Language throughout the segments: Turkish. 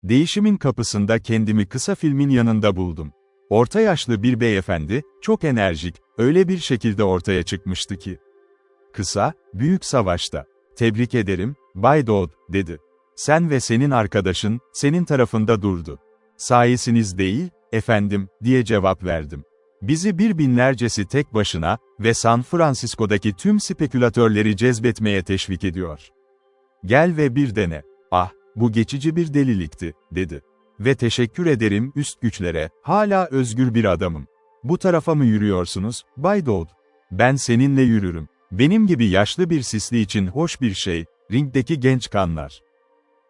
Değişimin kapısında kendimi kısa filmin yanında buldum. Orta yaşlı bir beyefendi, çok enerjik, öyle bir şekilde ortaya çıkmıştı ki. Kısa, büyük savaşta. Tebrik ederim, Bay Dodd, dedi. Sen ve senin arkadaşın, senin tarafında durdu. Sayesiniz değil, efendim, diye cevap verdim. Bizi binlercesi tek başına ve San Francisco'daki tüm spekülatörleri cezbetmeye teşvik ediyor. Gel ve bir dene. Ah, bu geçici bir delilikti, dedi. Ve teşekkür ederim üst güçlere, hala özgür bir adamım. Bu tarafa mı yürüyorsunuz, Bay Dodd? Ben seninle yürürüm. Benim gibi yaşlı bir sisli için hoş bir şey, ringdeki genç kanlar.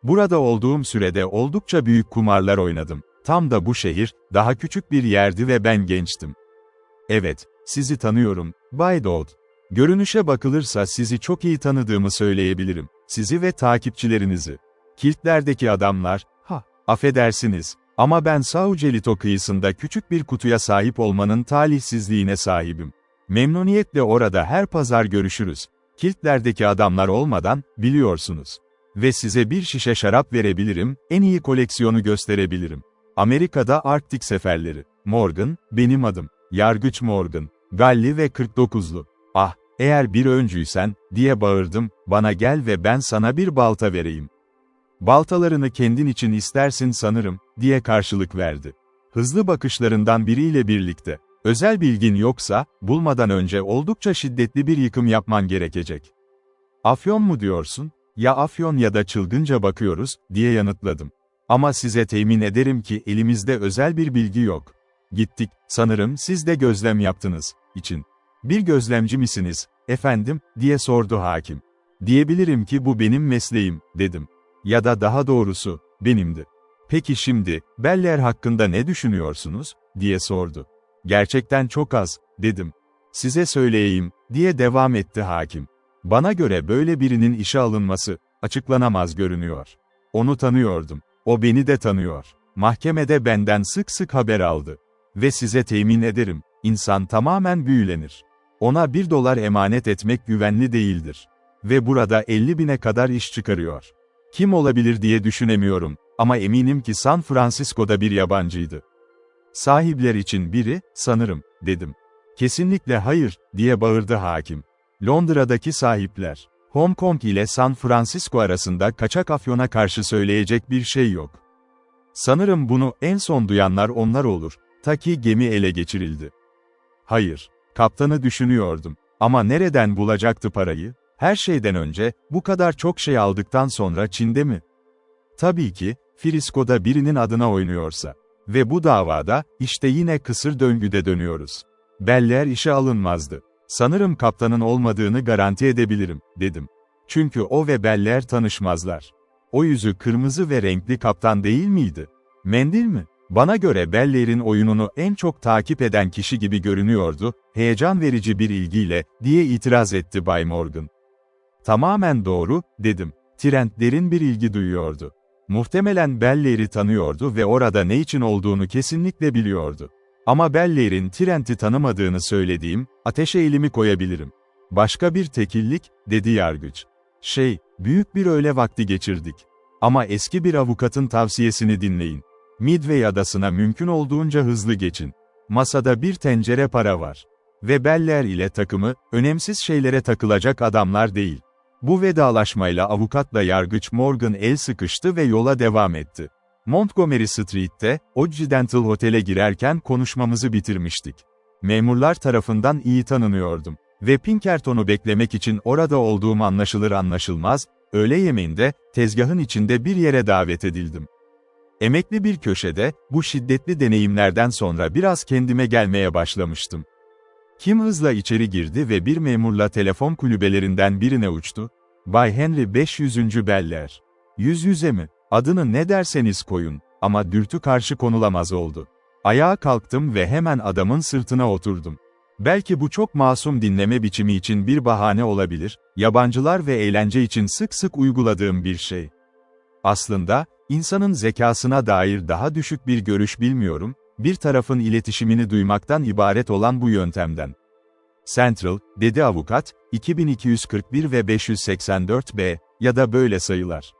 Burada olduğum sürede oldukça büyük kumarlar oynadım. Tam da bu şehir, daha küçük bir yerdi ve ben gençtim. Evet, sizi tanıyorum, Bay Dodd. Görünüşe bakılırsa sizi çok iyi tanıdığımı söyleyebilirim. Sizi ve takipçilerinizi. Kiltlerdeki adamlar, affedersiniz, ama ben Saucelito kıyısında küçük bir kutuya sahip olmanın talihsizliğine sahibim. Memnuniyetle orada her pazar görüşürüz. Kiltlerdeki adamlar olmadan, biliyorsunuz. Ve size bir şişe şarap verebilirim, en iyi koleksiyonu gösterebilirim. Amerika'da Arktik seferleri. Morgan, benim adım. Yargıç Morgan. Galli ve 49'lu. Ah, eğer bir öncüysen, diye bağırdım, bana gel ve ben sana bir balta vereyim. Baltalarını kendin için istersin sanırım, diye karşılık verdi. Hızlı bakışlarından biriyle birlikte. Özel bilgin yoksa, bulmadan önce oldukça şiddetli bir yıkım yapman gerekecek. Afyon mu diyorsun? Ya afyon ya da çılgınca bakıyoruz, diye yanıtladım. Ama size temin ederim ki elimizde özel bir bilgi yok. Gittik, sanırım siz de gözlem yaptınız, için. Bir gözlemci misiniz, efendim, diye sordu hakim. Diyebilirim ki bu benim mesleğim, dedim. Ya da daha doğrusu, benimdi. Peki şimdi, Beller hakkında ne düşünüyorsunuz, diye sordu. Gerçekten çok az, dedim. Size söyleyeyim, diye devam etti hakim. Bana göre böyle birinin işe alınması, açıklanamaz görünüyor. Onu tanıyordum. O beni de tanıyor. Mahkemede benden sık sık haber aldı. Ve size temin ederim, insan tamamen büyülenir. Ona $1 emanet etmek güvenli değildir. Ve burada 50.000'e kadar iş çıkarıyor. Kim olabilir diye düşünemiyorum, ama eminim ki San Francisco'da bir yabancıydı. Sahipler için biri, sanırım, dedim. Kesinlikle hayır, diye bağırdı hakim. Londra'daki sahipler. Hong Kong ile San Francisco arasında kaçak afyona karşı söyleyecek bir şey yok. Sanırım bunu en son duyanlar onlar olur, ta ki gemi ele geçirildi. Hayır, kaptanı düşünüyordum. Ama nereden bulacaktı parayı? Her şeyden önce, bu kadar çok şey aldıktan sonra Çin'de mi? Tabii ki, Frisco'da birinin adına oynuyorsa. Ve bu davada, işte yine kısır döngüde dönüyoruz. Beller işe alınmazdı. Sanırım kaptanın olmadığını garanti edebilirim, dedim. Çünkü o ve Beller tanışmazlar. O yüzü kırmızı ve renkli kaptan değil miydi? Mendil mi? Bana göre Beller'in oyununu en çok takip eden kişi gibi görünüyordu, heyecan verici bir ilgiyle, diye itiraz etti Bay Morgan. Tamamen doğru, dedim. Trent derin bir ilgi duyuyordu. Muhtemelen Beller'i tanıyordu ve orada ne için olduğunu kesinlikle biliyordu. Ama Beller'in Trent'i tanımadığını söylediğim, ateşe elimi koyabilirim. Başka bir tekillik, dedi yargıç. Büyük bir öğle vakti geçirdik. Ama eski bir avukatın tavsiyesini dinleyin. Midway adasına mümkün olduğunca hızlı geçin. Masada bir tencere para var. Ve Beller ile takımı, önemsiz şeylere takılacak adamlar değil. Bu vedalaşmayla avukatla yargıç Morgan el sıkıştı ve yola devam etti. Montgomery Street'te, Occidental Hotel'e girerken konuşmamızı bitirmiştik. Memurlar tarafından iyi tanınıyordum. Ve Pinkerton'u beklemek için orada olduğum anlaşılır anlaşılmaz, öğle yemeğinde, tezgahın içinde bir yere davet edildim. Emekli bir köşede, bu şiddetli deneyimlerden sonra biraz kendime gelmeye başlamıştım. Kim hızla içeri girdi ve bir memurla telefon kulübelerinden birine uçtu? Bay Henry 500. Beller. Yüz yüze mi? Adını ne derseniz koyun, ama dürtü karşı konulamaz oldu. Ayağa kalktım ve hemen adamın sırtına oturdum. Belki bu çok masum dinleme biçimi için bir bahane olabilir, yabancılar ve eğlence için sık sık uyguladığım bir şey. Aslında, insanın zekasına dair daha düşük bir görüş bilmiyorum, bir tarafın iletişimini duymaktan ibaret olan bu yöntemden. Central, dedi avukat, 2241 ve 584B, ya da böyle sayılar.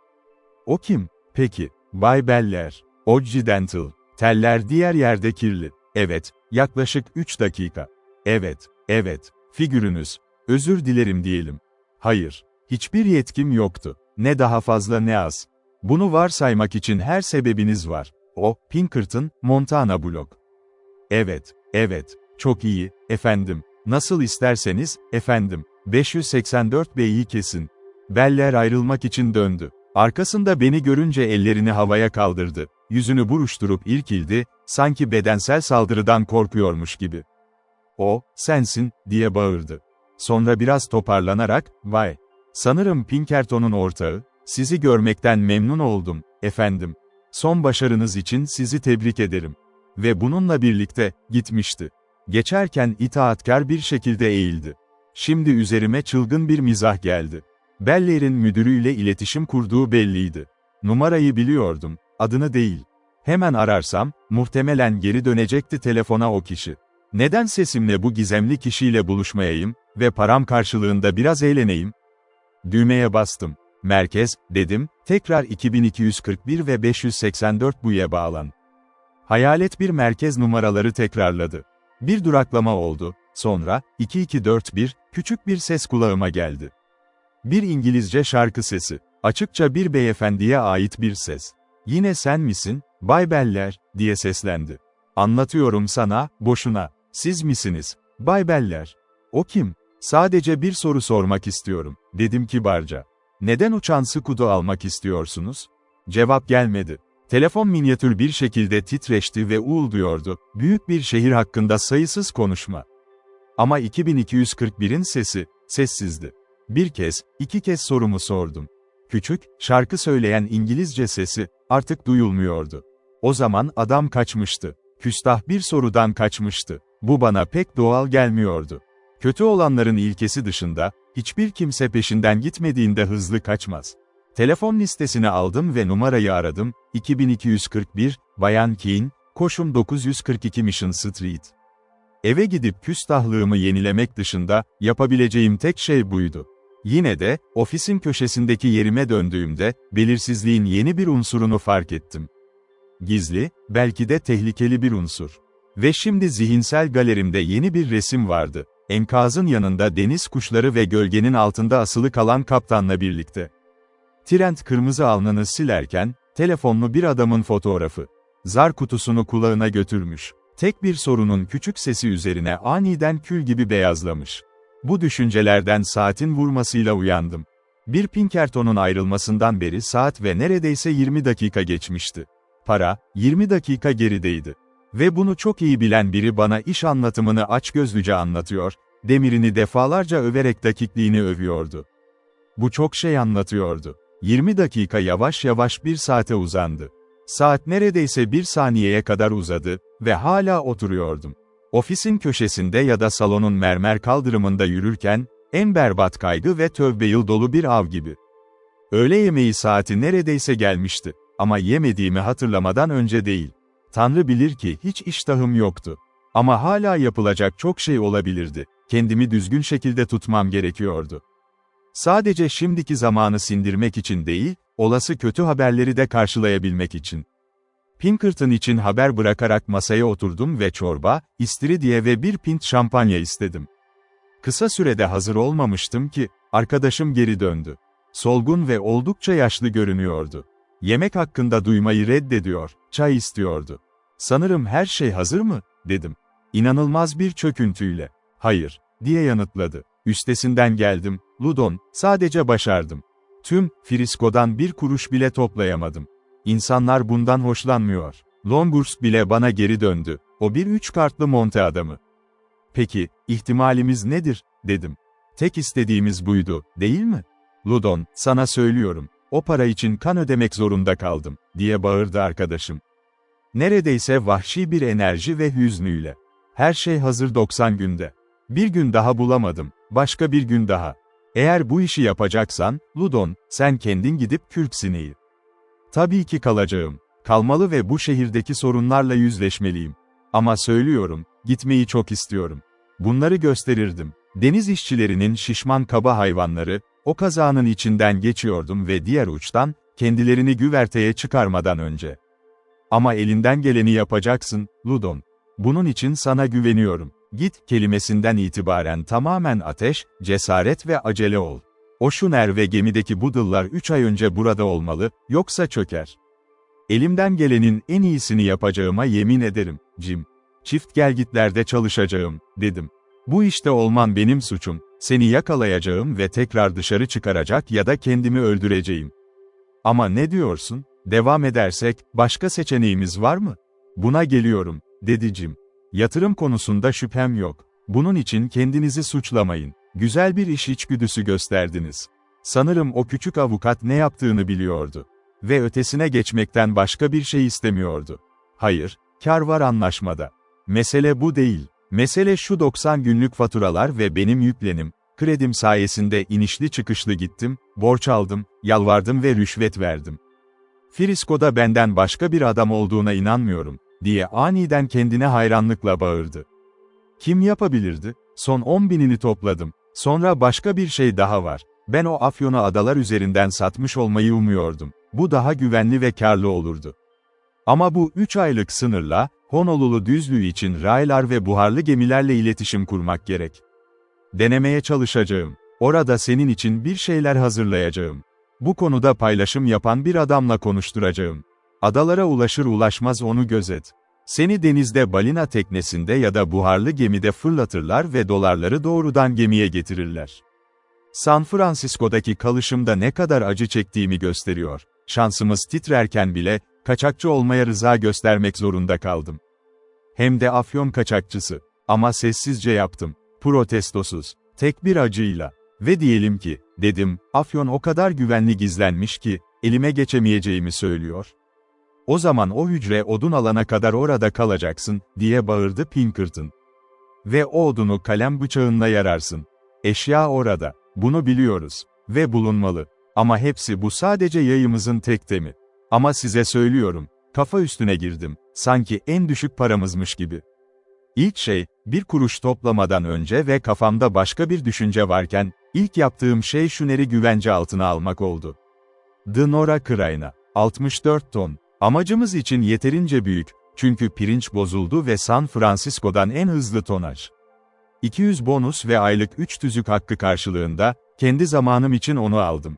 O kim, peki? Bay Beller. Occidental. Teller diğer yerde kirli. Evet, yaklaşık 3 dakika. Evet, figürünüz. Özür dilerim diyelim. Hayır, hiçbir yetkim yoktu. Ne daha fazla ne az. Bunu varsaymak için her sebebiniz var. O, Pinkerton, Montana Blok. Evet, çok iyi, efendim. Nasıl isterseniz, efendim. 584 B'yi kesin. Beller ayrılmak için döndü. Arkasında beni görünce ellerini havaya kaldırdı. Yüzünü buruşturup irkildi, sanki bedensel saldırıdan korkuyormuş gibi. "O, sensin," diye bağırdı. Sonra biraz toparlanarak, "Vay. Sanırım Pinkerton'un ortağı. Sizi görmekten memnun oldum, efendim. Son başarınız için sizi tebrik ederim." Ve bununla birlikte, gitmişti. Geçerken itaatkar bir şekilde eğildi. Şimdi üzerime çılgın bir mizah geldi. Beller'in müdürüyle iletişim kurduğu belliydi. Numarayı biliyordum, adını değil. Hemen ararsam, muhtemelen geri dönecekti telefona o kişi. Neden sesimle bu gizemli kişiyle buluşmayayım ve param karşılığında biraz eğleneyim? Düğmeye bastım. "Merkez," dedim, tekrar 2241 ve 584 bu'ya bağlan. Hayalet bir merkez numaraları tekrarladı. Bir duraklama oldu, sonra, 2241, küçük bir ses kulağıma geldi. Bir İngilizce şarkı sesi, açıkça bir beyefendiye ait bir ses. "Yine sen misin, Bay Beller?" diye seslendi. "Anlatıyorum sana, boşuna. Siz misiniz, Bay Beller?" "O kim? Sadece bir soru sormak istiyorum," dedim kibarca. "Neden uçan Scoot'u almak istiyorsunuz?" Cevap gelmedi. Telefon minyatür bir şekilde titreşti ve uğulduyordu. Büyük bir şehir hakkında sayısız konuşma. Ama 2241'in sesi, sessizdi. Bir kez, 2 kez sorumu sordum. Küçük, şarkı söyleyen İngilizce sesi, artık duyulmuyordu. O zaman adam kaçmıştı. Küstah bir sorudan kaçmıştı. Bu bana pek doğal gelmiyordu. Kötü olanların ilkesi dışında, hiçbir kimse peşinden gitmediğinde hızlı kaçmaz. Telefon listesini aldım ve numarayı aradım, 2241, Bayan Keane, koşum 942 Mission Street. Eve gidip küstahlığımı yenilemek dışında, yapabileceğim tek şey buydu. Yine de, ofisin köşesindeki yerime döndüğümde, belirsizliğin yeni bir unsurunu fark ettim. Gizli, belki de tehlikeli bir unsur. Ve şimdi zihinsel galerimde yeni bir resim vardı. Enkazın yanında deniz kuşları ve gölgenin altında asılı kalan kaptanla birlikte. Trent kırmızı alnını silerken, telefonlu bir adamın fotoğrafı. Zar kutusunu kulağına götürmüş. Tek bir sorunun küçük sesi üzerine aniden kül gibi beyazlamış. Bu düşüncelerden saatin vurmasıyla uyandım. Bir Pinkerton'un ayrılmasından beri saat ve neredeyse 20 dakika geçmişti. Para, 20 dakika gerideydi. Ve bunu çok iyi bilen biri bana iş anlatımını açgözlüce anlatıyor, demirini defalarca överek dakikliğini övüyordu. Bu çok şey anlatıyordu. 20 dakika yavaş yavaş bir saate uzandı. Saat neredeyse bir saniyeye kadar uzadı ve hala oturuyordum. Ofisin köşesinde ya da salonun mermer kaldırımında yürürken, en berbat kaygı ve tövbe dolu bir av gibi. Öğle yemeği saati neredeyse gelmişti. Ama yemediğimi hatırlamadan önce değil. Tanrı bilir ki hiç iştahım yoktu. Ama hala yapılacak çok şey olabilirdi. Kendimi düzgün şekilde tutmam gerekiyordu. Sadece şimdiki zamanı sindirmek için değil, olası kötü haberleri de karşılayabilmek için. Pinkerton için haber bırakarak masaya oturdum ve çorba, istiridye ve bir pint şampanya istedim. Kısa sürede hazır olmamıştım ki, arkadaşım geri döndü. Solgun ve oldukça yaşlı görünüyordu. Yemek hakkında duymayı reddediyor, çay istiyordu. "Sanırım her şey hazır mı?" dedim. İnanılmaz bir çöküntüyle. "Hayır," diye yanıtladı. "Üstesinden geldim, Ludon, sadece başardım. Tüm Frisco'dan bir kuruş bile toplayamadım. İnsanlar bundan hoşlanmıyor. Longhurst bile bana geri döndü. O bir 3 kartlı monte adamı." "Peki, ihtimalimiz nedir?" dedim. "Tek istediğimiz buydu, değil mi? Ludon, sana söylüyorum. O para için kan ödemek zorunda kaldım," diye bağırdı arkadaşım. Neredeyse vahşi bir enerji ve hüznüyle. "Her şey hazır 90 günde. Bir gün daha bulamadım, başka bir gün daha. Eğer bu işi yapacaksan, Ludon, sen kendin gidip kürk sineği." "Tabii ki kalacağım. Kalmalı ve bu şehirdeki sorunlarla yüzleşmeliyim. Ama söylüyorum, gitmeyi çok istiyorum." Bunları gösterirdim. Deniz işçilerinin şişman kaba hayvanları, o kazağının içinden geçiyordum ve diğer uçtan, kendilerini güverteye çıkarmadan önce. Ama elinden geleni yapacaksın, Ludon. Bunun için sana güveniyorum. Git kelimesinden itibaren tamamen ateş, cesaret ve acele ol. O Schooner ve gemideki Boodle'lar 3 ay önce burada olmalı, yoksa çöker. Elimden gelenin en iyisini yapacağıma yemin ederim, Jim. Çift gelgitlerde çalışacağım, dedim. Bu işte olman benim suçum, seni yakalayacağım ve tekrar dışarı çıkaracak ya da kendimi öldüreceğim. Ama ne diyorsun? Devam edersek, başka seçeneğimiz var mı? Buna geliyorum, dedi Jim. Yatırım konusunda şüphem yok. Bunun için kendinizi suçlamayın. Güzel bir iş içgüdüsü gösterdiniz. Sanırım o küçük avukat ne yaptığını biliyordu. Ve ötesine geçmekten başka bir şey istemiyordu. Hayır, kar var anlaşmada. Mesele bu değil. Mesele şu 90 günlük faturalar ve benim yüklenim. Kredim sayesinde inişli çıkışlı gittim, borç aldım, yalvardım ve rüşvet verdim. Frisco'da benden başka bir adam olduğuna inanmıyorum, diye aniden kendine hayranlıkla bağırdı. Kim yapabilirdi? Son 10.000'ini topladım. Sonra başka bir şey daha var. Ben o afyonu adalar üzerinden satmış olmayı umuyordum. Bu daha güvenli ve karlı olurdu. Ama bu 3 aylık sınırla, Honolulu düzlüğü için raylar ve buharlı gemilerle iletişim kurmak gerek. Denemeye çalışacağım. Orada senin için bir şeyler hazırlayacağım. Bu konuda paylaşım yapan bir adamla konuşturacağım. Adalara ulaşır ulaşmaz onu gözet. Seni denizde balina teknesinde ya da buharlı gemide fırlatırlar ve dolarları doğrudan gemiye getirirler. San Francisco'daki kalışımda ne kadar acı çektiğimi gösteriyor. Şansımız titrerken bile, kaçakçı olmaya rıza göstermek zorunda kaldım. Hem de afyon kaçakçısı. Ama sessizce yaptım. Protestosuz. Tek bir acıyla. Ve diyelim ki, dedim, afyon o kadar güvenli gizlenmiş ki, elime geçemeyeceğimi söylüyor. O zaman o hücre odun alana kadar orada kalacaksın, diye bağırdı Pinkerton. Ve o odunu kalem bıçağınla yararsın. Eşya orada. Bunu biliyoruz. Ve bulunmalı. Ama hepsi bu sadece yayımızın tek temi. Ama size söylüyorum, kafa üstüne girdim. Sanki en düşük paramızmış gibi. İlk şey, bir kuruş toplamadan önce ve kafamda başka bir düşünce varken, ilk yaptığım şey Schooner'i güvence altına almak oldu. The Nora Crane, 64 ton. Amacımız için yeterince büyük, çünkü pirinç bozuldu ve San Francisco'dan en hızlı tonaj. 200 bonus ve aylık 3 tüzük hakkı karşılığında, kendi zamanım için onu aldım.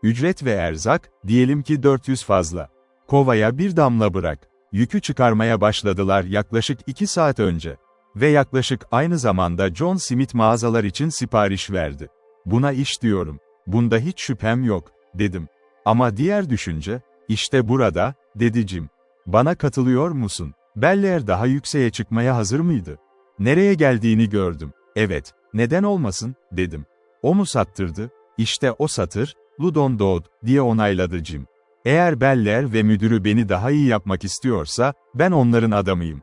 Ücret ve erzak, diyelim ki 400 fazla. Kovaya bir damla bırak. Yükü çıkarmaya başladılar yaklaşık 2 saat önce. Ve yaklaşık aynı zamanda John Smith mağazalar için sipariş verdi. Buna iş diyorum. Bunda hiç şüphem yok, dedim. Ama diğer düşünce, işte burada, dedi Jim. Bana katılıyor musun? Bellaire daha yükseğe çıkmaya hazır mıydı? Nereye geldiğini gördüm. Evet, neden olmasın, dedim. O mu sattırdı? İşte o satır, Ludon Dodd, diye onayladı Jim. Eğer Bellaire ve müdürü beni daha iyi yapmak istiyorsa, ben onların adamıyım.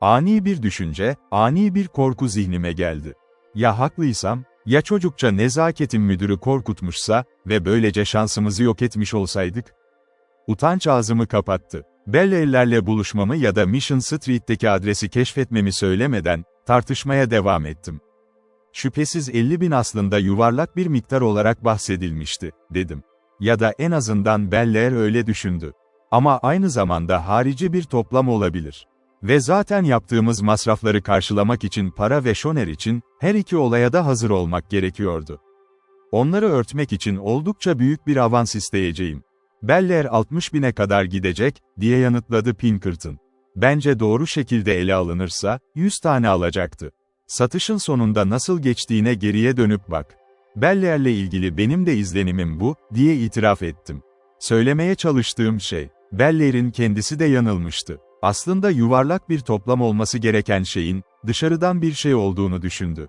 Ani bir düşünce, ani bir korku zihnime geldi. Ya haklıysam, ya çocukça nezaketim müdürü korkutmuşsa ve böylece şansımızı yok etmiş olsaydık? Utanç ağzımı kapattı. Bellaire'lerle buluşmamı ya da Mission Street'teki adresi keşfetmemi söylemeden, tartışmaya devam ettim. Şüphesiz 50.000 aslında yuvarlak bir miktar olarak bahsedilmişti, dedim. Ya da en azından Bellaire öyle düşündü. Ama aynı zamanda harici bir toplam olabilir. Ve zaten yaptığımız masrafları karşılamak için para ve Schooner için, her iki olaya da hazır olmak gerekiyordu. Onları örtmek için oldukça büyük bir avans isteyeceğim. Bellaire 60.000'e kadar gidecek, diye yanıtladı Pinkerton. Bence doğru şekilde ele alınırsa, 100 tane alacaktı. Satışın sonunda nasıl geçtiğine geriye dönüp bak. Bellaire'le ilgili benim de izlenimim bu, diye itiraf ettim. Söylemeye çalıştığım şey, Bellaire'in kendisi de yanılmıştı. Aslında yuvarlak bir toplam olması gereken şeyin, dışarıdan bir şey olduğunu düşündü.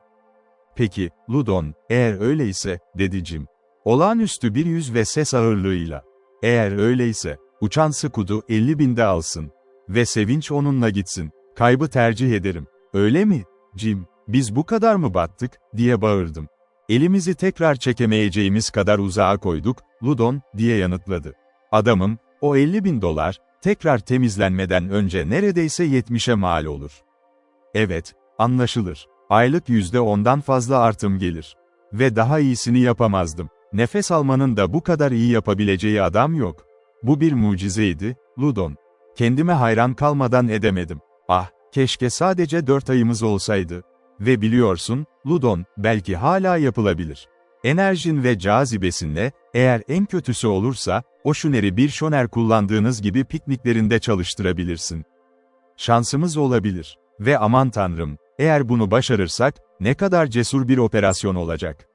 Peki, Ludon, eğer öyleyse, dedi Jim. Olağanüstü bir yüz ve ses ağırlığıyla. Eğer öyleyse, uçan Scudu 50.000'de alsın. Ve sevinç onunla gitsin. Kaybı tercih ederim. Öyle mi, Jim? Biz bu kadar mı battık, diye bağırdım. Elimizi tekrar çekemeyeceğimiz kadar uzağa koyduk, Ludon, diye yanıtladı. Adamım, o 50.000 dolar, tekrar temizlenmeden önce neredeyse 70'e mal olur. Evet, anlaşılır. Aylık %10'dan fazla artım gelir. Ve daha iyisini yapamazdım. Nefes almanın da bu kadar iyi yapabileceği adam yok. Bu bir mucizeydi, Ludon. Kendime hayran kalmadan edemedim. Ah, keşke sadece 4 ayımız olsaydı. Ve biliyorsun, Ludon, belki hala yapılabilir. Enerjin ve cazibesinle, eğer en kötüsü olursa, o şuneri bir şoner kullandığınız gibi pikniklerinde çalıştırabilirsin. Şansımız olabilir. Ve aman tanrım, eğer bunu başarırsak, ne kadar cesur bir operasyon olacak.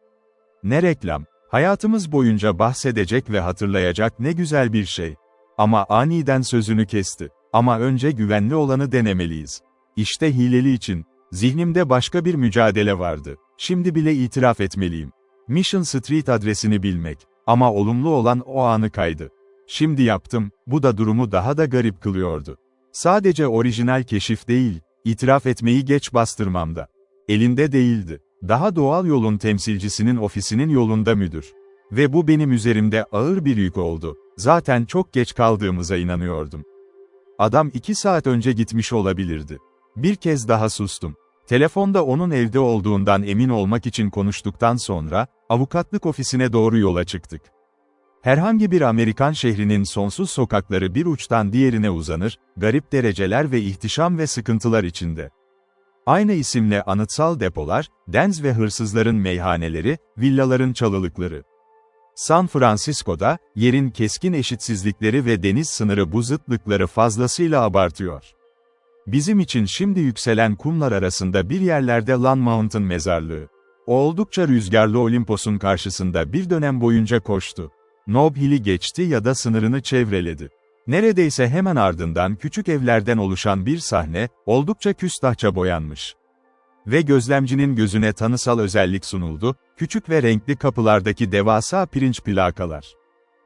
Ne reklam, hayatımız boyunca bahsedecek ve hatırlayacak ne güzel bir şey. Ama aniden sözünü kesti. Ama önce güvenli olanı denemeliyiz. İşte hileli için, zihnimde başka bir mücadele vardı. Şimdi bile itiraf etmeliyim. Mission Street adresini bilmek. Ama olumlu olan o anı kaydı. Şimdi yaptım, bu da durumu daha da garip kılıyordu. Sadece orijinal keşif değil, itiraf etmeyi geç bastırmamda. Elinde değildi. Daha doğal yolun temsilcisinin ofisinin yolunda müdür. Ve bu benim üzerimde ağır bir yük oldu. Zaten çok geç kaldığımıza inanıyordum. Adam 2 saat önce gitmiş olabilirdi. Bir kez daha sustum. Telefonda onun evde olduğundan emin olmak için konuştuktan sonra, avukatlık ofisine doğru yola çıktık. Herhangi bir Amerikan şehrinin sonsuz sokakları bir uçtan diğerine uzanır, garip dereceler ve ihtişam ve sıkıntılar içinde. Aynı isimle anıtsal depolar, denz ve hırsızların meyhaneleri, villaların çalılıkları. San Francisco'da, yerin keskin eşitsizlikleri ve deniz sınırı bu zıtlıkları fazlasıyla abartıyor. Bizim için şimdi yükselen kumlar arasında bir yerlerde Lan Mountain mezarlığı. O oldukça rüzgarlı Olimpos'un karşısında bir dönem boyunca koştu. Nob Hill'i geçti ya da sınırını çevreledi. Neredeyse hemen ardından küçük evlerden oluşan bir sahne, oldukça küstahça boyanmış. Ve gözlemcinin gözüne tanısal özellik sunuldu, küçük ve renkli kapılardaki devasa pirinç plakalar.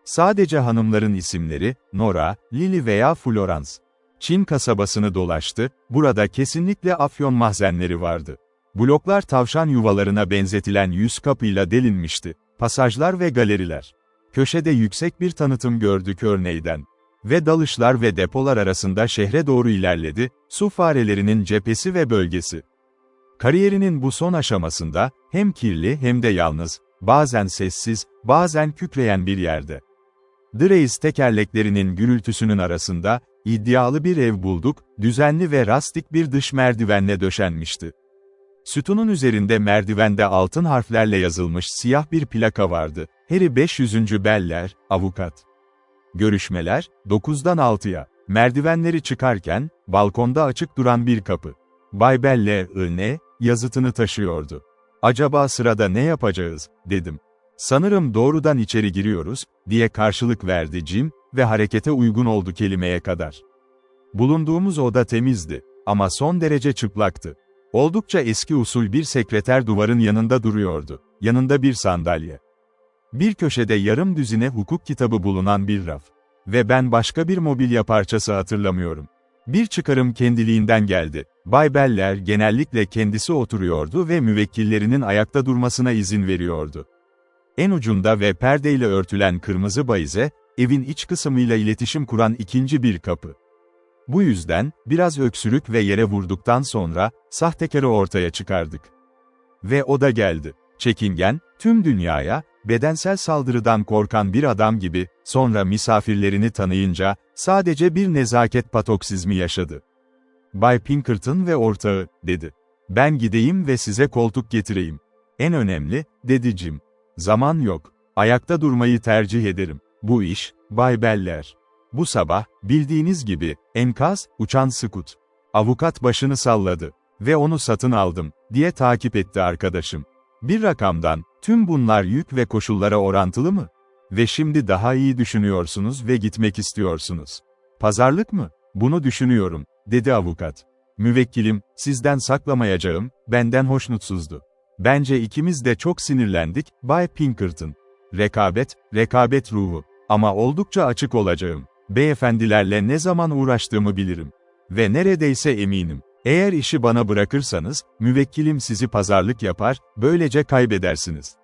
Sadece hanımların isimleri, Nora, Lily veya Florence. Çin kasabasını dolaştı, burada kesinlikle afyon mahzenleri vardı. Bloklar tavşan yuvalarına benzetilen 100 kapıyla delinmişti, pasajlar ve galeriler. Köşede yüksek bir tanıtım gördük örneğden. Ve dalışlar ve depolar arasında şehre doğru ilerledi, su farelerinin cephesi ve bölgesi. Kariyerinin bu son aşamasında, hem kirli hem de yalnız, bazen sessiz, bazen kükreyen bir yerde. Dreis tekerleklerinin gürültüsünün arasında, iddialı bir ev bulduk, düzenli ve rastik bir dış merdivenle döşenmişti. Sütunun üzerinde merdivende altın harflerle yazılmış siyah bir plaka vardı, Harry 500. Beller, avukat. Görüşmeler, 9'dan 6'ya. Merdivenleri çıkarken, balkonda açık duran bir kapı. Bay Belle, yazıtını taşıyordu. Acaba sırada ne yapacağız, dedim. Sanırım doğrudan içeri giriyoruz, diye karşılık verdi Jim, ve harekete uygun oldu kelimeye kadar. Bulunduğumuz oda temizdi, ama son derece çıplaktı. Oldukça eski usul bir sekreter duvarın yanında duruyordu. Yanında bir sandalye. Bir köşede yarım düzine hukuk kitabı bulunan bir raf. Ve ben başka bir mobilya parçası hatırlamıyorum. Bir çıkarım kendiliğinden geldi. Bay Beller genellikle kendisi oturuyordu ve müvekkillerinin ayakta durmasına izin veriyordu. En ucunda ve perdeyle örtülen kırmızı bayize, evin iç kısmıyla iletişim kuran ikinci bir kapı. Bu yüzden, biraz öksürük ve yere vurduktan sonra, sahtekarı ortaya çıkardık. Ve o da geldi. Çekingen, tüm dünyaya, bedensel saldırıdan korkan bir adam gibi, sonra misafirlerini tanıyınca, sadece bir nezaket patoksizmi yaşadı. Bay Pinkerton ve ortağı, dedi. Ben gideyim ve size koltuk getireyim. En önemli, dedi Jim. Zaman yok. Ayakta durmayı tercih ederim. Bu iş, Bay Beller. Bu sabah, bildiğiniz gibi, enkaz, uçan skut. Avukat başını salladı. Ve onu satın aldım, diye takip etti arkadaşım. Bir rakamdan, tüm bunlar yük ve koşullara orantılı mı? Ve şimdi daha iyi düşünüyorsunuz ve gitmek istiyorsunuz. Pazarlık mı? Bunu düşünüyorum, dedi avukat. Müvekkilim, sizden saklamayacağım, benden hoşnutsuzdu. Bence ikimiz de çok sinirlendik, Bay Pinkerton. Rekabet ruhu. Ama oldukça açık olacağım. Beyefendilerle ne zaman uğraştığımı bilirim. Ve neredeyse eminim. Eğer işi bana bırakırsanız, müvekkilim sizi pazarlık yapar, böylece kaybedersiniz.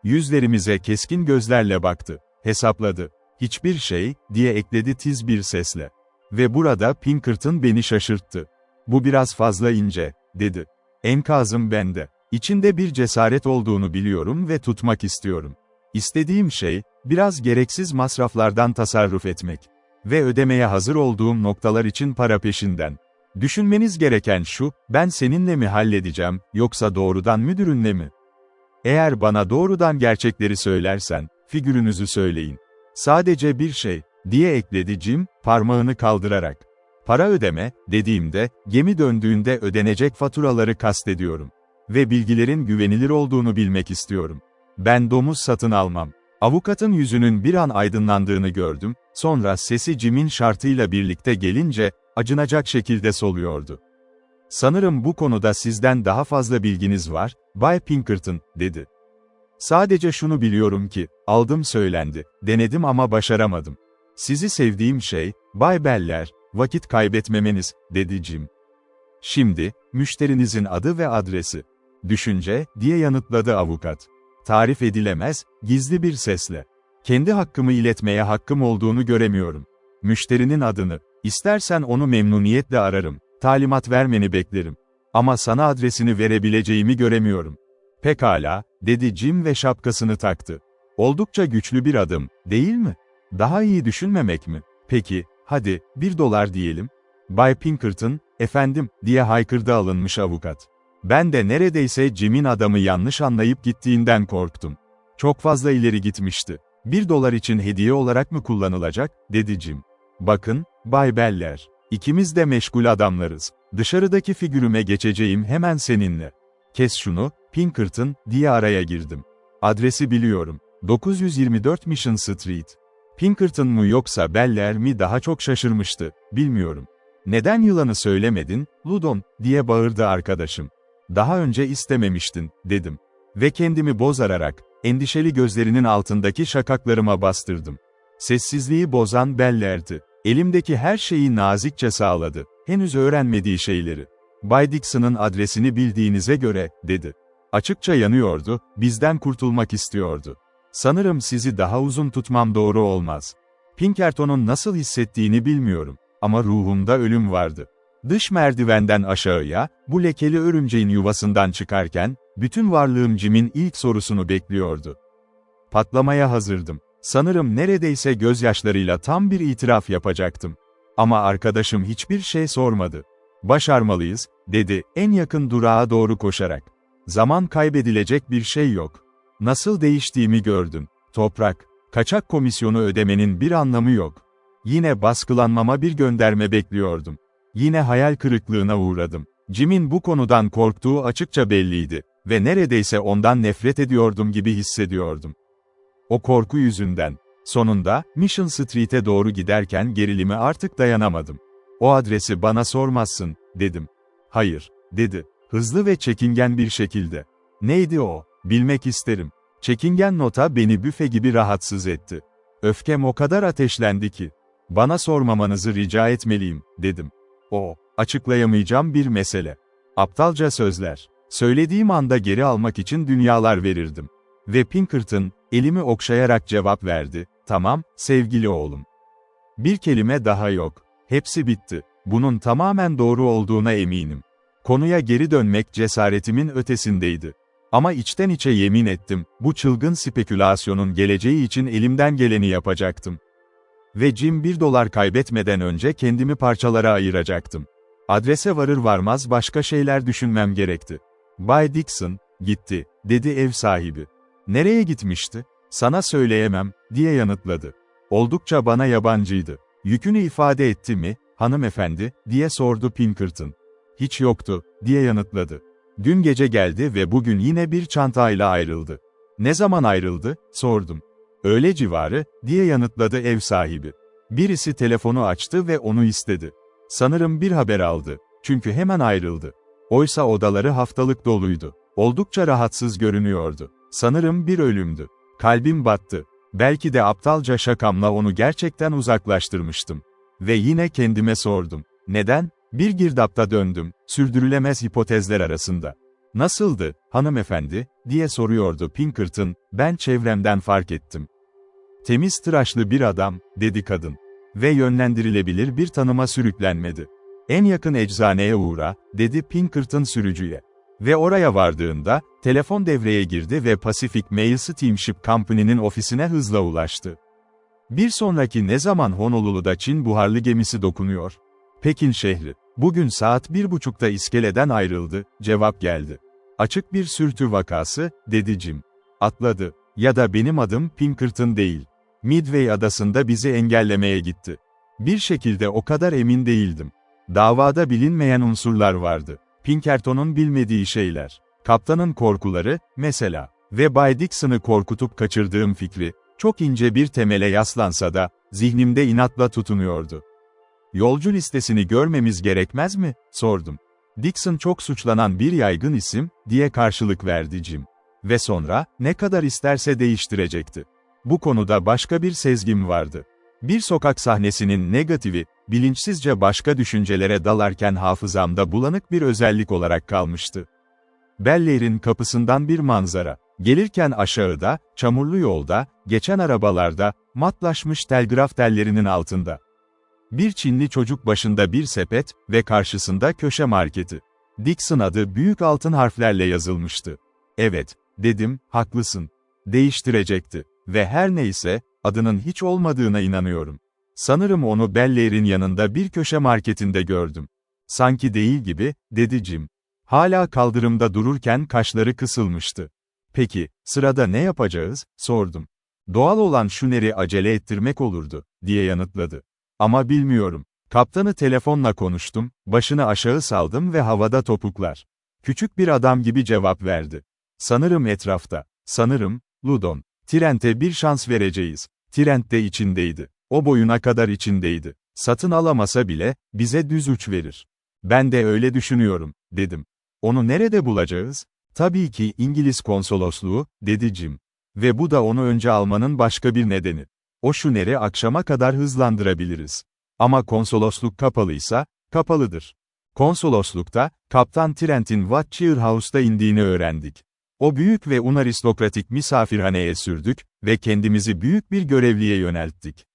Yüzlerimize keskin gözlerle baktı. Hesapladı. Hiçbir şey, diye ekledi tiz bir sesle. Ve burada Pinkerton beni şaşırttı. Bu biraz fazla ince, dedi. Enkazım bende. İçinde bir cesaret olduğunu biliyorum ve tutmak istiyorum. İstediğim şey, biraz gereksiz masraflardan tasarruf etmek. Ve ödemeye hazır olduğum noktalar için para peşinden. Düşünmeniz gereken şu, ben seninle mi halledeceğim, yoksa doğrudan müdürünle mi? Eğer bana doğrudan gerçekleri söylersen, figürünüzü söyleyin. Sadece bir şey, diye ekledi Jim, parmağını kaldırarak. Para ödeme, dediğimde, gemi döndüğünde ödenecek faturaları kastediyorum. Ve bilgilerin güvenilir olduğunu bilmek istiyorum. Ben domuz satın almam. Avukatın yüzünün bir an aydınlandığını gördüm, sonra sesi Jim'in şartıyla birlikte gelince, acınacak şekilde soluyordu. Sanırım bu konuda sizden daha fazla bilginiz var, Bay Pinkerton, dedi. Sadece şunu biliyorum ki, aldım söylendi, denedim ama başaramadım. Sizi sevdiğim şey, Bay Beller, vakit kaybetmemeniz, dedi Jim. Şimdi, müşterinizin adı ve adresi. Düşünce, diye yanıtladı avukat. Tarif edilemez, gizli bir sesle. Kendi hakkımı iletmeye hakkım olduğunu göremiyorum. Müşterinin adını, istersen onu memnuniyetle ararım, talimat vermeni beklerim. Ama sana adresini verebileceğimi göremiyorum. Pekala, dedi Jim ve şapkasını taktı. Oldukça güçlü bir adım, değil mi? Daha iyi düşünmemek mi? Peki, hadi, $1 diyelim. Bay Pinkerton, efendim, diye haykırdı alınmış avukat. Ben de neredeyse Jim'in adamı yanlış anlayıp gittiğinden korktum. Çok fazla ileri gitmişti. $1 için hediye olarak mı kullanılacak, dedi Jim. Bakın, Bay Beller, ikimiz de meşgul adamlarız. Dışarıdaki figürüme geçeceğim hemen seninle. Kes şunu, Pinkerton, diye araya girdim. Adresi biliyorum. 924 Mission Street. Pinkerton mu yoksa Beller mi daha çok şaşırmıştı, bilmiyorum. Neden yılanı söylemedin, Ludon, diye bağırdı arkadaşım. Daha önce istememiştin, dedim. Ve kendimi bozararak, endişeli gözlerinin altındaki şakaklarıma bastırdım. Sessizliği bozan Beller'di. Elimdeki her şeyi nazikçe sağladı. Henüz öğrenmediği şeyleri. Bay Dixon'ın adresini bildiğinize göre, dedi. Açıkça yanıyordu, bizden kurtulmak istiyordu. Sanırım sizi daha uzun tutmam doğru olmaz. Pinkerton'un nasıl hissettiğini bilmiyorum. Ama ruhumda ölüm vardı. Dış merdivenden aşağıya, bu lekeli örümceğin yuvasından çıkarken, bütün varlığım Jim'in ilk sorusunu bekliyordu. Patlamaya hazırdım. Sanırım neredeyse gözyaşlarıyla tam bir itiraf yapacaktım. Ama arkadaşım hiçbir şey sormadı. Başarmalıyız, dedi, en yakın durağa doğru koşarak. Zaman kaybedilecek bir şey yok. Nasıl değiştiğimi gördün. Toprak, kaçak komisyonu ödemenin bir anlamı yok. Yine baskılanmama bir gönderme bekliyordum. Yine hayal kırıklığına uğradım. Jim'in bu konudan korktuğu açıkça belliydi ve neredeyse ondan nefret ediyordum gibi hissediyordum. O korku yüzünden. Sonunda, Mission Street'e doğru giderken gerilime artık dayanamadım. O adresi bana sormazsın, dedim. Hayır, dedi, hızlı ve çekingen bir şekilde. Neydi o? Bilmek isterim. Çekingen nota beni büfe gibi rahatsız etti. Öfkem o kadar ateşlendi ki. Bana sormamanızı rica etmeliyim, dedim. O, açıklayamayacağım bir mesele. Aptalca sözler. Söylediğim anda geri almak için dünyalar verirdim. Ve Pinkerton, elimi okşayarak cevap verdi, tamam, sevgili oğlum. Bir kelime daha yok. Hepsi bitti. Bunun tamamen doğru olduğuna eminim. Konuya geri dönmek cesaretimin ötesindeydi. Ama içten içe yemin ettim, bu çılgın spekülasyonun geleceği için elimden geleni yapacaktım. Ve Jim $1 kaybetmeden önce kendimi parçalara ayıracaktım. Adrese varır varmaz başka şeyler düşünmem gerekti. Bay Dixon, gitti, dedi ev sahibi. Nereye gitmişti? Sana söyleyemem, diye yanıtladı. Oldukça bana yabancıydı. Yükünü ifade etti mi, hanımefendi, diye sordu Pinkerton. Hiç yoktu, diye yanıtladı. Dün gece geldi ve bugün yine bir çantayla ayrıldı. Ne zaman ayrıldı, sordum. Öğle civarı, diye yanıtladı ev sahibi. Birisi telefonu açtı ve onu istedi. Sanırım bir haber aldı. Çünkü hemen ayrıldı. Oysa odaları haftalık doluydu. Oldukça rahatsız görünüyordu. Sanırım bir ölümdü. Kalbim battı. Belki de aptalca şakamla onu gerçekten uzaklaştırmıştım. Ve yine kendime sordum. Neden? Bir girdapta döndüm, sürdürülemez hipotezler arasında. Nasıldı, hanımefendi, diye soruyordu Pinkerton, ben çevremden fark ettim. Temiz tıraşlı bir adam, dedi kadın. Ve yönlendirilebilir bir tanıma sürüklenmedi. En yakın eczaneye uğra, dedi Pinkerton sürücüye. Ve oraya vardığında, Telefon devreye girdi ve Pacific Mail Steamship Company'nin ofisine hızla ulaştı. Bir sonraki ne zaman Honolulu'da Çin buharlı gemisi dokunuyor? Pekin şehri. Bugün saat 1:30'da iskeleden ayrıldı, cevap geldi. Açık bir sürtü vakası, dedi Jim. Atladı. Ya da benim adım Pinkerton değil. Midway adasında bizi engellemeye gitti. Bir şekilde o kadar emin değildim. Davada bilinmeyen unsurlar vardı. Pinkerton'un bilmediği şeyler. Kaptanın korkuları, mesela. Ve Bay Dixon'ı korkutup kaçırdığım fikri, çok ince bir temele yaslansa da, zihnimde inatla tutunuyordu. Yolcu listesini görmemiz gerekmez mi? Sordum. Dixon çok suçlanan bir yaygın isim, diye karşılık verdi Jim. Ve sonra, ne kadar isterse değiştirecekti. Bu konuda başka bir sezgim vardı. Bir sokak sahnesinin negatifi, bilinçsizce başka düşüncelere dalarken hafızamda bulanık bir özellik olarak kalmıştı. Bellaire'in kapısından bir manzara. Gelirken aşağıda, çamurlu yolda, geçen arabalarda, matlaşmış telgraf tellerinin altında. Bir Çinli çocuk başında bir sepet ve karşısında köşe marketi. Dixon adı büyük altın harflerle yazılmıştı. Evet, dedim, haklısın. Değiştirecekti. Ve her neyse, adının hiç olmadığına inanıyorum. Sanırım onu Bellaire'in yanında bir köşe marketinde gördüm. Sanki değil gibi, dedi Jim. Hala kaldırımda dururken kaşları kısılmıştı. Peki, sırada ne yapacağız, sordum. Doğal olan Schooner'i acele ettirmek olurdu, diye yanıtladı. Ama bilmiyorum. Kaptanı telefonla konuştum, başını aşağı saldım ve havada topuklar. Küçük bir adam gibi cevap verdi. Sanırım etrafta. Sanırım, Ludon. Trent'e bir şans vereceğiz. Trent de içindeydi. O boyuna kadar içindeydi. Satın alamasa bile, bize düz uç verir. Ben de öyle düşünüyorum, dedim. Onu nerede bulacağız? Tabii ki İngiliz konsolosluğu, dedi Jim. Ve bu da onu önce almanın başka bir nedeni. O Schooner'i akşama kadar hızlandırabiliriz. Ama konsolosluk kapalıysa, kapalıdır. Konsoloslukta, Kaptan Trent'in Watchyer House'da indiğini öğrendik. O büyük ve aristokratik misafirhaneye sürdük ve kendimizi büyük bir görevliye yönelttik.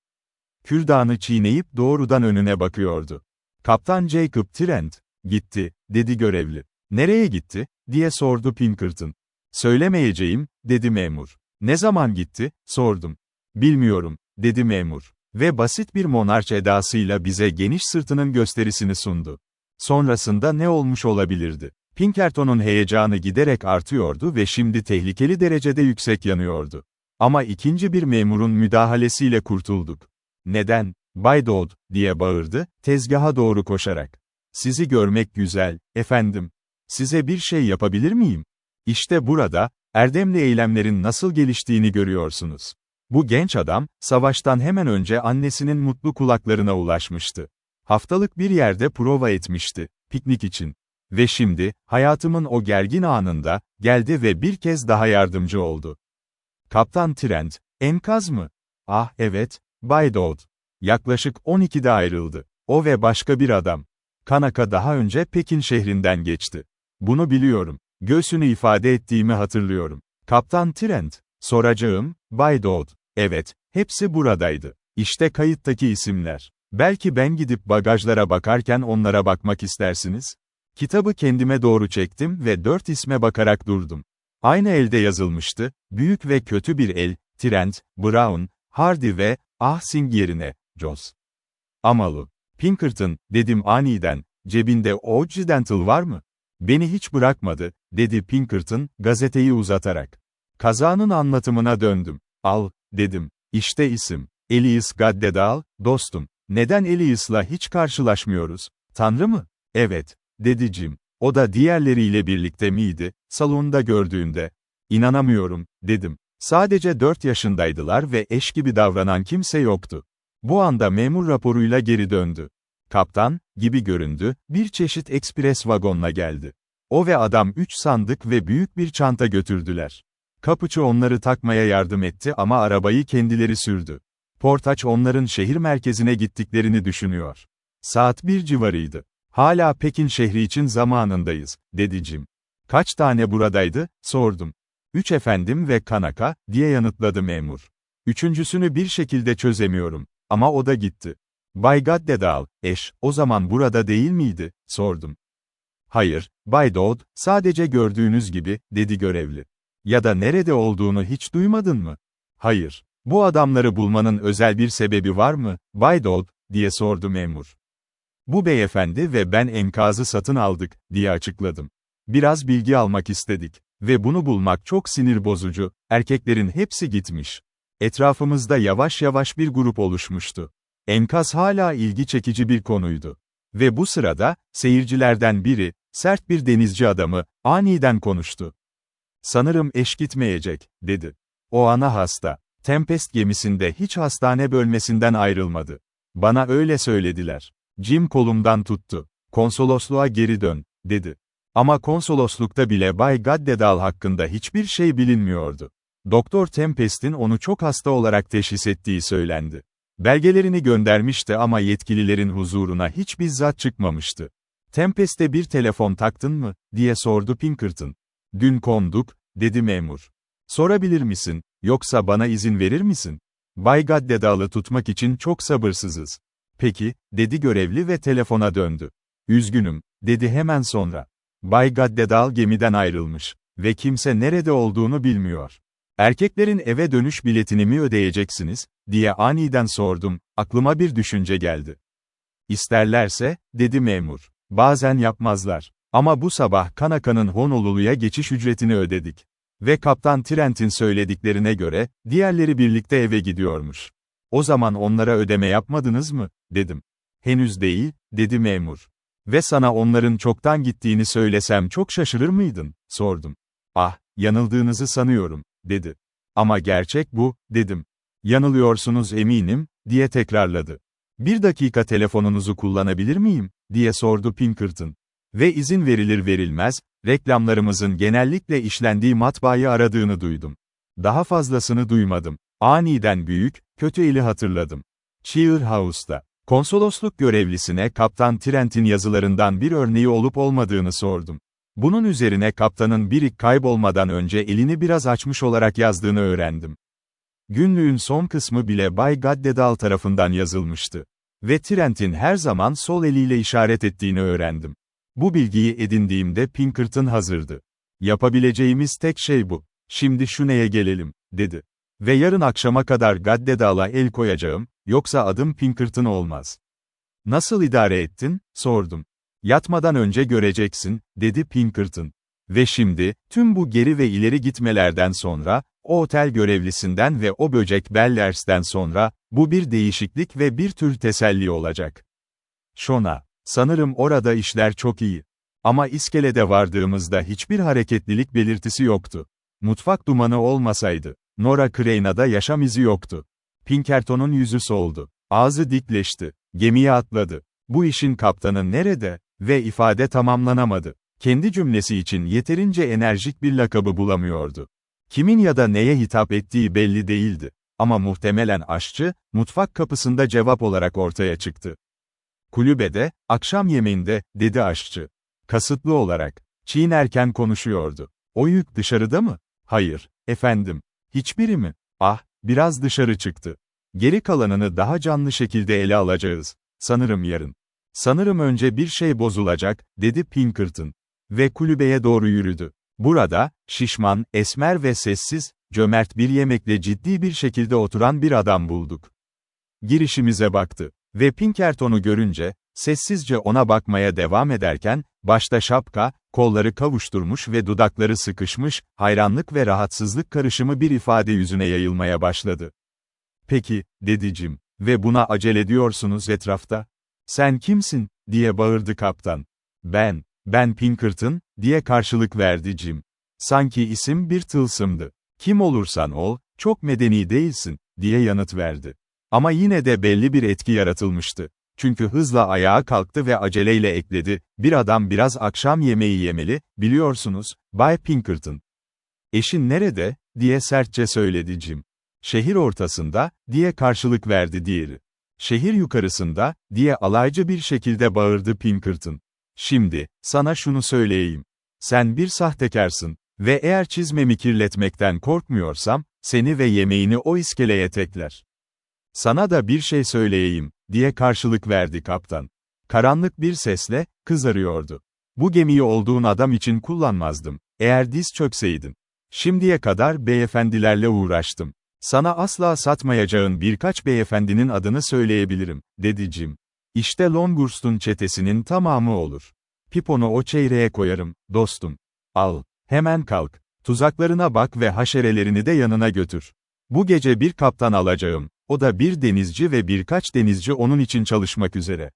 Kürdanı çiğneyip doğrudan önüne bakıyordu. Kaptan Jacob Trent, gitti, dedi görevli. Nereye gitti, diye sordu Pinkerton. Söylemeyeceğim, dedi memur. Ne zaman gitti, sordum. Bilmiyorum, dedi memur. Ve basit bir monarş edasıyla bize geniş sırtının gösterisini sundu. Sonrasında ne olmuş olabilirdi? Pinkerton'un heyecanı giderek artıyordu ve şimdi tehlikeli derecede yüksek yanıyordu. Ama ikinci bir memurun müdahalesiyle kurtulduk. Neden, Bay Dodd, diye bağırdı, tezgaha doğru koşarak. Sizi görmek güzel, efendim. Size bir şey yapabilir miyim? İşte burada, erdemli eylemlerin nasıl geliştiğini görüyorsunuz. Bu genç adam, savaştan hemen önce annesinin mutlu kulaklarına ulaşmıştı. Haftalık bir yerde prova etmişti, piknik için. Ve şimdi, hayatımın o gergin anında, geldi ve bir kez daha yardımcı oldu. Kaptan Trent, enkaz mı? Ah evet, Bay Dodd. Yaklaşık 12'de ayrıldı. O ve başka bir adam. Kanaka daha önce Pekin şehrinden geçti. Bunu biliyorum. Göğsünü ifade ettiğimi hatırlıyorum. Kaptan Trent, soracağım, Bay Dodd. Evet, hepsi buradaydı. İşte kayıttaki isimler. Belki ben gidip bagajlara bakarken onlara bakmak istersiniz? Kitabı kendime doğru çektim ve 4 isme bakarak durdum. Aynı elde yazılmıştı, büyük ve kötü bir el, Trent, Brown, Hardy ve, Singh yerine, Jones. Amalu. Pinkerton, dedim aniden, cebinde Occidental var mı? Beni hiç bırakmadı, dedi Pinkerton, gazeteyi uzatarak. Kazanın anlatımına döndüm. Al, dedim. İşte isim. Elias Gaddedal, dostum. Neden Elias'la hiç karşılaşmıyoruz? Tanrı mı? Evet, dedi Jim. O da diğerleriyle birlikte miydi, salonda gördüğünde? İnanamıyorum, dedim. Sadece 4 yaşındaydılar ve eş gibi davranan kimse yoktu. Bu anda memur raporuyla geri döndü. Kaptan, gibi göründü, bir çeşit ekspres vagonla geldi. O ve adam 3 sandık ve büyük bir çanta götürdüler. Kapıcı onları takmaya yardım etti ama arabayı kendileri sürdü. Portaç onların şehir merkezine gittiklerini düşünüyor. Saat 1 civarıydı. Hala Pekin şehri için zamanındayız, dedi Jim. Kaç tane buradaydı, sordum. 3 efendim ve Kanaka, diye yanıtladı memur. Üçüncüsünü bir şekilde çözemiyorum. Ama o da gitti. Bay Gaddedal, o zaman burada değil miydi, sordum. Hayır, Bay Dodd, sadece gördüğünüz gibi, dedi görevli. Ya da nerede olduğunu hiç duymadın mı? Hayır. Bu adamları bulmanın özel bir sebebi var mı, Bay Dodd, diye sordu memur. Bu beyefendi ve ben enkazı satın aldık, diye açıkladım. Biraz bilgi almak istedik. Ve bunu bulmak çok sinir bozucu, erkeklerin hepsi gitmiş. Etrafımızda yavaş yavaş bir grup oluşmuştu. Enkaz hala ilgi çekici bir konuydu. Ve bu sırada, seyircilerden biri, sert bir denizci adamı, aniden konuştu. Sanırım eş gitmeyecek, dedi. O ana hasta. Tempest gemisinde hiç hastane bölmesinden ayrılmadı. Bana öyle söylediler. Jim kolumdan tuttu. Konsolosluğa geri dön, dedi. Ama konsoloslukta bile Bay Gaddedal hakkında hiçbir şey bilinmiyordu. Doktor Tempest'in onu çok hasta olarak teşhis ettiği söylendi. Belgelerini göndermişti ama yetkililerin huzuruna hiç bizzat çıkmamıştı. Tempest'e bir telefon taktın mı, diye sordu Pinkerton. Dün konduk, dedi memur. Sorabilir misin, yoksa bana izin verir misin? Bay Gaddedal'ı tutmak için çok sabırsızız. Peki, dedi görevli ve telefona döndü. Üzgünüm, dedi hemen sonra. Bay Gaddedal gemiden ayrılmış ve kimse nerede olduğunu bilmiyor. Erkeklerin eve dönüş biletini mi ödeyeceksiniz, diye aniden sordum, aklıma bir düşünce geldi. İsterlerse, dedi memur. Bazen yapmazlar. Ama bu sabah Kanaka'nın Honolulu'ya geçiş ücretini ödedik. Ve Kaptan Trent'in söylediklerine göre, diğerleri birlikte eve gidiyormuş. O zaman onlara ödeme yapmadınız mı, dedim. Henüz değil, dedi memur. Ve sana onların çoktan gittiğini söylesem çok şaşırır mıydın, sordum. Ah, yanıldığınızı sanıyorum, dedi. Ama gerçek bu, dedim. Yanılıyorsunuz eminim, diye tekrarladı. Bir dakika telefonunuzu kullanabilir miyim, diye sordu Pinkerton. Ve izin verilir verilmez, reklamlarımızın genellikle işlendiği matbaayı aradığını duydum. Daha fazlasını duymadım. Aniden büyük, kötü eli hatırladım. Shearhouse'da. Konsolosluk görevlisine Kaptan Trent'in yazılarından bir örneği olup olmadığını sordum. Bunun üzerine kaptanın biri kaybolmadan önce elini biraz açmış olarak yazdığını öğrendim. Günlüğün son kısmı bile Bay Gaddedal tarafından yazılmıştı. Ve Trent'in her zaman sol eliyle işaret ettiğini öğrendim. Bu bilgiyi edindiğimde Pinkerton hazırdı. Yapabileceğimiz tek şey bu. Şimdi şuneye gelelim, dedi. Ve yarın akşama kadar Gaddedal'a el koyacağım, yoksa adım Pinkerton olmaz. Nasıl idare ettin, sordum. Yatmadan önce göreceksin, dedi Pinkerton. Ve şimdi, tüm bu geri ve ileri gitmelerden sonra, o otel görevlisinden ve o böcek Bellers'ten sonra, bu bir değişiklik ve bir tür teselli olacak. Shona, sanırım orada işler çok iyi. Ama iskelede vardığımızda hiçbir hareketlilik belirtisi yoktu. Mutfak dumanı olmasaydı, Nora Crane'da yaşam izi yoktu. Pinkerton'un yüzü soldu. Ağzı dikleşti. Gemiye atladı. Bu işin kaptanı nerede? Ve ifade tamamlanamadı. Kendi cümlesi için yeterince enerjik bir lakabı bulamıyordu. Kimin ya da neye hitap ettiği belli değildi. Ama muhtemelen aşçı, mutfak kapısında cevap olarak ortaya çıktı. Kulübede, akşam yemeğinde, dedi aşçı. Kasıtlı olarak. Çiğnerken konuşuyordu. O yük dışarıda mı? Hayır, efendim. Hiçbiri mi? Ah, biraz dışarı çıktı. Geri kalanını daha canlı şekilde ele alacağız. Sanırım yarın. Sanırım önce bir şey bozulacak, dedi Pinkerton. Ve kulübeye doğru yürüdü. Burada, şişman, esmer ve sessiz, cömert bir yemekle ciddi bir şekilde oturan bir adam bulduk. Girişimize baktı. Ve Pinkerton'u görünce, sessizce ona bakmaya devam ederken, başta şapka, kolları kavuşturmuş ve dudakları sıkışmış, hayranlık ve rahatsızlık karışımı bir ifade yüzüne yayılmaya başladı. Peki, dedi Jim. Ve buna acele ediyorsunuz etrafta. Sen kimsin, diye bağırdı kaptan. Ben Pinkerton, diye karşılık verdi Jim. Sanki isim bir tılsımdı. Kim olursan ol, çok medeni değilsin, diye yanıt verdi. Ama yine de belli bir etki yaratılmıştı. Çünkü hızla ayağa kalktı ve aceleyle ekledi, bir adam biraz akşam yemeği yemeli, biliyorsunuz, Bay Pinkerton. Eşin nerede, diye sertçe söyledi Jim. Şehir ortasında, diye karşılık verdi diğeri. Şehir yukarısında, diye alaycı bir şekilde bağırdı Pinkerton. Şimdi, sana şunu söyleyeyim. Sen bir sahtekarsın ve eğer çizmemi kirletmekten korkmuyorsam, seni ve yemeğini o iskeleye tekler. Sana da bir şey söyleyeyim, diye karşılık verdi kaptan. Karanlık bir sesle, kızarıyordu. Bu gemiyi olduğun adam için kullanmazdım. Eğer diz çökseydin. Şimdiye kadar beyefendilerle uğraştım. Sana asla satmayacağın birkaç beyefendinin adını söyleyebilirim, dedi Jim. İşte Longhurst'un çetesinin tamamı olur. Piponu o çeyreğe koyarım, dostum. Al. Hemen kalk. Tuzaklarına bak ve haşerelerini de yanına götür. Bu gece bir kaptan alacağım. O da bir denizci ve birkaç denizci onun için çalışmak üzere.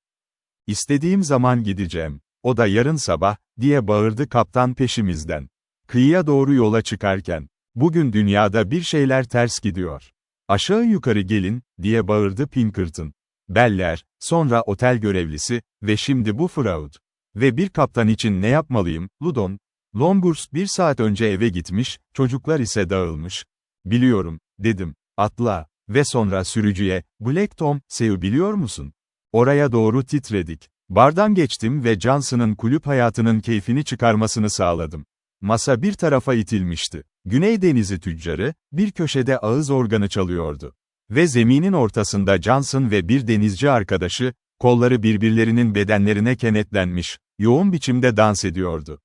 İstediğim zaman gideceğim. O da yarın sabah, diye bağırdı kaptan peşimizden. Kıyıya doğru yola çıkarken. Bugün dünyada bir şeyler ters gidiyor. Aşağı yukarı gelin, diye bağırdı Pinkerton. Beller, sonra otel görevlisi, ve şimdi bu Freud. Ve bir kaptan için ne yapmalıyım, Ludon? Longhurst 1 saat önce eve gitmiş, çocuklar ise dağılmış. Biliyorum, dedim. Atla. Ve sonra sürücüye, Black Tom, Se'u biliyor musun? Oraya doğru titredik. Bardan geçtim ve Johnson'ın kulüp hayatının keyfini çıkarmasını sağladım. Masa bir tarafa itilmişti. Güney Denizi tüccarı, bir köşede ağız organı çalıyordu. Ve zeminin ortasında Johnson ve bir denizci arkadaşı, kolları birbirlerinin bedenlerine kenetlenmiş, yoğun biçimde dans ediyordu.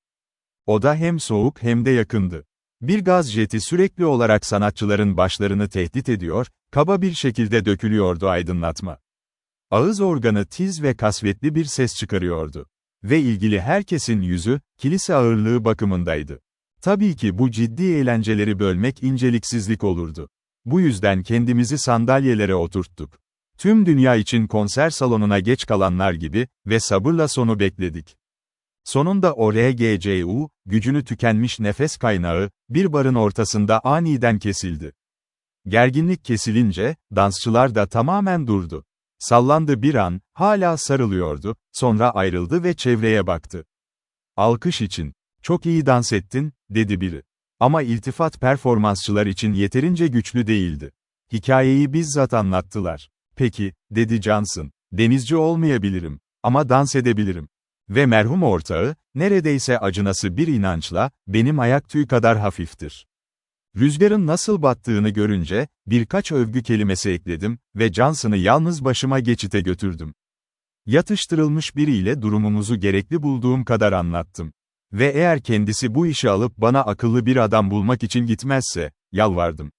Oda hem soğuk hem de yakındı. Bir gaz jeti sürekli olarak sanatçıların başlarını tehdit ediyor, kaba bir şekilde dökülüyordu aydınlatma. Ağız organı tiz ve kasvetli bir ses çıkarıyordu. Ve ilgili herkesin yüzü, kilise ağırlığı bakımındaydı. Tabii ki bu ciddi eğlenceleri bölmek inceliksizlik olurdu. Bu yüzden kendimizi sandalyelere oturttuk. Tüm dünya için konser salonuna geç kalanlar gibi, ve sabırla sonu bekledik. Sonunda o RGCU, gücünü tükenmiş nefes kaynağı, bir barın ortasında aniden kesildi. Gerginlik kesilince, dansçılar da tamamen durdu. Sallandı bir an, hala sarılıyordu, sonra ayrıldı ve çevreye baktı. Alkış için. Çok iyi dans ettin, dedi biri. Ama iltifat performansçılar için yeterince güçlü değildi. Hikayeyi bizzat anlattılar. Peki, dedi Johnson. Denizci olmayabilirim. Ama dans edebilirim. Ve merhum ortağı, neredeyse acınası bir inançla, benim ayak tüyü kadar hafiftir. Rüzgarın nasıl battığını görünce, birkaç övgü kelimesi ekledim ve Johnson'ı yalnız başıma geçite götürdüm. Yatıştırılmış biriyle durumumuzu gerekli bulduğum kadar anlattım. Ve eğer kendisi bu işi alıp bana akıllı bir adam bulmak için gitmezse, yalvardım.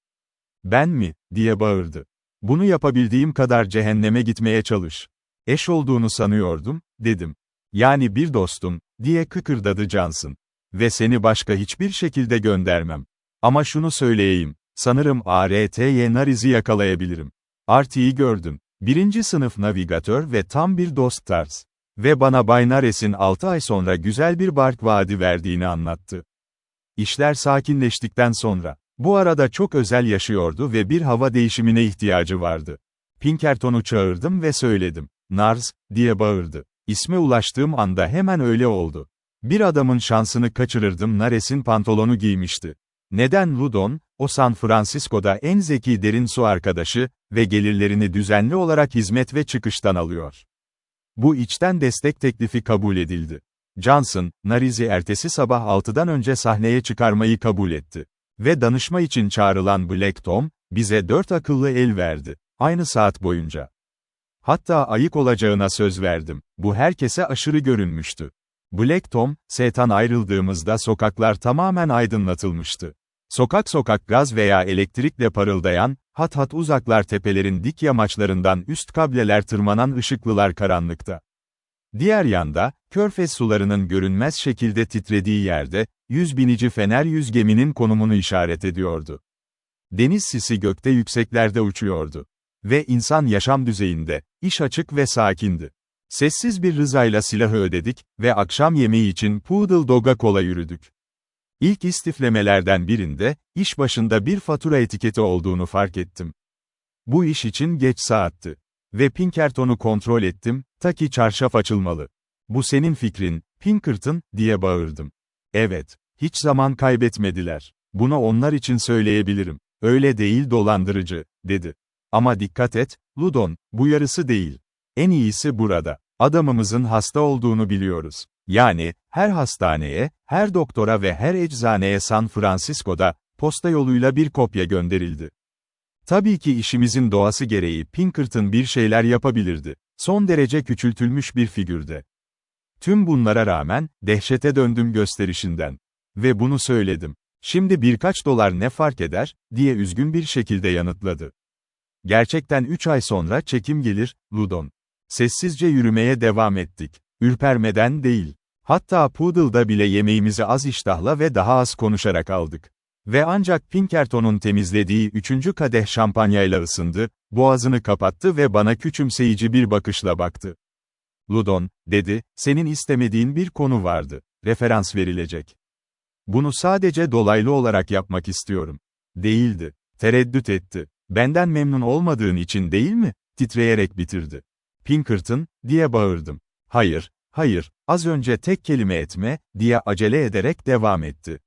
Ben mi, diye bağırdı. Bunu yapabildiğim kadar cehenneme gitmeye çalış. Eş olduğunu sanıyordum, dedim. Yani bir dostum, diye kıkırdadı Johnson. Ve seni başka hiçbir şekilde göndermem. Ama şunu söyleyeyim, sanırım ARTY Nariz'i yakalayabilirim. Artie'yi gördüm. 1. sınıf navigatör ve tam bir dost tarz. Ve bana Bay Nares'in 6 ay sonra güzel bir bark vaadi verdiğini anlattı. İşler sakinleştikten sonra, bu arada çok özel yaşıyordu ve bir hava değişimine ihtiyacı vardı. Pinkerton'u çağırdım ve söyledim. Nars, diye bağırdı. İsme ulaştığım anda hemen öyle oldu. Bir adamın şansını kaçırırdım. Nares'in pantolonu giymişti. Neden Ludon, o San Francisco'da en zeki derin su arkadaşı ve gelirlerini düzenli olarak hizmet ve çıkıştan alıyor. Bu içten destek teklifi kabul edildi. Johnson, Nariz'i ertesi sabah 6'dan önce sahneye çıkarmayı kabul etti. Ve danışma için çağrılan Black Tom, bize 4 akıllı el verdi. Aynı saat boyunca. Hatta ayık olacağına söz verdim. Bu herkese aşırı görünmüştü. Black Tom, S'ten ayrıldığımızda sokaklar tamamen aydınlatılmıştı. Sokak sokak gaz veya elektrikle parıldayan, hat hat uzaklar tepelerin dik yamaçlarından üst kableler tırmanan ışıklılar karanlıkta. Diğer yanda, Körfez sularının görünmez şekilde titrediği yerde, 100 binici fener 100 geminin konumunu işaret ediyordu. Deniz sisi gökte yükseklerde uçuyordu. Ve insan yaşam düzeyinde, iş açık ve sakindi. Sessiz bir rızayla silahı ödedik ve akşam yemeği için Poodle Dog'a kola yürüdük. İlk istiflemelerden birinde, iş başında bir fatura etiketi olduğunu fark ettim. Bu iş için geç saatti. Ve Pinkerton'u kontrol ettim, ta ki çarşaf açılmalı. Bu senin fikrin, Pinkerton, diye bağırdım. Evet, hiç zaman kaybetmediler. Bunu onlar için söyleyebilirim. Öyle değil dolandırıcı, dedi. Ama dikkat et, Ludon, bu yarısı değil. En iyisi burada. Adamımızın hasta olduğunu biliyoruz. Yani, her hastaneye, her doktora ve her eczaneye San Francisco'da, posta yoluyla bir kopya gönderildi. Tabii ki işimizin doğası gereği Pinkerton bir şeyler yapabilirdi. Son derece küçültülmüş bir figürde. Tüm bunlara rağmen, dehşete döndüm gösterişinden. Ve bunu söyledim. Şimdi birkaç dolar ne fark eder, diye üzgün bir şekilde yanıtladı. Gerçekten 3 ay sonra çekim gelir, Ludon. Sessizce yürümeye devam ettik. Ürpermeden değil. Hatta Poodle'da bile yemeğimizi az iştahla ve daha az konuşarak aldık. Ve ancak Pinkerton'un temizlediği 3. kadeh şampanyayla ısındı, boğazını kapattı ve bana küçümseyici bir bakışla baktı. Ludon, dedi, senin istemediğin bir konu vardı. Referans verilecek. Bunu sadece dolaylı olarak yapmak istiyorum. Değildi. Tereddüt etti. Benden memnun olmadığın için değil mi? Titreyerek bitirdi. Pinkerton, diye bağırdım. Hayır, hayır, az önce tek kelime etme, diye acele ederek devam etti.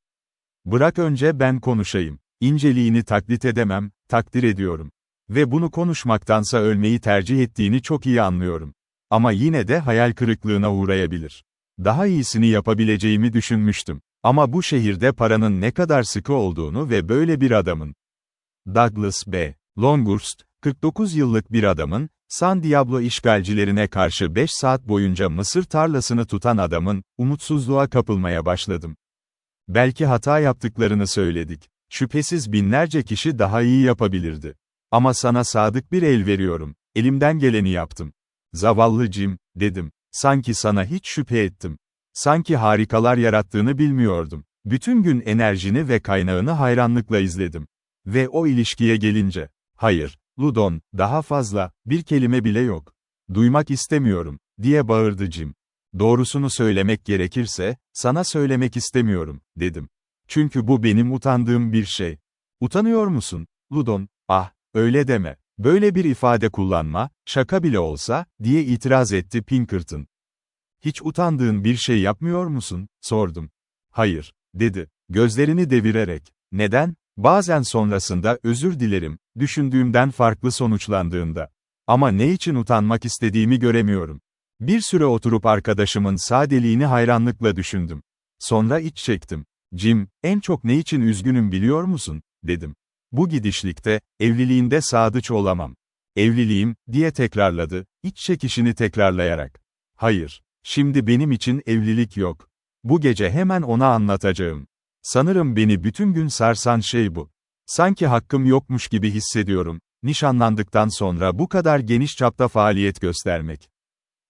Bırak önce ben konuşayım. İnceliğini taklit edemem, takdir ediyorum. Ve bunu konuşmaktansa ölmeyi tercih ettiğini çok iyi anlıyorum. Ama yine de hayal kırıklığına uğrayabilir. Daha iyisini yapabileceğimi düşünmüştüm. Ama bu şehirde paranın ne kadar sıkı olduğunu ve böyle bir adamın. Douglas B. Longhurst, 49 yıllık bir adamın, San Diablo işgalcilerine karşı 5 saat boyunca mısır tarlasını tutan adamın, umutsuzluğa kapılmaya başladım. Belki hata yaptıklarını söyledik. Şüphesiz binlerce kişi daha iyi yapabilirdi. Ama sana sadık bir el veriyorum. Elimden geleni yaptım. Zavallı Jim, dedim. Sanki sana hiç şüphe ettim. Sanki harikalar yarattığını bilmiyordum. Bütün gün enerjini ve kaynağını hayranlıkla izledim. Ve o ilişkiye gelince, hayır, Ludon, daha fazla, bir kelime bile yok. Duymak istemiyorum, diye bağırdı Jim. Doğrusunu söylemek gerekirse, sana söylemek istemiyorum, dedim. Çünkü bu benim utandığım bir şey. Utanıyor musun, Ludon? Ah, öyle deme. Böyle bir ifade kullanma, şaka bile olsa, diye itiraz etti Pinkerton. Hiç utandığın bir şey yapmıyor musun, sordum. Hayır, dedi, gözlerini devirerek. Neden? Bazen sonrasında özür dilerim, düşündüğümden farklı sonuçlandığında. Ama ne için utanmak istediğimi göremiyorum. Bir süre oturup arkadaşımın sadeliğini hayranlıkla düşündüm. Sonra iç çektim. Jim, en çok ne için üzgünüm biliyor musun, dedim. Bu gidişlikte, evliliğinde sadıç olamam. Evliliğim, diye tekrarladı, iç çekişini tekrarlayarak. Hayır, şimdi benim için evlilik yok. Bu gece hemen ona anlatacağım. Sanırım beni bütün gün sarsan şey bu. Sanki hakkım yokmuş gibi hissediyorum, nişanlandıktan sonra bu kadar geniş çapta faaliyet göstermek.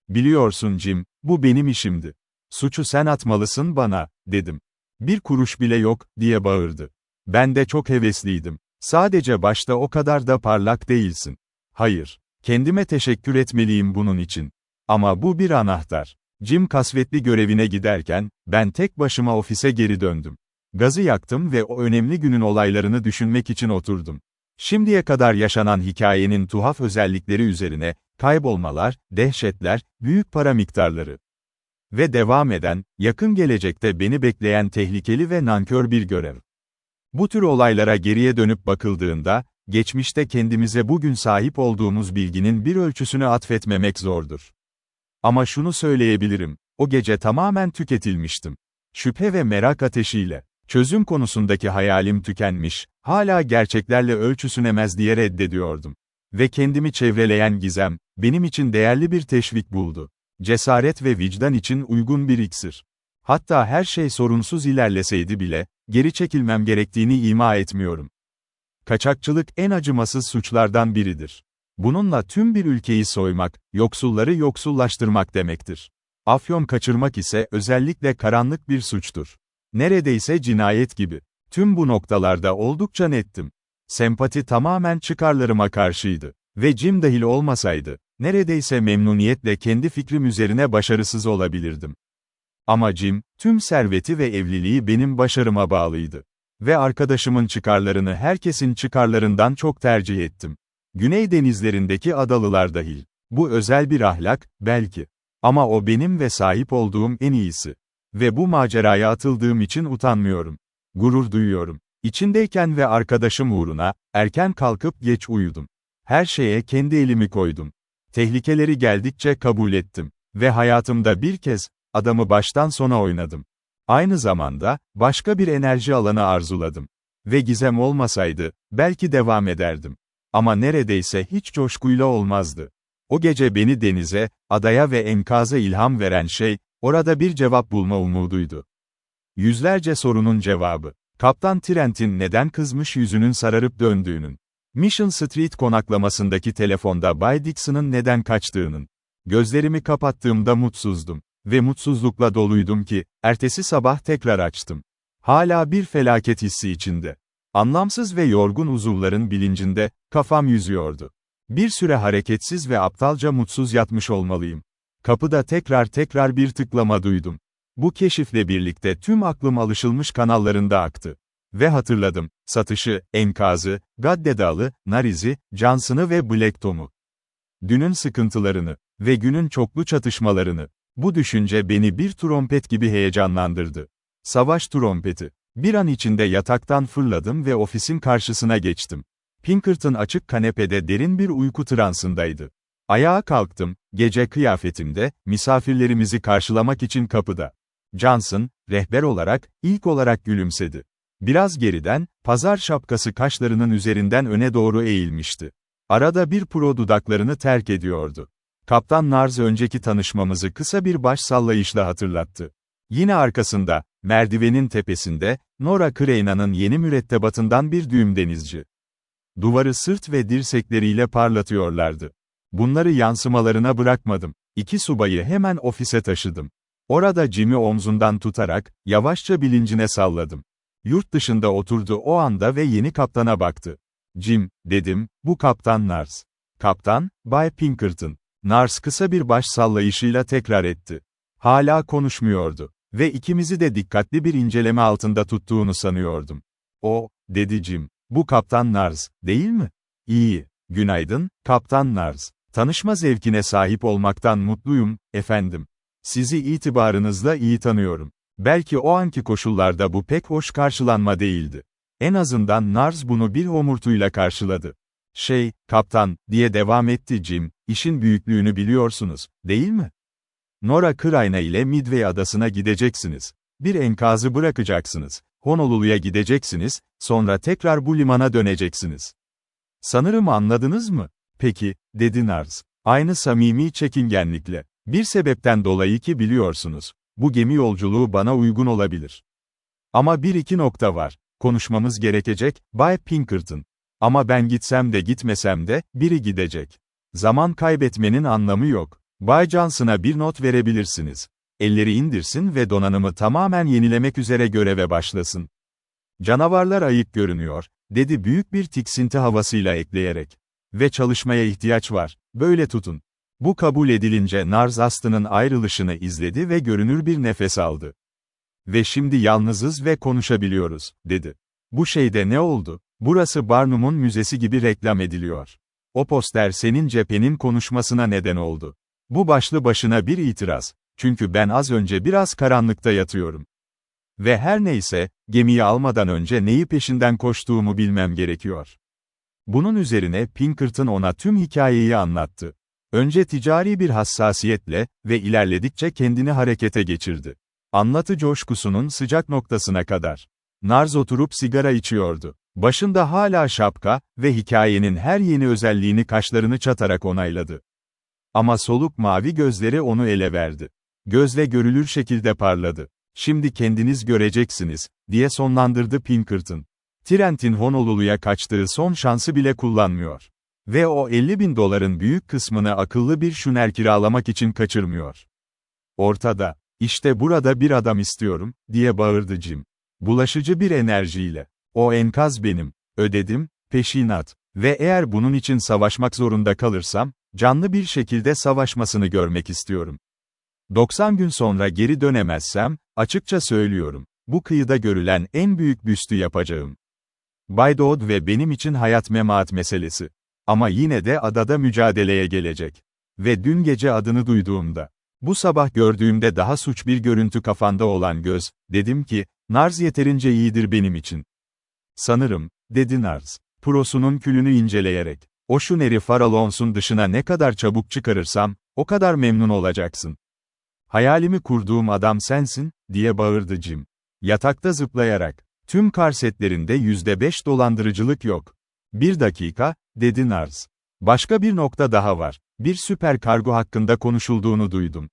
Biliyorsun Jim, bu benim işimdi. Suçu sen atmalısın bana, dedim. Bir kuruş bile yok, diye bağırdı. Ben de çok hevesliydim. Sadece başta o kadar da parlak değilsin. Hayır, kendime teşekkür etmeliyim bunun için. Ama bu bir anahtar. Jim kasvetli görevine giderken, ben tek başıma ofise geri döndüm. Gazı yaktım ve o önemli günün olaylarını düşünmek için oturdum. Şimdiye kadar yaşanan hikayenin tuhaf özellikleri üzerine, kaybolmalar, dehşetler, büyük para miktarları. Ve devam eden, yakın gelecekte beni bekleyen tehlikeli ve nankör bir görev. Bu tür olaylara geriye dönüp bakıldığında, geçmişte kendimize bugün sahip olduğumuz bilginin bir ölçüsünü atfetmemek zordur. Ama şunu söyleyebilirim, o gece tamamen tüketilmiştim. Şüphe ve merak ateşiyle, çözüm konusundaki hayalim tükenmiş, hala gerçeklerle ölçüsünemez diye reddediyordum. Ve kendimi çevreleyen gizem, benim için değerli bir teşvik buldu. Cesaret ve vicdan için uygun bir iksir. Hatta her şey sorunsuz ilerleseydi bile, geri çekilmem gerektiğini ima etmiyorum. Kaçakçılık en acımasız suçlardan biridir. Bununla tüm bir ülkeyi soymak, yoksulları yoksullaştırmak demektir. Afyon kaçırmak ise özellikle karanlık bir suçtur. Neredeyse cinayet gibi. Tüm bu noktalarda oldukça nettim. Sempati tamamen çıkarlarıma karşıydı. Ve Jim dahil olmasaydı, neredeyse memnuniyetle kendi fikrim üzerine başarısız olabilirdim. Ama Jim, tüm serveti ve evliliği benim başarıma bağlıydı. Ve arkadaşımın çıkarlarını herkesin çıkarlarından çok tercih ettim. Güney denizlerindeki adalılar dahil. Bu özel bir ahlak, belki. Ama o benim ve sahip olduğum en iyisi. Ve bu maceraya atıldığım için utanmıyorum. Gurur duyuyorum. İçindeyken ve arkadaşım uğruna, erken kalkıp geç uyudum. Her şeye kendi elimi koydum. Tehlikeleri geldikçe kabul ettim. Ve hayatımda bir kez, adamı baştan sona oynadım. Aynı zamanda, başka bir enerji alanı arzuladım. Ve gizem olmasaydı, belki devam ederdim. Ama neredeyse hiç coşkuyla olmazdı. O gece beni denize, adaya ve enkaza ilham veren şey, Orada bir cevap bulma umuduydu. Yüzlerce sorunun cevabı. Kaptan Trent'in neden kızmış yüzünün sararıp döndüğünün. Mission Street konaklamasındaki telefonda Bay Dixon'ın neden kaçtığının. Gözlerimi kapattığımda mutsuzdum. Ve mutsuzlukla doluydum ki, ertesi sabah tekrar açtım. Hala bir felaket hissi içinde. Anlamsız ve yorgun uzuvların bilincinde, kafam yüzüyordu. Bir süre hareketsiz ve aptalca mutsuz yatmış olmalıyım. Kapıda tekrar bir tıklama duydum. Bu keşifle birlikte tüm aklım alışılmış kanallarında aktı. Ve hatırladım, satışı, enkazı, Gaddedal'ı, Nariz'i, Johnson'ı ve Black Tom'u. Dünün sıkıntılarını ve günün çoklu çatışmalarını. Bu düşünce beni bir trompet gibi heyecanlandırdı. Savaş trompeti. Bir an içinde yataktan fırladım ve ofisin karşısına geçtim. Pinkerton açık kanepede derin bir uyku transındaydı. Ayağa kalktım, gece kıyafetimde, misafirlerimizi karşılamak için kapıda. Johnson, rehber olarak, ilk olarak gülümsedi. Biraz geriden, pazar şapkası kaşlarının üzerinden öne doğru eğilmişti. Arada bir pro dudaklarını terk ediyordu. Kaptan Nars önceki tanışmamızı kısa bir baş sallayışla hatırlattı. Yine arkasında, merdivenin tepesinde, Nora Crane'ın yeni mürettebatından bir düğüm denizci. Duvarı sırt ve dirsekleriyle parlatıyorlardı. Bunları yansımalarına bırakmadım. İki subayı hemen ofise taşıdım. Orada Jim'i omzundan tutarak, yavaşça bilincine salladım. Yurt dışında oturdu o anda ve yeni kaptana baktı. "Jim," dedim, "bu Kaptan Nars." "Kaptan, Bay Pinkerton." Nars kısa bir baş sallayışıyla tekrar etti. Hala konuşmuyordu. Ve ikimizi de dikkatli bir inceleme altında tuttuğunu sanıyordum. "O," dedi Jim, "bu Kaptan Nars, değil mi?" "İyi. Günaydın, Kaptan Nars. Tanışma zevkine sahip olmaktan mutluyum, efendim. Sizi itibarınızla iyi tanıyorum." Belki o anki koşullarda bu pek hoş karşılanma değildi. En azından Nars bunu bir homurtuyla karşıladı. "Kaptan," diye devam etti Jim, "işin büyüklüğünü biliyorsunuz, değil mi? Nora Crane ile Midway adasına gideceksiniz. Bir enkazı bırakacaksınız. Honolulu'ya gideceksiniz, sonra tekrar bu limana döneceksiniz. Sanırım anladınız mı?" "Peki," dedi Nars. Aynı samimi çekingenlikle. "Bir sebepten dolayı ki biliyorsunuz. Bu gemi yolculuğu bana uygun olabilir. Ama bir iki nokta var. Konuşmamız gerekecek, Bay Pinkerton. Ama ben gitsem de gitmesem de, biri gidecek. Zaman kaybetmenin anlamı yok. Bay Johnson'a bir not verebilirsiniz. Elleri indirsin ve donanımı tamamen yenilemek üzere göreve başlasın." "Canavarlar ayık görünüyor," dedi büyük bir tiksinti havasıyla ekleyerek. "Ve çalışmaya ihtiyaç var, böyle tutun." Bu kabul edilince Nars Astı'nın ayrılışını izledi ve görünür bir nefes aldı. "Ve şimdi yalnızız ve konuşabiliyoruz," dedi. "Bu şeyde ne oldu? Burası Barnum'un müzesi gibi reklam ediliyor. O poster senin cephenin konuşmasına neden oldu. Bu başlı başına bir itiraz. Çünkü ben az önce biraz karanlıkta yatıyorum. Ve her neyse, gemiyi almadan önce neyi peşinden koştuğumu bilmem gerekiyor." Bunun üzerine Pinkerton ona tüm hikayeyi anlattı. Önce ticari bir hassasiyetle ve ilerledikçe kendini harekete geçirdi. Anlatı coşkusunun sıcak noktasına kadar. Nars oturup sigara içiyordu. Başında hala şapka ve hikayenin her yeni özelliğini kaşlarını çatarak onayladı. Ama soluk mavi gözleri onu ele verdi. Gözle görülür şekilde parladı. "Şimdi kendiniz göreceksiniz," diye sonlandırdı Pinkerton. Trent'in Honolulu'ya kaçtığı son şansı bile kullanmıyor. Ve o $50.000 büyük kısmını akıllı bir şuner kiralamak için kaçırmıyor. "Ortada, işte burada bir adam istiyorum," diye bağırdı Jim. Bulaşıcı bir enerjiyle. "O enkaz benim. Ödedim, peşinat. Ve eğer bunun için savaşmak zorunda kalırsam, canlı bir şekilde savaşmasını görmek istiyorum. 90 gün sonra geri dönemezsem, açıkça söylüyorum, bu kıyıda görülen en büyük büstü yapacağım. Bay Dodd ve benim için hayat memat meselesi. Ama yine de adada mücadeleye gelecek. Ve dün gece adını duyduğumda, bu sabah gördüğümde daha suç bir görüntü kafanda olan göz, dedim ki, Nars yeterince iyidir benim için." "Sanırım," dedi Nars, prosunun külünü inceleyerek, "o şuneri Farallons'un dışına ne kadar çabuk çıkarırsam, o kadar memnun olacaksın." "Hayalimi kurduğum adam sensin," diye bağırdı Jim. Yatakta zıplayarak, "Tüm kar setlerinde %5 dolandırıcılık yok." "Bir dakika," dedi Nars. "Başka bir nokta daha var. Bir süper kargo hakkında konuşulduğunu duydum."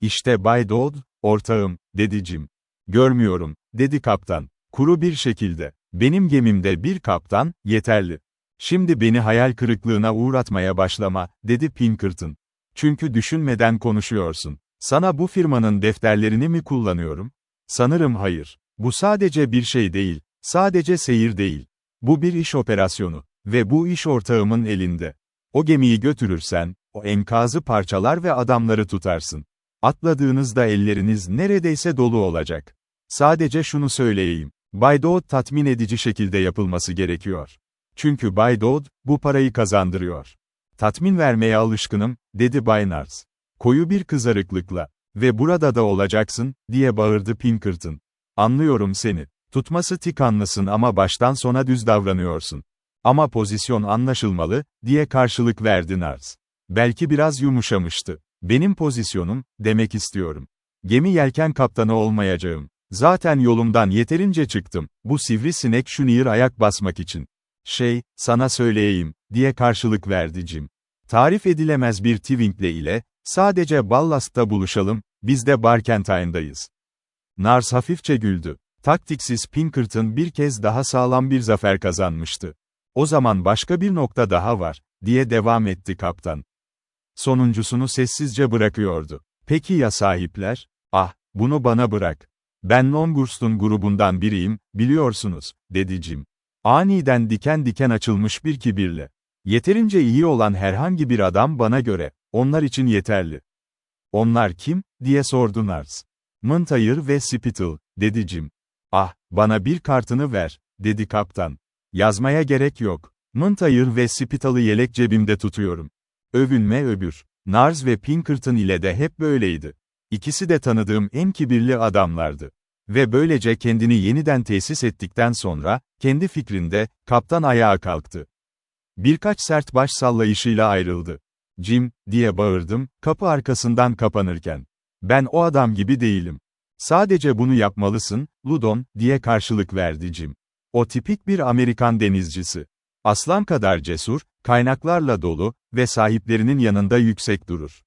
İşte Bay Dodd, ortağım, dedi Jim. Görmüyorum, dedi kaptan. Kuru bir şekilde. Benim gemimde bir kaptan, yeterli. Şimdi beni hayal kırıklığına uğratmaya başlama, dedi Pinkerton. Çünkü düşünmeden konuşuyorsun. Sana bu firmanın defterlerini mi kullanıyorum? Sanırım hayır. Bu sadece bir şey değil, sadece seyir değil. Bu bir iş operasyonu. Ve bu iş ortağımın elinde. O gemiyi götürürsen, o enkazı parçalar ve adamları tutarsın. Atladığınızda elleriniz neredeyse dolu olacak. Sadece şunu söyleyeyim. Bay Dodd tatmin edici şekilde yapılması gerekiyor. Çünkü Bay Dodd, bu parayı kazandırıyor. Tatmin vermeye alışkınım, dedi Bay Nars. Koyu bir kızarıklıkla. Ve burada da olacaksın, diye bağırdı Pinkerton. Anlıyorum seni. Tutması tıkanlısın ama baştan sona düz davranıyorsun. Ama pozisyon anlaşılmalı, diye karşılık verdi Nars. Belki biraz yumuşamıştı. Benim pozisyonum, demek istiyorum. Gemi yelken kaptanı olmayacağım. Zaten yolumdan yeterince çıktım, bu sivrisinek Junior ayak basmak için. Sana söyleyeyim, diye karşılık verdi Jim. Tarif edilemez bir Twinkle ile, sadece ballastta buluşalım, biz de Barkentine'dayız. Nars hafifçe güldü. Taktiksiz Pinkerton bir kez daha sağlam bir zafer kazanmıştı. O zaman başka bir nokta daha var, diye devam etti kaptan. Sonuncusunu sessizce bırakıyordu. Peki ya sahipler? Ah, bunu bana bırak. Ben Longhurst'un grubundan biriyim, biliyorsunuz, dedi Jim. Aniden diken diken açılmış bir kibirle. Yeterince iyi olan herhangi bir adam bana göre, onlar için yeterli. Onlar kim, diye sordu Nars. Mıntayır ve Spittle, dedi Jim. Ah, bana bir kartını ver, dedi kaptan. Yazmaya gerek yok. Mıntayır ve Spittle'ı yelek cebimde tutuyorum. Övünme öbür. Nars ve Pinkerton ile de hep böyleydi. İkisi de tanıdığım en kibirli adamlardı. Ve böylece kendini yeniden tesis ettikten sonra, kendi fikrinde, kaptan ayağa kalktı. Birkaç sert baş sallayışıyla ayrıldı. Jim, diye bağırdım, kapı arkasından kapanırken. Ben o adam gibi değilim. Sadece bunu yapmalısın, Loudon, diye karşılık verdi Jim. O tipik bir Amerikan denizcisi. Aslan kadar cesur, kaynaklarla dolu ve sahiplerinin yanında yüksek durur.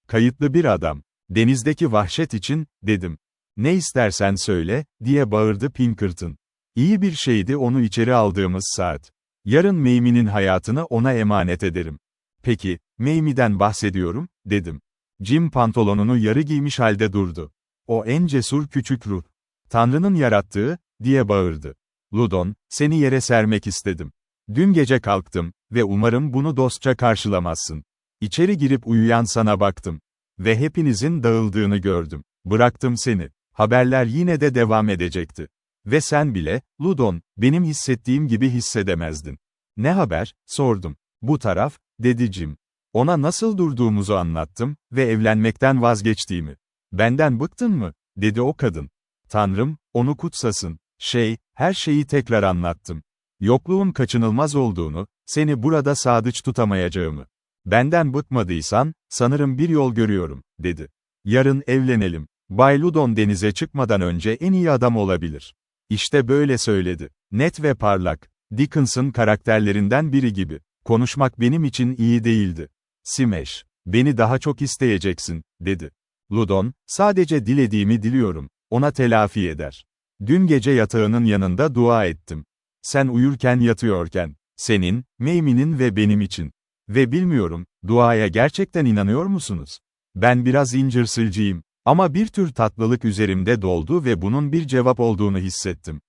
Kayıtlı bir adam. Denizdeki vahşet için, dedim. Ne istersen söyle, diye bağırdı Pinkerton. İyi bir şeydi onu içeri aldığımız saat. Yarın Mamie'nin hayatını ona emanet ederim. Peki, Mamie'den bahsediyorum, dedim. Jim pantolonunu yarı giymiş halde durdu. O en cesur küçük ruh. Tanrı'nın yarattığı, diye bağırdı. Loudon, seni yere sermek istedim. Dün gece kalktım ve umarım bunu dostça karşılamazsın. İçeri girip uyuyan sana baktım. Ve hepinizin dağıldığını gördüm. Bıraktım seni. Haberler yine de devam edecekti. Ve sen bile, Loudon, benim hissettiğim gibi hissedemezdin. Ne haber, sordum. Bu taraf, dedi Jim. Ona nasıl durduğumuzu anlattım ve evlenmekten vazgeçtiğimi. Benden bıktın mı, dedi o kadın. Tanrım, onu kutsasın. Her şeyi tekrar anlattım. Yokluğun kaçınılmaz olduğunu, seni burada sadıç tutamayacağımı. Benden bıkmadıysan, sanırım bir yol görüyorum, dedi. Yarın evlenelim. Bay Loudon denize çıkmadan önce en iyi adam olabilir. İşte böyle söyledi. Net ve parlak. Dickens'ın karakterlerinden biri gibi. Konuşmak benim için iyi değildi. Smash. Beni daha çok isteyeceksin, dedi. Loudon, sadece dilediğimi diliyorum. Ona telafi eder. Dün gece yatağının yanında dua ettim. Sen uyurken yatıyorken. Senin, Mamie'nin ve benim için. Ve bilmiyorum, duaya gerçekten inanıyor musunuz? Ben biraz incirsilciyim. Ama bir tür tatlılık üzerimde doldu ve bunun bir cevap olduğunu hissettim.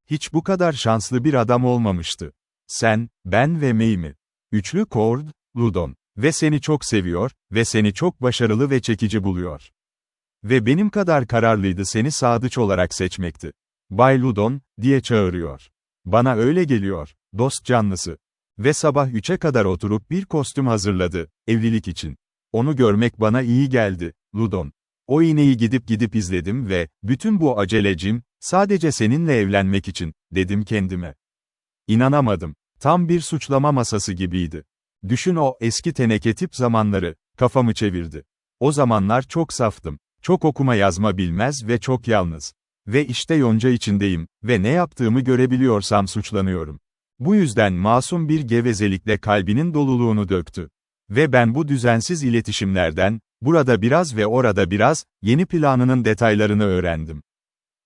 Hiç bu kadar şanslı bir adam olmamıştı. Sen, ben ve Mamie. Üçlü kord, Loudon. Ve seni çok seviyor ve seni çok başarılı ve çekici buluyor. Ve benim kadar kararlıydı seni sadıç olarak seçmekti. Bay Loudon, diye çağırıyor. Bana öyle geliyor, dost canlısı. Ve sabah 3'e kadar oturup bir kostüm hazırladı, evlilik için. Onu görmek bana iyi geldi, Loudon. O iğneyi gidip izledim ve, bütün bu acelecim, sadece seninle evlenmek için, dedim kendime. İnanamadım. Tam bir suçlama masası gibiydi. Düşün o eski teneke tip zamanları, kafamı çevirdi. O zamanlar çok saftım. Çok okuma yazma bilmez ve çok yalnız. Ve işte yonca içindeyim ve ne yaptığımı görebiliyorsam suçlanıyorum. Bu yüzden masum bir gevezelikle kalbinin doluluğunu döktü. Ve ben bu düzensiz iletişimlerden, Burada biraz ve orada biraz, yeni planının detaylarını öğrendim.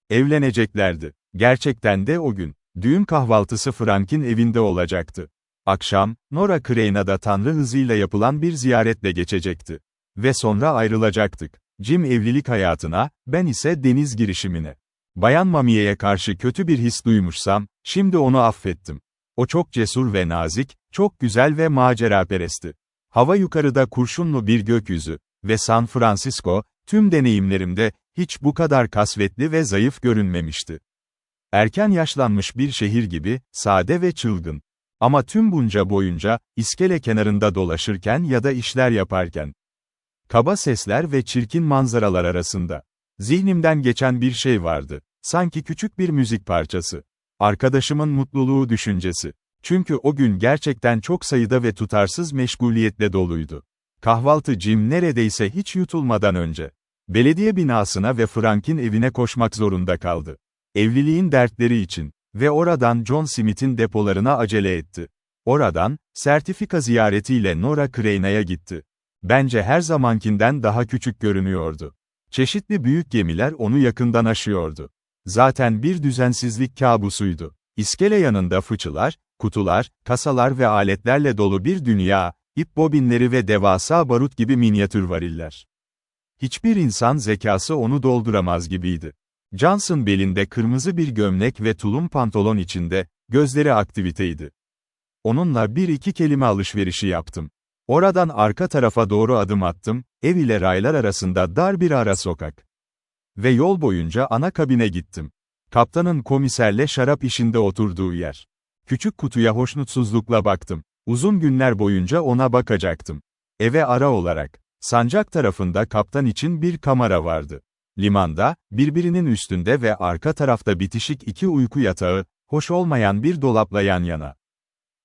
Evleneceklerdi. Gerçekten de o gün. Düğün kahvaltısı Frank'in evinde olacaktı. Akşam, Nora Crane'a tanrı hızıyla yapılan bir ziyaretle geçecekti. Ve sonra ayrılacaktık. Jim evlilik hayatına, ben ise deniz girişimine. Bayan Mamiye'ye karşı kötü bir his duymuşsam, şimdi onu affettim. O çok cesur ve nazik, çok güzel ve maceraperestti. Hava yukarıda kurşunlu bir gökyüzü ve San Francisco, tüm deneyimlerimde, hiç bu kadar kasvetli ve zayıf görünmemişti. Erken yaşlanmış bir şehir gibi, sade ve çılgın. Ama tüm bunca boyunca, iskele kenarında dolaşırken ya da işler yaparken, kaba sesler ve çirkin manzaralar arasında, zihnimden geçen bir şey vardı. Sanki küçük bir müzik parçası. Arkadaşımın mutluluğu düşüncesi. Çünkü o gün gerçekten çok sayıda ve tutarsız meşguliyetle doluydu. Kahvaltı Jim neredeyse hiç yutulmadan önce belediye binasına ve Frank'in evine koşmak zorunda kaldı. Evliliğin dertleri için ve oradan John Smith'in depolarına acele etti. Oradan, sertifika ziyaretiyle Nora Crane'a gitti. Bence her zamankinden daha küçük görünüyordu. Çeşitli büyük gemiler onu yakından aşıyordu. Zaten bir düzensizlik kabusuydu. İskele yanında fıçılar, kutular, kasalar ve aletlerle dolu bir dünya, ip bobinleri ve devasa barut gibi minyatür variller. Hiçbir insan zekası onu dolduramaz gibiydi. Johnson belinde kırmızı bir gömlek ve tulum pantolon içinde, gözleri aktiviteydi. Onunla bir iki kelime alışverişi yaptım. Oradan arka tarafa doğru adım attım, ev ile raylar arasında dar bir ara sokak. Ve yol boyunca ana kabine gittim. Kaptanın komiserle şarap işinde oturduğu yer. Küçük kutuya hoşnutsuzlukla baktım. Uzun günler boyunca ona bakacaktım. Eve ara olarak. Sancak tarafında kaptan için bir kamera vardı. Limanda, birbirinin üstünde ve arka tarafta bitişik iki uyku yatağı, hoş olmayan bir dolapla yan yana.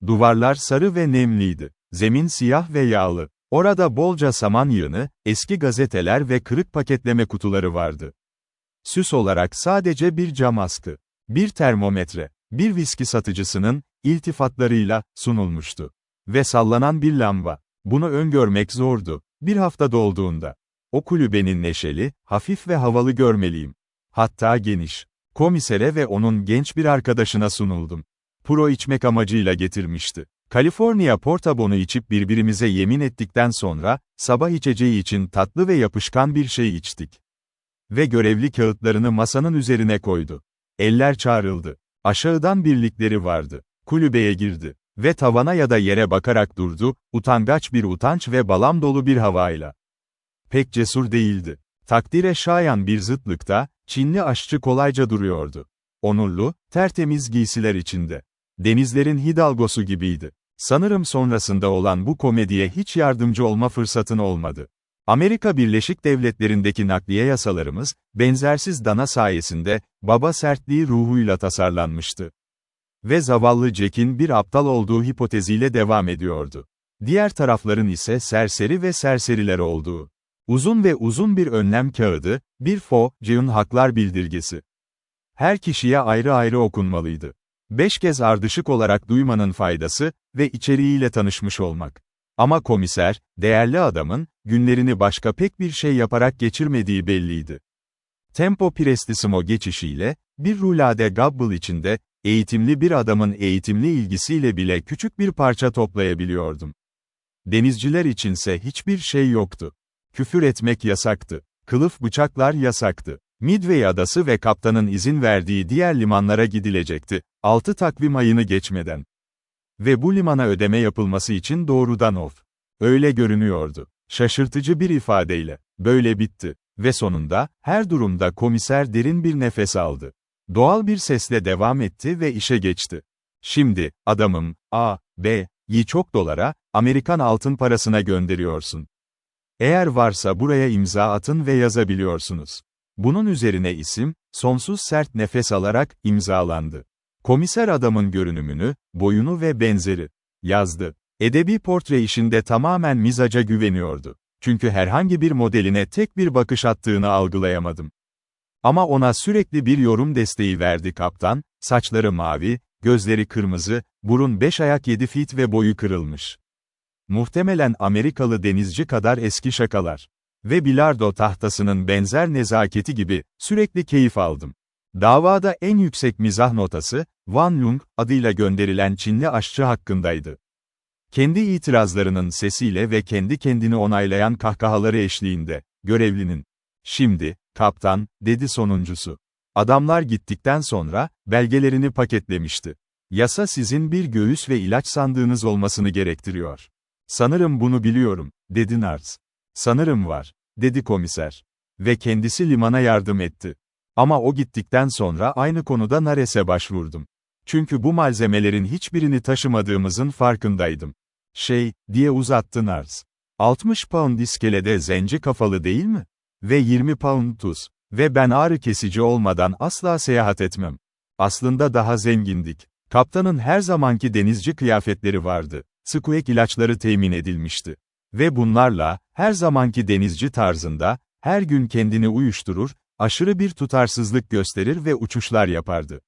Duvarlar sarı ve nemliydi. Zemin siyah ve yağlı. Orada bolca saman yığını, eski gazeteler ve kırık paketleme kutuları vardı. Süs olarak sadece bir cam askı, bir termometre, bir viski satıcısının iltifatlarıyla sunulmuştu. Ve sallanan bir lamba. Bunu öngörmek zordu. Bir hafta dolduğunda. O kulübenin neşeli, hafif ve havalı görmeliyim. Hatta geniş. Komisere ve onun genç bir arkadaşına sunuldum. Puro içmek amacıyla getirmişti. California Portabon'u içip birbirimize yemin ettikten sonra, sabah içeceği için tatlı ve yapışkan bir şey içtik. Ve görevli kağıtlarını masanın üzerine koydu. Eller çağrıldı. Aşağıdan birlikleri vardı. Kulübeye girdi. Ve tavana ya da yere bakarak durdu, utangaç bir utanç ve balam dolu bir havayla. Pek cesur değildi. Takdire şayan bir zıtlıkta, Çinli aşçı kolayca duruyordu. Onurlu, tertemiz giysiler içinde. Denizlerin hidalgosu gibiydi. Sanırım sonrasında olan bu komediye hiç yardımcı olma fırsatın olmadı. Amerika Birleşik Devletleri'ndeki nakliye yasalarımız, benzersiz dana sayesinde, baba sertliği ruhuyla tasarlanmıştı. Ve zavallı Jack'in bir aptal olduğu hipoteziyle devam ediyordu. Diğer tarafların ise serseri ve serseriler olduğu. Uzun ve uzun bir önlem kağıdı, bir FOC'un haklar bildirgesi. Her kişiye ayrı ayrı okunmalıydı. 5 kez ardışık olarak duymanın faydası ve içeriğiyle tanışmış olmak. Ama komiser, değerli adamın, günlerini başka pek bir şey yaparak geçirmediği belliydi. Tempo prestissimo geçişiyle, bir rulade gabble içinde, eğitimli bir adamın eğitimli ilgisiyle bile küçük bir parça toplayabiliyordum. Denizciler içinse hiçbir şey yoktu. Küfür etmek yasaktı. Kılıf bıçaklar yasaktı. Midway adası ve kaptanın izin verdiği diğer limanlara gidilecekti, 6 takvim ayını geçmeden. Ve bu limana ödeme yapılması için doğrudan öyle görünüyordu. Şaşırtıcı bir ifadeyle. Böyle bitti. Ve sonunda, her durumda komiser derin bir nefes aldı. Doğal bir sesle devam etti ve işe geçti. Şimdi, adamım, B'yi çok dolara, Amerikan altın parasına gönderiyorsun. Eğer varsa buraya imza atın ve yazabiliyorsunuz. Bunun üzerine isim, sonsuz sert nefes alarak, imzalandı. Komiser adamın görünümünü, boyunu ve benzeri yazdı. Edebi portre işinde tamamen mizaca güveniyordu. Çünkü herhangi bir modeline tek bir bakış attığını algılayamadım. Ama ona sürekli bir yorum desteği verdi kaptan, saçları mavi, gözleri kırmızı, burun 5 ayak 7 fit ve boyu kırılmış. Muhtemelen Amerikalı denizci kadar eski şakalar. Ve bilardo tahtasının benzer nezaketi gibi, sürekli keyif aldım. Davada en yüksek mizah notası, Wan Lung adıyla gönderilen Çinli aşçı hakkındaydı. Kendi itirazlarının sesiyle ve kendi kendini onaylayan kahkahaları eşliğinde, görevlinin, "Şimdi, kaptan," dedi sonuncusu. Adamlar gittikten sonra, belgelerini paketlemişti. "Yasa sizin bir göğüs ve ilaç sandığınız olmasını gerektiriyor." "Sanırım bunu biliyorum," dedi Nars. "Sanırım var," dedi komiser. Ve kendisi limana yardım etti. Ama o gittikten sonra aynı konuda Nares'e başvurdum. Çünkü bu malzemelerin hiçbirini taşımadığımızın farkındaydım. Diye uzattı Nars. 60 pound iskelede zenci kafalı değil mi? Ve 20 pound tuz. Ve ben ağrı kesici olmadan asla seyahat etmem. Aslında daha zengindik. Kaptanın her zamanki denizci kıyafetleri vardı. Squeak ilaçları temin edilmişti. Ve bunlarla, her zamanki denizci tarzında, her gün kendini uyuşturur, aşırı bir tutarsızlık gösterir ve uçuşlar yapardı.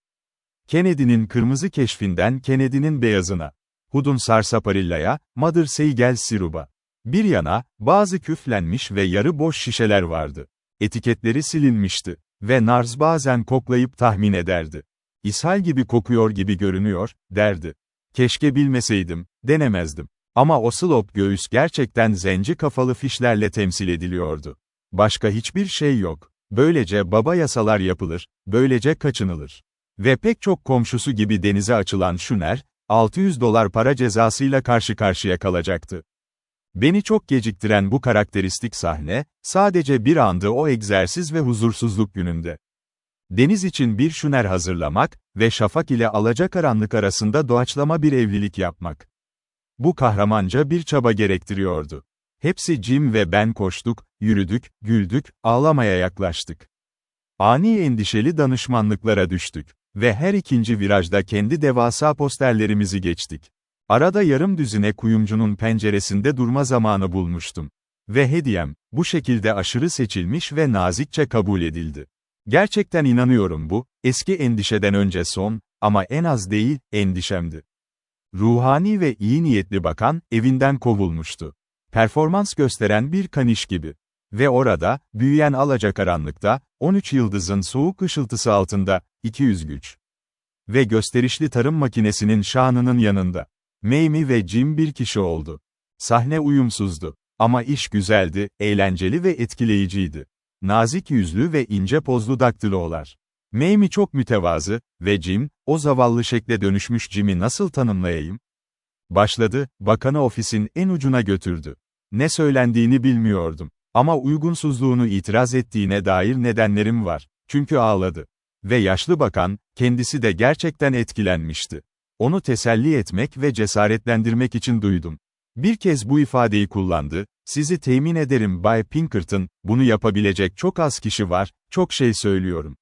Kennedy'nin kırmızı keşfinden Kennedy'nin beyazına. Hud'un sarsaparillaya, Mother Seigel siruba. Bir yana, bazı küflenmiş ve yarı boş şişeler vardı. Etiketleri silinmişti. Ve Nars bazen koklayıp tahmin ederdi. "İshal gibi kokuyor gibi görünüyor," derdi. "Keşke bilmeseydim, denemezdim." Ama o slop göğüs gerçekten zenci kafalı fişlerle temsil ediliyordu. Başka hiçbir şey yok. Böylece baba yasalar yapılır, böylece kaçınılır. Ve pek çok komşusu gibi denize açılan Schooner, $600 para cezasıyla karşı karşıya kalacaktı. Beni çok geciktiren bu karakteristik sahne, sadece bir andı o egzersiz ve huzursuzluk gününde. Deniz için bir Schooner hazırlamak ve şafak ile alacakaranlık arasında doğaçlama bir evlilik yapmak. Bu kahramanca bir çaba gerektiriyordu. Hepsi Jim ve ben koştuk, yürüdük, güldük, ağlamaya yaklaştık. Ani endişeli danışmanlıklara düştük. Ve her ikinci virajda kendi devasa posterlerimizi geçtik. Arada yarım düzine kuyumcunun penceresinde durma zamanı bulmuştum. Ve hediyem, bu şekilde aşırı seçilmiş ve nazikçe kabul edildi. Gerçekten inanıyorum bu, eski endişeden önce son, ama en az değil, endişemdi. Ruhani ve iyi niyetli bakan, evinden kovulmuştu. Performans gösteren bir kaniş gibi. Ve orada, büyüyen alacakaranlıkta, 13 yıldızın soğuk ışıltısı altında, 200 güç. Ve gösterişli tarım makinesinin şanının yanında. Mamie ve Jim bir kişi oldu. Sahne uyumsuzdu. Ama iş güzeldi, eğlenceli ve etkileyiciydi. Nazik yüzlü ve ince pozlu daktilolar. Mamie çok mütevazı ve Jim, o zavallı şekle dönüşmüş Jim'i nasıl tanımlayayım? Başladı, bakanı ofisin en ucuna götürdü. Ne söylendiğini bilmiyordum. Ama uygunsuzluğunu itiraz ettiğine dair nedenlerim var. Çünkü ağladı. Ve yaşlı bakan, kendisi de gerçekten etkilenmişti. Onu teselli etmek ve cesaretlendirmek için duydum. Bir kez bu ifadeyi kullandı, "Sizi temin ederim Bay Pinkerton, bunu yapabilecek çok az kişi var, çok şey söylüyorum."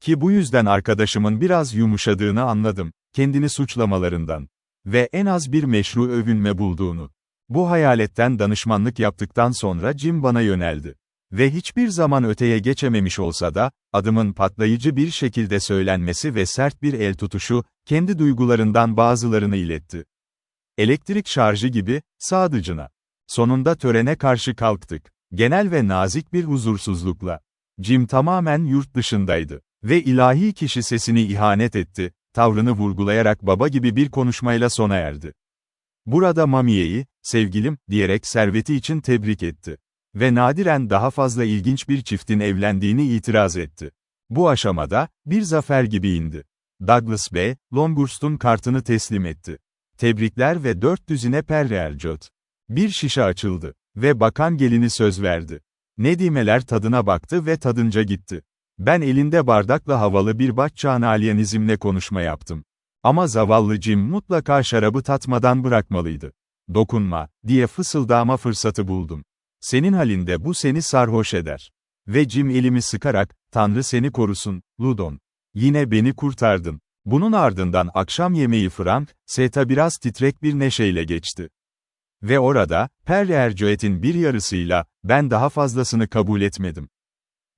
Ki bu yüzden arkadaşımın biraz yumuşadığını anladım, kendini suçlamalarından. Ve en az bir meşru övünme bulduğunu. Bu hayaletten danışmanlık yaptıktan sonra Jim bana yöneldi. Ve hiçbir zaman öteye geçememiş olsa da, adımın patlayıcı bir şekilde söylenmesi ve sert bir el tutuşu, kendi duygularından bazılarını iletti. Elektrik şarjı gibi, sadıcına. Sonunda törene karşı kalktık. Genel ve nazik bir huzursuzlukla. Jim tamamen yurt dışındaydı. Ve ilahi kişi sesini ihanet etti, tavrını vurgulayarak baba gibi bir konuşmayla sona erdi. Burada Mamiye'yi, "Sevgilim," diyerek serveti için tebrik etti. Ve nadiren daha fazla ilginç bir çiftin evlendiğini itiraz etti. Bu aşamada, bir zafer gibiydi. Douglas B. Longhurst'un kartını teslim etti. Tebrikler ve 4 düzine perreercot. Bir şişe açıldı. Ve bakan gelini söz verdi. Nedimeler tadına baktı ve tadınca gitti. Ben elinde bardakla havalı bir Batçanalyanizmle konuşma yaptım. Ama zavallı Jim mutlaka şarabı tatmadan bırakmalıydı. "Dokunma," diye fısıldama fırsatı buldum. "Senin halinde bu seni sarhoş eder." Ve Jim elimi sıkarak, "Tanrı seni korusun, Ludon. Yine beni kurtardın." Bunun ardından akşam yemeği Frank, Seta biraz titrek bir neşeyle geçti. Ve orada, Perreerjoet'in bir yarısıyla, ben daha fazlasını kabul etmedim.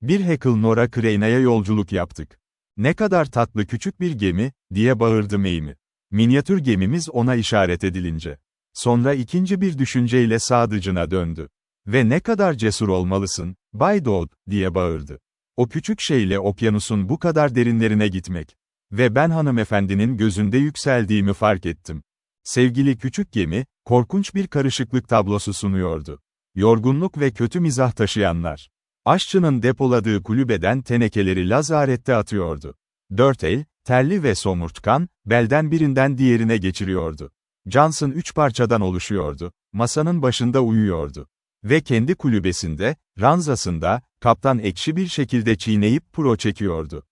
Bir Hackle Nora Crane'a yolculuk yaptık. "Ne kadar tatlı küçük bir gemi," diye bağırdı Mamie. Minyatür gemimiz ona işaret edilince. Sonra ikinci bir düşünceyle sadıcına döndü. Ve ne kadar cesur olmalısın, Bay Dodd, diye bağırdı. O küçük şeyle okyanusun bu kadar derinlerine gitmek. Ve ben hanımefendinin gözünde yükseldiğimi fark ettim. Sevgili küçük gemi, korkunç bir karışıklık tablosu sunuyordu. Yorgunluk ve kötü mizah taşıyanlar. Aşçının depoladığı kulübeden tenekeleri lazarette atıyordu. Dört el, terli ve somurtkan, belden birinden diğerine geçiriyordu. Johnson 3 parçadan oluşuyordu. Masanın başında uyuyordu. Ve kendi kulübesinde, ranzasında, kaptan ekşi bir şekilde çiğneyip puro çekiyordu.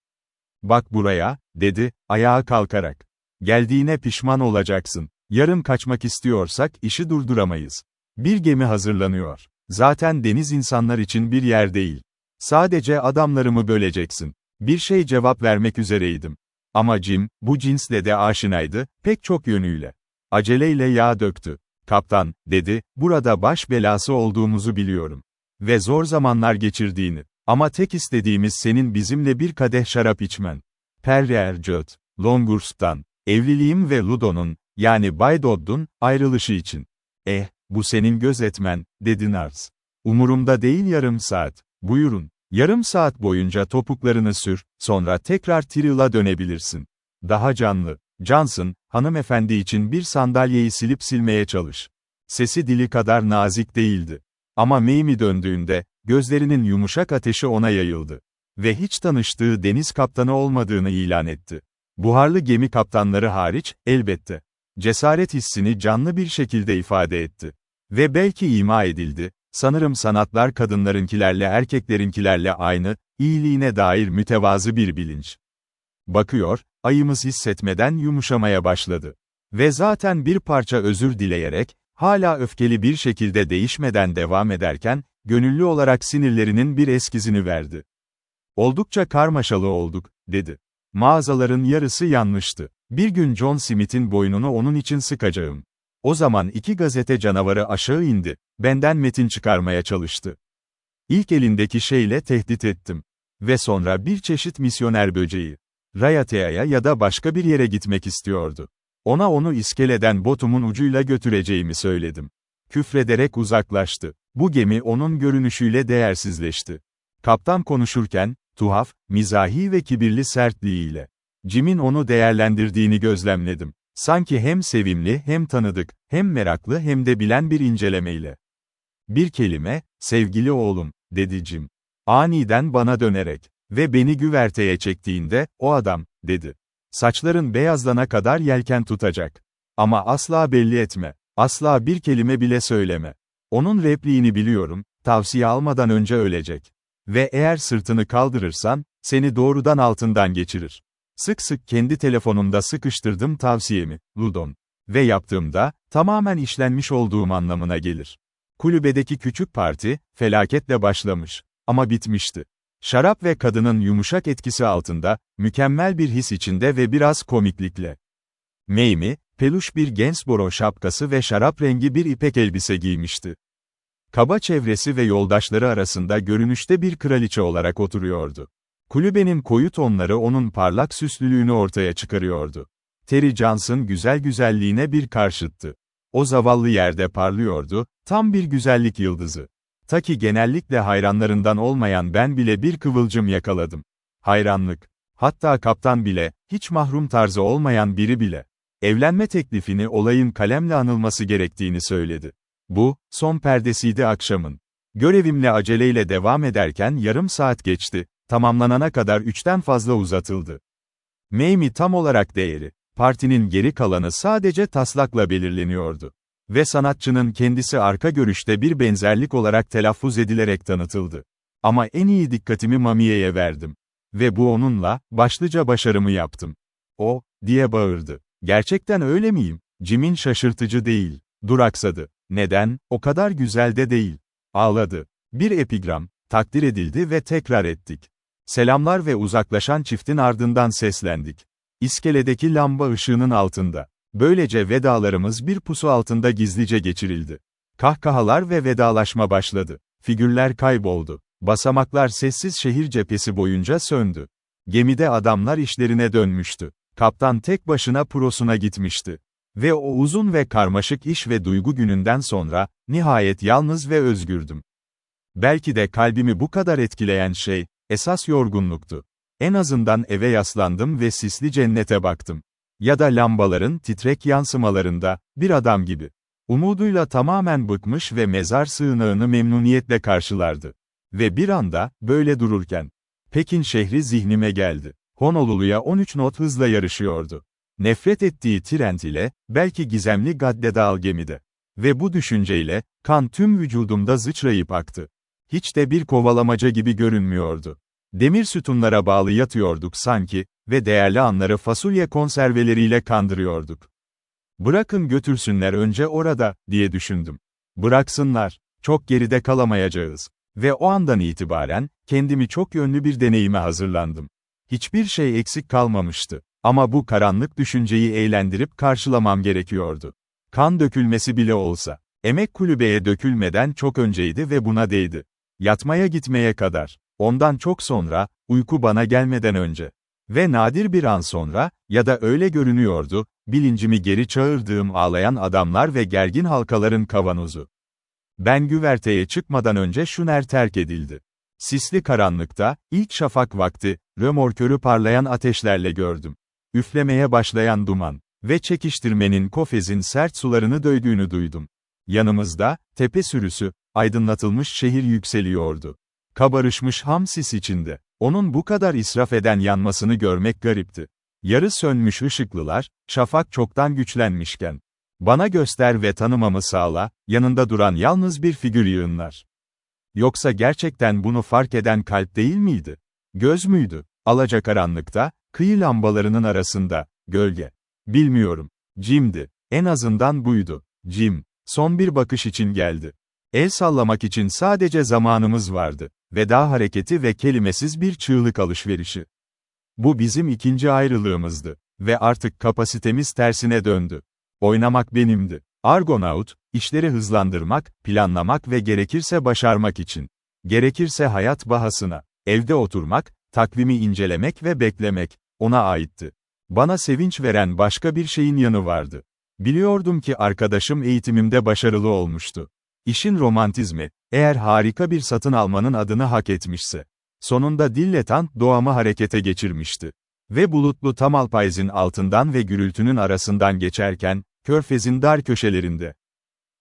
"Bak buraya," dedi, ayağa kalkarak. "Geldiğine pişman olacaksın. Yarın kaçmak istiyorsak işi durduramayız. Bir gemi hazırlanıyor. Zaten deniz insanlar için bir yer değil. Sadece adamlarımı böleceksin." Bir şey cevap vermek üzereydim. Ama Jim, bu cinsle de aşinaydı, pek çok yönüyle. Aceleyle yağ döktü. "Kaptan," dedi, "burada baş belası olduğumuzu biliyorum. Ve zor zamanlar geçirdiğini. Ama tek istediğimiz senin bizimle bir kadeh şarap içmen. Perrier Judd, Longhurst'tan, evliliğim ve Ludo'nun, yani Bay Dodd'un, ayrılışı için." Bu senin gözetmen," dedi Nars. "Umurumda değil yarım saat. Buyurun. Yarım saat boyunca topuklarını sür, sonra tekrar Tyrrell'a dönebilirsin. Daha canlı. Johnson, hanımefendi için bir sandalyeyi silip silmeye çalış." Sesi dili kadar nazik değildi. Ama Mamie döndüğünde, gözlerinin yumuşak ateşi ona yayıldı. Ve hiç tanıştığı deniz kaptanı olmadığını ilan etti. Buharlı gemi kaptanları hariç, elbette. Cesaret hissini canlı bir şekilde ifade etti. Ve belki ima edildi, sanırım sanatlar kadınlarınkilerle erkeklerinkilerle aynı, iyiliğine dair mütevazı bir bilinç. Bakıyor, ayımız hissetmeden yumuşamaya başladı. Ve zaten bir parça özür dileyerek, hala öfkeli bir şekilde değişmeden devam ederken, gönüllü olarak sinirlerinin bir eskizini verdi. "Oldukça karmaşalı olduk," dedi. "Mağazaların yarısı yanlıştı. Bir gün John Smith'in boynunu onun için sıkacağım." O zaman 2 gazete canavarı aşağı indi, benden metin çıkarmaya çalıştı. İlk elindeki şeyle tehdit ettim. Ve sonra bir çeşit misyoner böceği. Rayatea'ya ya da başka bir yere gitmek istiyordu. Ona onu iskeleden botumun ucuyla götüreceğimi söyledim. Küfrederek uzaklaştı. Bu gemi onun görünüşüyle değersizleşti. Kaptan konuşurken, tuhaf, mizahi ve kibirli sertliğiyle. Jim'in onu değerlendirdiğini gözlemledim. Sanki hem sevimli hem tanıdık, hem meraklı hem de bilen bir incelemeyle. "Bir kelime, sevgili oğlum," dedi Jim. Aniden bana dönerek. "Ve beni güverteye çektiğinde, o adam," dedi. "Saçların beyazlana kadar yelken tutacak. Ama asla belli etme. Asla bir kelime bile söyleme. Onun repliğini biliyorum, tavsiye almadan önce ölecek. Ve eğer sırtını kaldırırsan, seni doğrudan altından geçirir." Sık sık kendi telefonumda sıkıştırdım tavsiyemi, Ludon. Ve yaptığımda, tamamen işlenmiş olduğum anlamına gelir. Kulübedeki küçük parti, felaketle başlamış. Ama bitmişti. Şarap ve kadının yumuşak etkisi altında, mükemmel bir his içinde ve biraz komiklikle. Mamie, peluş bir Gainsborough şapkası ve şarap rengi bir ipek elbise giymişti. Kaba çevresi ve yoldaşları arasında görünüşte bir kraliçe olarak oturuyordu. Kulübenin koyu tonları onun parlak süslülüğünü ortaya çıkarıyordu. Terry Johnson güzelliğine bir karşıttı. O zavallı yerde parlıyordu, tam bir güzellik yıldızı. Ta ki genellikle hayranlarından olmayan ben bile bir kıvılcım yakaladım. Hayranlık. Hatta kaptan bile, hiç mahrum tarzı olmayan biri bile. Evlenme teklifini olayın kalemle anılması gerektiğini söyledi. Bu, son perdesiydi akşamın. Görevimle aceleyle devam ederken yarım saat geçti, tamamlanana kadar 3'ten fazla uzatıldı. Mamie tam olarak değeri. Partinin geri kalanı sadece taslakla belirleniyordu. Ve sanatçının kendisi arka görüşte bir benzerlik olarak telaffuz edilerek tanıtıldı. Ama en iyi dikkatimi Mamie'ye verdim. Ve bu onunla, başlıca başarımı yaptım. "O," diye bağırdı. "Gerçekten öyle miyim?" Jim'in şaşırtıcı değil. Duraksadı. "Neden, o kadar güzel de değil." Ağladı. Bir epigram, takdir edildi ve tekrar ettik. Selamlar ve uzaklaşan çiftin ardından seslendik. İskeledeki lamba ışığının altında. Böylece vedalarımız bir pusu altında gizlice geçirildi. Kahkahalar ve vedalaşma başladı. Figürler kayboldu. Basamaklar sessiz şehir cephesi boyunca söndü. Gemide adamlar işlerine dönmüştü. Kaptan tek başına prosuna gitmişti. Ve o uzun ve karmaşık iş ve duygu gününden sonra, nihayet yalnız ve özgürdüm. Belki de kalbimi bu kadar etkileyen şey, esas yorgunluktu. En azından eve yaslandım ve sisli cennete baktım. Ya da lambaların titrek yansımalarında, bir adam gibi. Umuduyla tamamen bıkmış ve mezar sığınağını memnuniyetle karşılardı. Ve bir anda, böyle dururken, Pekin şehri zihnime geldi. Honolulu'ya 13 knot hızla yarışıyordu. Nefret ettiği Trent ile, belki gizemli Gaddedal gemide. Ve bu düşünceyle, kan tüm vücudumda sıçrayıp aktı. Hiç de bir kovalamaca gibi görünmüyordu. Demir sütunlara bağlı yatıyorduk sanki ve değerli anları fasulye konserveleriyle kandırıyorduk. Bırakın götürsünler önce orada, diye düşündüm. Bıraksınlar, çok geride kalamayacağız. Ve o andan itibaren, kendimi çok yönlü bir deneyime hazırlandım. Hiçbir şey eksik kalmamıştı. Ama bu karanlık düşünceyi eğlendirip karşılamam gerekiyordu. Kan dökülmesi bile olsa. Emek kulübeye dökülmeden çok önceydi ve buna değdi. Yatmaya gitmeye kadar. Ondan çok sonra, uyku bana gelmeden önce. Ve nadir bir an sonra, ya da öyle görünüyordu, bilincimi geri çağırdığım ağlayan adamlar ve gergin halkaların kavanozu. Ben güverteye çıkmadan önce şuner terk edildi. Sisli karanlıkta, ilk şafak vakti, römorkörü parlayan ateşlerle gördüm. Üflemeye başlayan duman ve çekiştirmenin Kofez'in sert sularını döydüğünü duydum. Yanımızda, tepe sürüsü, aydınlatılmış şehir yükseliyordu. Kabarışmış ham sis içinde. Onun bu kadar israf eden yanmasını görmek garipti. Yarı sönmüş ışıklılar, şafak çoktan güçlenmişken. Bana göster ve tanımamı sağla, yanında duran yalnız bir figür yığınlar. Yoksa gerçekten bunu fark eden kalp değil miydi? Göz müydü? Alacakaranlıkta, kıyı lambalarının arasında, gölge. Bilmiyorum. Jim'di. En azından buydu. Jim. Son bir bakış için geldi. El sallamak için sadece zamanımız vardı. Veda hareketi ve kelimesiz bir çığlık alışverişi. Bu bizim ikinci ayrılığımızdı. Ve artık kapasitemiz tersine döndü. Oynamak benimdi. Argonaut, işleri hızlandırmak, planlamak ve gerekirse başarmak için. Gerekirse hayat bahasına. Evde oturmak, takvimi incelemek ve beklemek, ona aitti. Bana sevinç veren başka bir şeyin yanı vardı. Biliyordum ki arkadaşım eğitimimde başarılı olmuştu. İşin romantizmi, eğer harika bir satın almanın adını hak etmişse. Sonunda dilletant doğamı harekete geçirmişti. Ve bulutlu Tamalpayz'in altından ve gürültünün arasından geçerken, Körfez'in dar köşelerinde.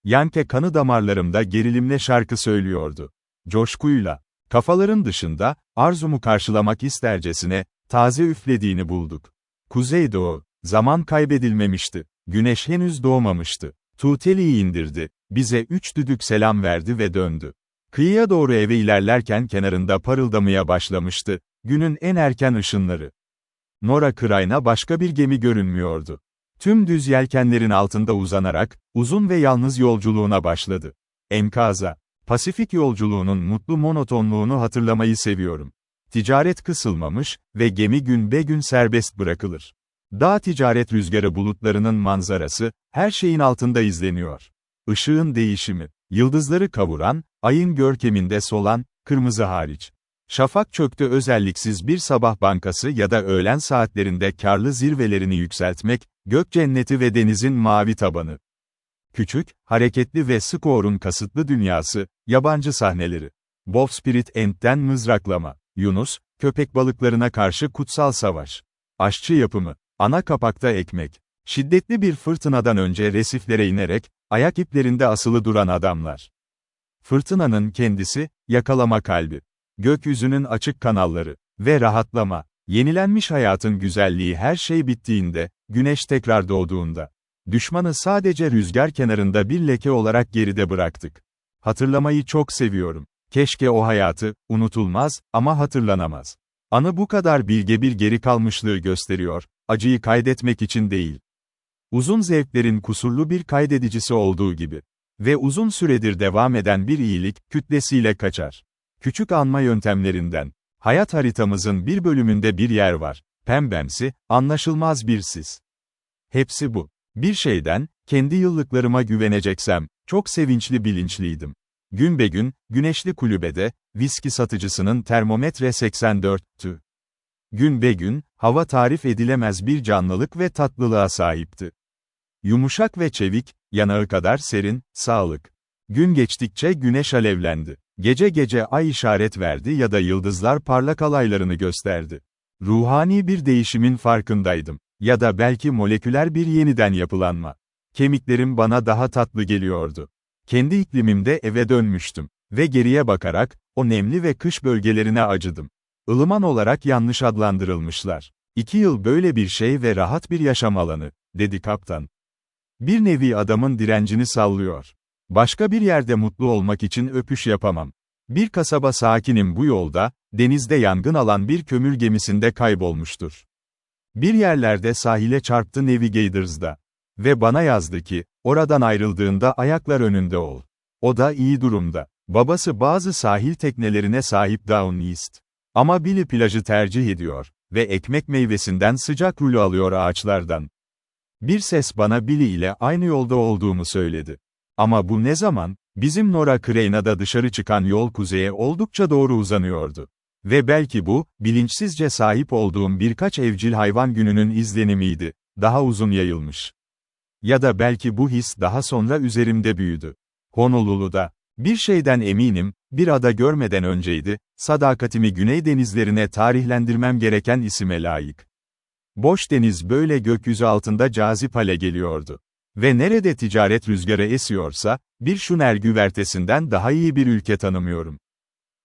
Yanke kanı damarlarımda gerilimle şarkı söylüyordu. Coşkuyla. Kafaların dışında, arzumu karşılamak istercesine, taze üflediğini bulduk. Kuzeydoğu, zaman kaybedilmemişti. Güneş henüz doğmamıştı. Tuğteli'yi indirdi, bize 3 düdük selam verdi ve döndü. Kıyıya doğru eve ilerlerken kenarında parıldamaya başlamıştı, günün en erken ışınları. Nora Kıray'na başka bir gemi görünmüyordu. Tüm düz yelkenlerin altında uzanarak, uzun ve yalnız yolculuğuna başladı. Enkaza. Pasifik yolculuğunun mutlu monotonluğunu hatırlamayı seviyorum. Ticaret kısılmamış ve gemi gün be gün serbest bırakılır. Dağ ticaret rüzgarı bulutlarının manzarası, her şeyin altında izleniyor. Işığın değişimi, yıldızları kavuran, ayın görkeminde solan, kırmızı hariç. Şafak çöktü özelliksiz bir sabah bankası ya da öğlen saatlerinde karlı zirvelerini yükseltmek, gök cenneti ve denizin mavi tabanı. Küçük, hareketli ve skorun kasıtlı dünyası, yabancı sahneleri. Bowsprit End'den mızraklama, Yunus, köpek balıklarına karşı kutsal savaş. Aşçı yapımı, ana kapakta ekmek. Şiddetli bir fırtınadan önce resiflere inerek, ayak iplerinde asılı duran adamlar. Fırtınanın kendisi, yakalama kalbi. Gökyüzünün açık kanalları ve rahatlama. Yenilenmiş hayatın güzelliği her şey bittiğinde, güneş tekrar doğduğunda. Düşmanı sadece rüzgar kenarında bir leke olarak geride bıraktık. Hatırlamayı çok seviyorum. Keşke o hayatı, unutulmaz, ama hatırlanamaz. Anı bu kadar bilge bir geri kalmışlığı gösteriyor, acıyı kaydetmek için değil. Uzun zevklerin kusurlu bir kaydedicisi olduğu gibi. Ve uzun süredir devam eden bir iyilik, kütlesiyle kaçar. Küçük anma yöntemlerinden. Hayat haritamızın bir bölümünde bir yer var. Pembemsi, anlaşılmaz bir sis. Hepsi bu. Bir şeyden, kendi yıllıklarıma güveneceksem, çok sevinçli bilinçliydim. Gün be gün, güneşli kulübede, viski satıcısının termometre 84'tü. Gün be gün, hava tarif edilemez bir canlılık ve tatlılığa sahipti. Yumuşak ve çevik, yanağı kadar serin, sağlık. Gün geçtikçe güneş alevlendi. Gece gece ay işaret verdi ya da yıldızlar parlak alaylarını gösterdi. Ruhani bir değişimin farkındaydım. Ya da belki moleküler bir yeniden yapılanma. Kemiklerim bana daha tatlı geliyordu. Kendi iklimimde eve dönmüştüm. Ve geriye bakarak, o nemli ve kış bölgelerine acıdım. Ilıman olarak yanlış adlandırılmışlar. 2 yıl böyle bir şey ve rahat bir yaşam alanı, dedi kaptan. Bir nevi adamın direncini sallıyor. Başka bir yerde mutlu olmak için öpüş yapamam. Bir kasaba sakinim bu yolda, denizde yangın alan bir kömür gemisinde kaybolmuştur. Bir yerlerde sahile çarptı Navigator'da. Ve bana yazdı ki, oradan ayrıldığında ayaklar önünde ol. O da iyi durumda. Babası bazı sahil teknelerine sahip Down East. Ama Billy plajı tercih ediyor ve ekmek meyvesinden sıcak rulo alıyor ağaçlardan. Bir ses bana Billy ile aynı yolda olduğumu söyledi. Ama bu ne zaman? Bizim Nora Crane'a dışarı çıkan yol kuzeye oldukça doğru uzanıyordu. Ve belki bu, bilinçsizce sahip olduğum birkaç evcil hayvan gününün izlenimiydi, daha uzun yayılmış. Ya da belki bu his daha sonra üzerimde büyüdü. Honolulu'da. Bir şeyden eminim, bir ada görmeden önceydi, sadakatimi Güney denizlerine tarihlendirmem gereken isime layık. Boş deniz böyle gökyüzü altında cazip hale geliyordu. Ve nerede ticaret rüzgarı esiyorsa, bir şuner güvertesinden daha iyi bir ülke tanımıyorum.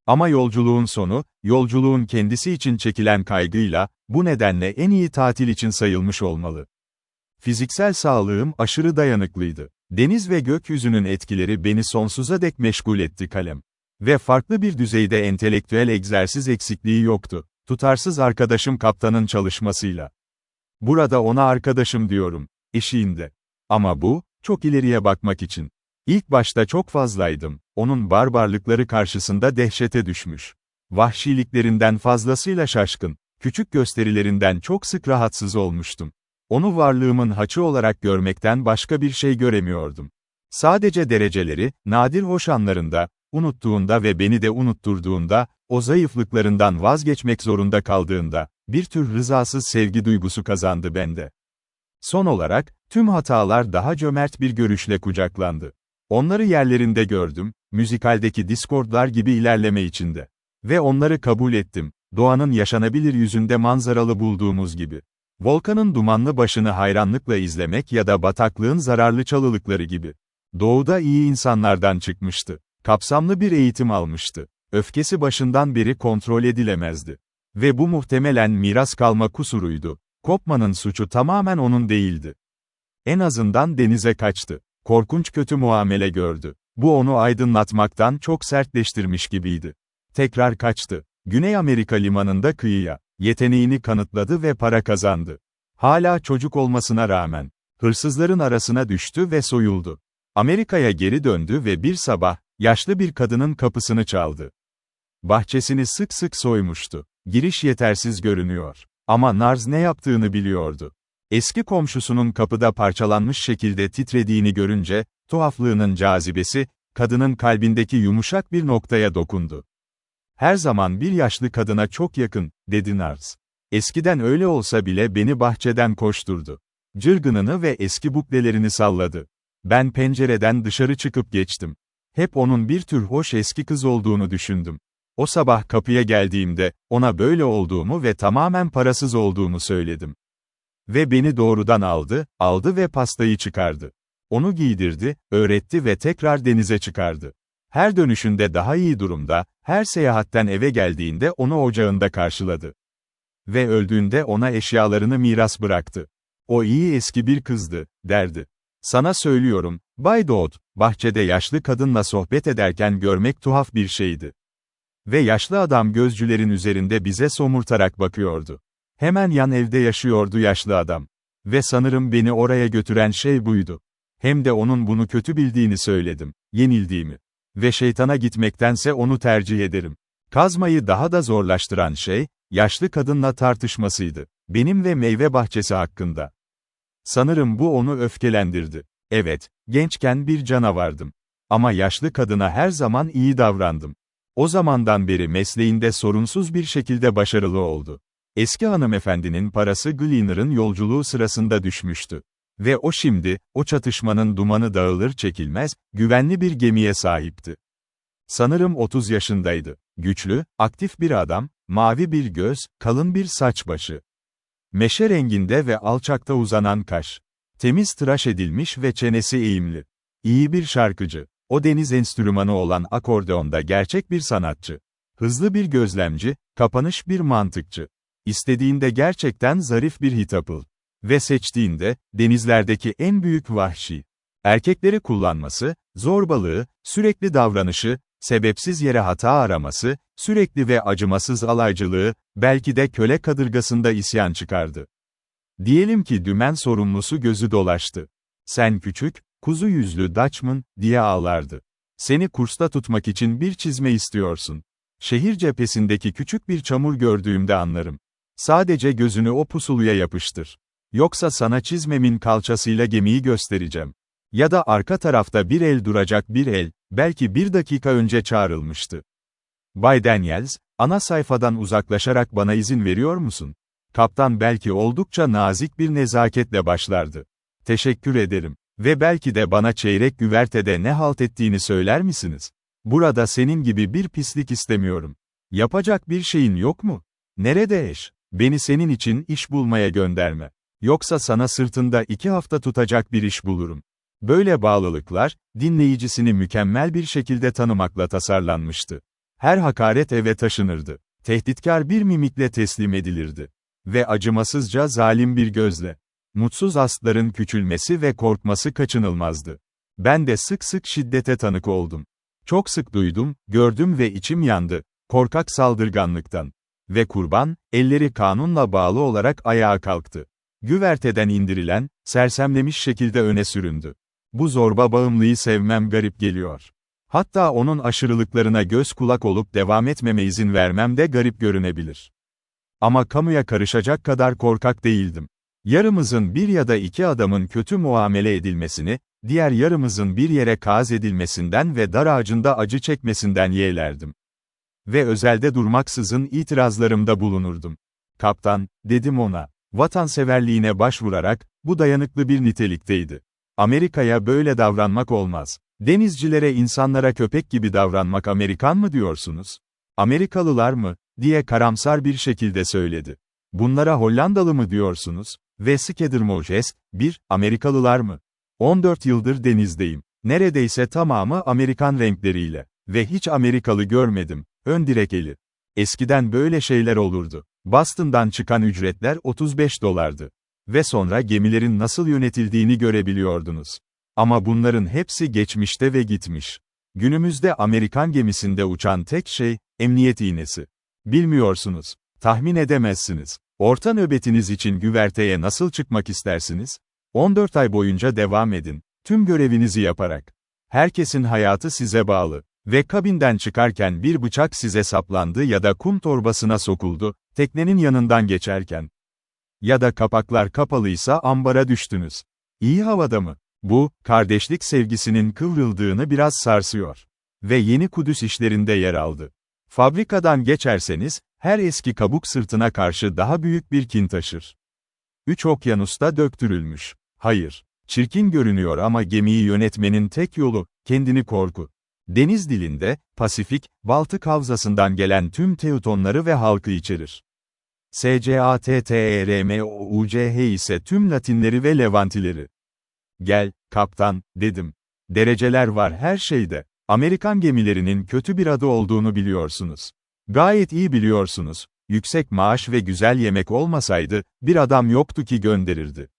Ama yolculuğun sonu, yolculuğun kendisi için çekilen kaygıyla, bu nedenle en iyi tatil için sayılmış olmalı. Fiziksel sağlığım aşırı dayanıklıydı. Deniz ve gökyüzünün etkileri beni sonsuza dek meşgul etti kalem. Ve farklı bir düzeyde entelektüel egzersiz eksikliği yoktu. Tutarsız arkadaşım kaptanın çalışmasıyla. Burada ona arkadaşım diyorum, eşiğinde. Ama bu, çok ileriye bakmak için. İlk başta çok fazlaydım, onun barbarlıkları karşısında dehşete düşmüş. Vahşiliklerinden fazlasıyla şaşkın, küçük gösterilerinden çok sık rahatsız olmuştum. Onu varlığımın haçı olarak görmekten başka bir şey göremiyordum. Sadece dereceleri, nadir hoş anlarında, unuttuğunda ve beni de unutturduğunda, o zayıflıklarından vazgeçmek zorunda kaldığında, bir tür rızasız sevgi duygusu kazandı bende. Son olarak, tüm hatalar daha cömert bir görüşle kucaklandı. Onları yerlerinde gördüm, müzikaldeki diskordlar gibi ilerleme içinde. Ve onları kabul ettim, doğanın yaşanabilir yüzünde manzaralı bulduğumuz gibi. Volkanın dumanlı başını hayranlıkla izlemek ya da bataklığın zararlı çalılıkları gibi. Doğuda iyi insanlardan çıkmıştı. Kapsamlı bir eğitim almıştı. Öfkesi başından beri kontrol edilemezdi. Ve bu muhtemelen miras kalma kusuruydu. Kopmanın suçu tamamen onun değildi. En azından denize kaçtı. Korkunç kötü muamele gördü. Bu onu aydınlatmaktan çok sertleştirmiş gibiydi. Tekrar kaçtı. Güney Amerika limanında kıyıya. Yeteneğini kanıtladı ve para kazandı. Hala çocuk olmasına rağmen. Hırsızların arasına düştü ve soyuldu. Amerika'ya geri döndü ve bir sabah, yaşlı bir kadının kapısını çaldı. Bahçesini sık sık soymuştu. Giriş yetersiz görünüyor. Ama Nars ne yaptığını biliyordu. Eski komşusunun kapıda parçalanmış şekilde titrediğini görünce, tuhaflığının cazibesi, kadının kalbindeki yumuşak bir noktaya dokundu. Her zaman bir yaşlı kadına çok yakın, dedi Nars. Eskiden öyle olsa bile beni bahçeden koşturdu. Cırgınını ve eski buklelerini salladı. Ben pencereden dışarı çıkıp geçtim. Hep onun bir tür hoş eski kız olduğunu düşündüm. O sabah kapıya geldiğimde, ona böyle olduğumu ve tamamen parasız olduğumu söyledim. Ve beni doğrudan aldı ve pastayı çıkardı. Onu giydirdi, öğretti ve tekrar denize çıkardı. Her dönüşünde daha iyi durumda, her seyahatten eve geldiğinde onu ocağında karşıladı. Ve öldüğünde ona eşyalarını miras bıraktı. O iyi eski bir kızdı, derdi. Sana söylüyorum, Bay Dodd, bahçede yaşlı kadınla sohbet ederken görmek tuhaf bir şeydi. Ve yaşlı adam gözcülerin üzerinde bize somurtarak bakıyordu. Hemen yan evde yaşıyordu yaşlı adam. Ve sanırım beni oraya götüren şey buydu. Hem de onun bunu kötü bildiğini söyledim, yenildiğimi. Ve şeytana gitmektense onu tercih ederim. Kazmayı daha da zorlaştıran şey, yaşlı kadınla tartışmasıydı. Benim ve meyve bahçesi hakkında. Sanırım bu onu öfkelendirdi. Evet, gençken bir canavardım. Ama yaşlı kadına her zaman iyi davrandım. O zamandan beri mesleğinde sorunsuz bir şekilde başarılı oldu. Eski hanımefendinin parası Gleaner'ın yolculuğu sırasında düşmüştü. Ve o şimdi, o çatışmanın dumanı dağılır çekilmez, güvenli bir gemiye sahipti. Sanırım 30 yaşındaydı. Güçlü, aktif bir adam, mavi bir göz, kalın bir saç başı. Meşe renginde ve alçakta uzanan kaş. Temiz tıraş edilmiş ve çenesi eğimli. İyi bir şarkıcı. O deniz enstrümanı olan akordeonda gerçek bir sanatçı. Hızlı bir gözlemci, kapanış bir mantıkçı. İstediğinde gerçekten zarif bir hitapıl. Ve seçtiğinde, denizlerdeki en büyük vahşi. Erkekleri kullanması, zorbalığı, sürekli davranışı, sebepsiz yere hata araması, sürekli ve acımasız alaycılığı, belki de köle kadırgasında isyan çıkardı. Diyelim ki dümen sorumlusu gözü dolaştı. Sen küçük, kuzu yüzlü Dutchman, diye ağlardı. Seni kursta tutmak için bir çizme istiyorsun. Şehir cephesindeki küçük bir çamur gördüğümde anlarım. Sadece gözünü o pusuluya yapıştır. Yoksa sana çizmemin kalçasıyla gemiyi göstereceğim. Ya da arka tarafta bir el duracak bir el, belki bir dakika önce çağrılmıştı. Bay Daniels, ana sayfadan uzaklaşarak bana izin veriyor musun? Kaptan belki oldukça nazik bir nezaketle başlardı. Teşekkür ederim. Ve belki de bana çeyrek güvertede ne halt ettiğini söyler misiniz? Burada senin gibi bir pislik istemiyorum. Yapacak bir şeyin yok mu? Nerede eş? Beni senin için iş bulmaya gönderme. Yoksa sana sırtında 2 hafta tutacak bir iş bulurum. Böyle bağlılıklar, dinleyicisini mükemmel bir şekilde tanımakla tasarlanmıştı. Her hakaret eve taşınırdı. Tehditkar bir mimikle teslim edilirdi. Ve acımasızca zalim bir gözle. Mutsuz astların küçülmesi ve korkması kaçınılmazdı. Ben de sık sık şiddete tanık oldum. Çok sık duydum, gördüm ve içim yandı, korkak saldırganlıktan. Ve kurban, elleri kanunla bağlı olarak ayağa kalktı. Güverteden indirilen, sersemlemiş şekilde öne süründü. Bu zorba bağımlıyı sevmem garip geliyor. Hatta onun aşırılıklarına göz kulak olup devam etmeme izin vermem de garip görünebilir. Ama kamuya karışacak kadar korkak değildim. Yarımızın bir ya da 2 adamın kötü muamele edilmesini, diğer yarımızın bir yere kaz edilmesinden ve dar ağacında acı çekmesinden yeğlerdim. Ve özelde durmaksızın itirazlarımda bulunurdum. Kaptan, dedim ona, vatanseverliğine başvurarak, bu dayanıklı bir nitelikteydi. Amerika'ya böyle davranmak olmaz. Denizcilere insanlara köpek gibi davranmak Amerikan mı diyorsunuz? Amerikalılar mı, diye karamsar bir şekilde söyledi. Bunlara Hollandalı mı diyorsunuz? Ve Skedermojes, Amerikalılar mı? 14 yıldır denizdeyim. Neredeyse tamamı Amerikan renkleriyle. Ve hiç Amerikalı görmedim. Ön direk. Eskiden böyle şeyler olurdu. Boston'dan çıkan ücretler $35'dı. Ve sonra gemilerin nasıl yönetildiğini görebiliyordunuz. Ama bunların hepsi geçmişte ve gitmiş. Günümüzde Amerikan gemisinde uçan tek şey, emniyet iğnesi. Bilmiyorsunuz. Tahmin edemezsiniz. Orta nöbetiniz için güverteye nasıl çıkmak istersiniz? 14 ay boyunca devam edin. Tüm görevinizi yaparak. Herkesin hayatı size bağlı. Ve kabinden çıkarken bir bıçak size saplandı ya da kum torbasına sokuldu, teknenin yanından geçerken. Ya da kapaklar kapalıysa ambara düştünüz. İyi havada mı? Bu, kardeşlik sevgisinin kıvrıldığını biraz sarsıyor. Ve Yeni Kudüs işlerinde yer aldı. Fabrikadan geçerseniz, her eski kabuk sırtına karşı daha büyük bir kin taşır. 3 okyanusta döktürülmüş. Hayır. Çirkin görünüyor ama gemiyi yönetmenin tek yolu, kendini korku. Deniz dilinde, Pasifik, Baltık havzasından gelen tüm teutonları ve halkı içerir. Scattermouch ise tüm Latinleri ve Levantileri. Gel, kaptan, dedim. Dereceler var her şeyde. Amerikan gemilerinin kötü bir adı olduğunu biliyorsunuz. Gayet iyi biliyorsunuz. Yüksek maaş ve güzel yemek olmasaydı, bir adam yoktu ki gönderirdi.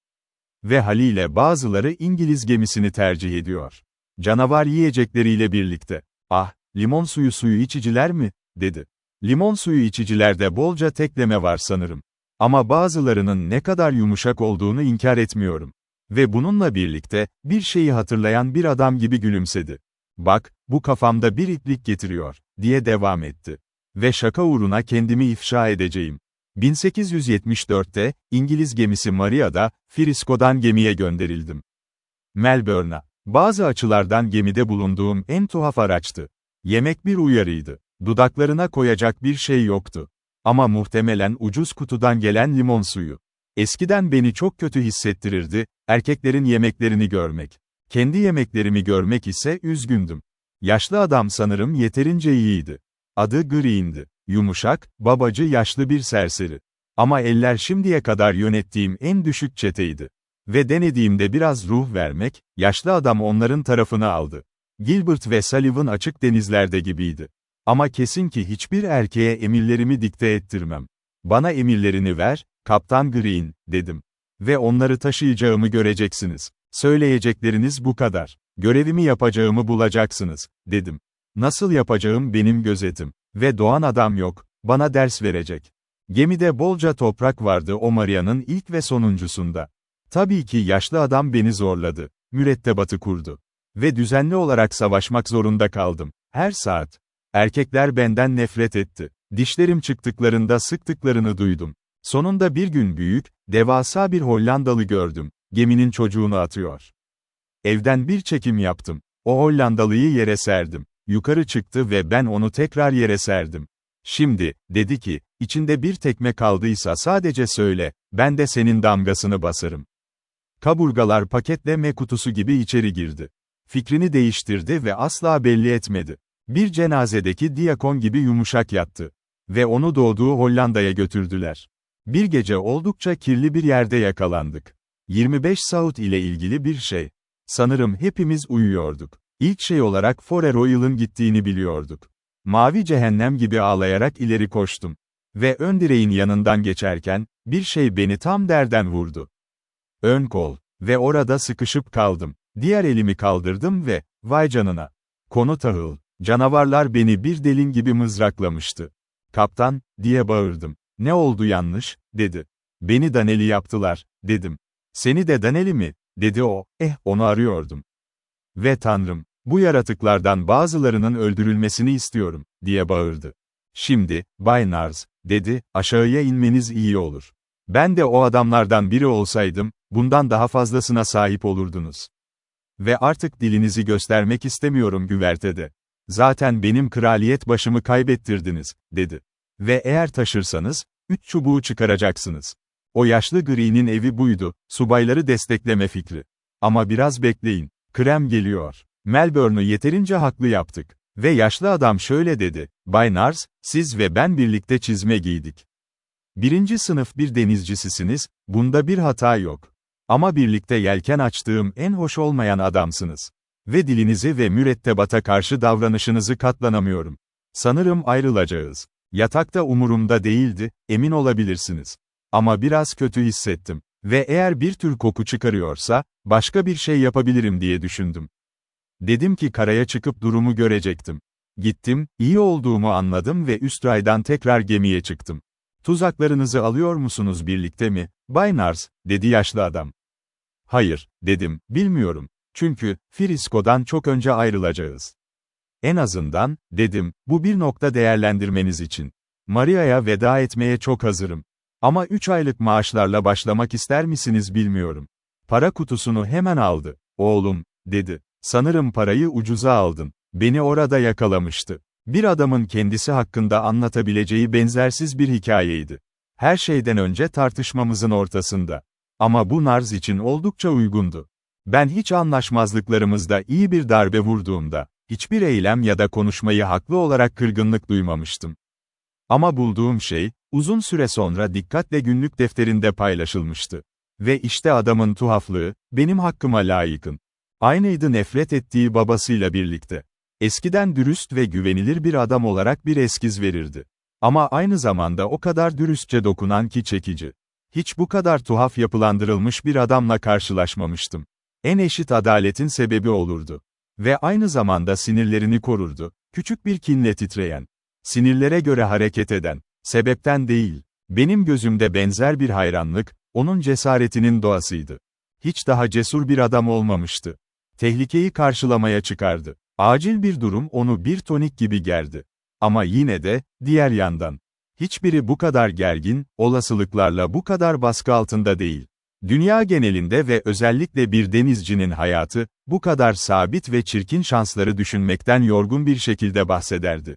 Ve haliyle bazıları İngiliz gemisini tercih ediyor. Canavar yiyecekleriyle birlikte. Ah, limon suyu içiciler mi? Dedi. Limon suyu içicilerde bolca tekleme var sanırım. Ama bazılarının ne kadar yumuşak olduğunu inkar etmiyorum. Ve bununla birlikte, bir şeyi hatırlayan bir adam gibi gülümsedi. Bak, bu kafamda bir iplik getiriyor, diye devam etti. Ve şaka uğruna kendimi ifşa edeceğim. 1874'te, İngiliz gemisi Maria'da, Frisco'dan gemiye gönderildim. Melbourne'a. Bazı açılardan gemide bulunduğum en tuhaf araçtı. Yemek bir uyarıydı. Dudaklarına koyacak bir şey yoktu. Ama muhtemelen ucuz kutudan gelen limon suyu. Eskiden beni çok kötü hissettirirdi, erkeklerin yemeklerini görmek. Kendi yemeklerimi görmek ise üzgündüm. Yaşlı adam sanırım yeterince iyiydi. Adı Green'di. Yumuşak, babacı yaşlı bir serseri. Ama eller şimdiye kadar yönettiğim en düşük çeteydi. Ve denediğimde biraz ruh vermek, yaşlı adam onların tarafını aldı. Gilbert ve Sullivan açık denizlerde gibiydi. Ama kesin ki hiçbir erkeğe emirlerimi dikte ettirmem. Bana emirlerini ver, Kaptan Green, dedim. Ve onları taşıyacağımı göreceksiniz. Söyleyecekleriniz bu kadar. Görevimi yapacağımı bulacaksınız, dedim. Nasıl yapacağım benim gözetim. Ve doğan adam yok, bana ders verecek. Gemide bolca toprak vardı o Maria'nın ilk ve sonuncusunda. Tabii ki yaşlı adam beni zorladı. Mürettebatı kurdu. Ve düzenli olarak savaşmak zorunda kaldım. Her saat. Erkekler benden nefret etti. Dişlerim çıktıklarında sıktıklarını duydum. Sonunda bir gün büyük, devasa bir Hollandalı gördüm. Geminin çocuğunu atıyor. Evden bir çekim yaptım. O Hollandalıyı yere serdim. Yukarı çıktı ve ben onu tekrar yere serdim. Şimdi, dedi ki, içinde bir tekme kaldıysa sadece söyle, ben de senin damgasını basarım. Kaburgalar paketleme kutusu gibi içeri girdi. Fikrini değiştirdi ve asla belli etmedi. Bir cenazedeki diyakon gibi yumuşak yattı. Ve onu doğduğu Hollanda'ya götürdüler. Bir gece oldukça kirli bir yerde yakalandık. 25 Saut ile ilgili bir şey. Sanırım hepimiz uyuyorduk. İlk şey olarak Fore Royal'ın gittiğini biliyorduk. Mavi cehennem gibi ağlayarak ileri koştum. Ve ön direğin yanından geçerken, bir şey beni tam derden vurdu. Ön kol. Ve orada sıkışıp kaldım. Diğer elimi kaldırdım ve, vay canına. Konu tahıl. Canavarlar beni bir delin gibi mızraklamıştı. Kaptan, diye bağırdım. Ne oldu yanlış, dedi. Beni Daneli yaptılar, dedim. Seni de Daneli mi, dedi o, onu arıyordum. Ve Tanrım, bu yaratıklardan bazılarının öldürülmesini istiyorum, diye bağırdı. Şimdi, Bay Nars, dedi, aşağıya inmeniz iyi olur. Ben de o adamlardan biri olsaydım, bundan daha fazlasına sahip olurdunuz. Ve artık dilinizi göstermek istemiyorum güvertede. Zaten benim kraliyet başımı kaybettirdiniz, dedi. Ve eğer taşırsanız, 3 çubuğu çıkaracaksınız. O yaşlı Green'in evi buydu, subayları destekleme fikri. Ama biraz bekleyin, krem geliyor. Melbourne'u yeterince haklı yaptık. Ve yaşlı adam şöyle dedi, Bay Nars, siz ve ben birlikte çizme giydik. 1. sınıf bir denizcisisiniz, bunda bir hata yok. Ama birlikte yelken açtığım en hoş olmayan adamsınız. Ve dilinizi ve mürettebata karşı davranışınızı katlanamıyorum. Sanırım ayrılacağız. Yatakta umurumda değildi, emin olabilirsiniz. Ama biraz kötü hissettim. Ve eğer bir tür koku çıkarıyorsa, başka bir şey yapabilirim diye düşündüm. Dedim ki karaya çıkıp durumu görecektim. Gittim, iyi olduğumu anladım ve üst raydan tekrar gemiye çıktım. Tuzaklarınızı alıyor musunuz birlikte mi, Bay Nars, dedi yaşlı adam. Hayır, dedim, bilmiyorum. Çünkü, Frisco'dan çok önce ayrılacağız. En azından, dedim, bu bir nokta değerlendirmeniz için. Maria'ya veda etmeye çok hazırım. Ama 3 aylık maaşlarla başlamak ister misiniz bilmiyorum. Para kutusunu hemen aldı. Oğlum, dedi. Sanırım parayı ucuza aldın. Beni orada yakalamıştı. Bir adamın kendisi hakkında anlatabileceği benzersiz bir hikayeydi. Her şeyden önce tartışmamızın ortasında. Ama bu Nars için oldukça uygundu. Ben hiç anlaşmazlıklarımızda iyi bir darbe vurduğumda, hiçbir eylem ya da konuşmayı haklı olarak kırgınlık duymamıştım. Ama bulduğum şey, uzun süre sonra dikkatle günlük defterinde paylaşılmıştı. Ve işte adamın tuhaflığı, benim hakkıma layıkın. Aynıydı nefret ettiği babasıyla birlikte. Eskiden dürüst ve güvenilir bir adam olarak bir eskiz verirdi. Ama aynı zamanda o kadar dürüstçe dokunan ki çekici. Hiç bu kadar tuhaf yapılandırılmış bir adamla karşılaşmamıştım. En eşit adaletin sebebi olurdu. Ve aynı zamanda sinirlerini korurdu, küçük bir kinle titreyen. Sinirlere göre hareket eden, sebepten değil. Benim gözümde benzer bir hayranlık, onun cesaretinin doğasıydı. Hiç daha cesur bir adam olmamıştı. Tehlikeyi karşılamaya çıkardı. Acil bir durum onu bir tonik gibi gerdi. Ama yine de, diğer yandan, hiçbiri bu kadar gergin, olasılıklarla bu kadar baskı altında değil. Dünya genelinde ve özellikle bir denizcinin hayatı, bu kadar sabit ve çirkin şansları düşünmekten yorgun bir şekilde bahsederdi.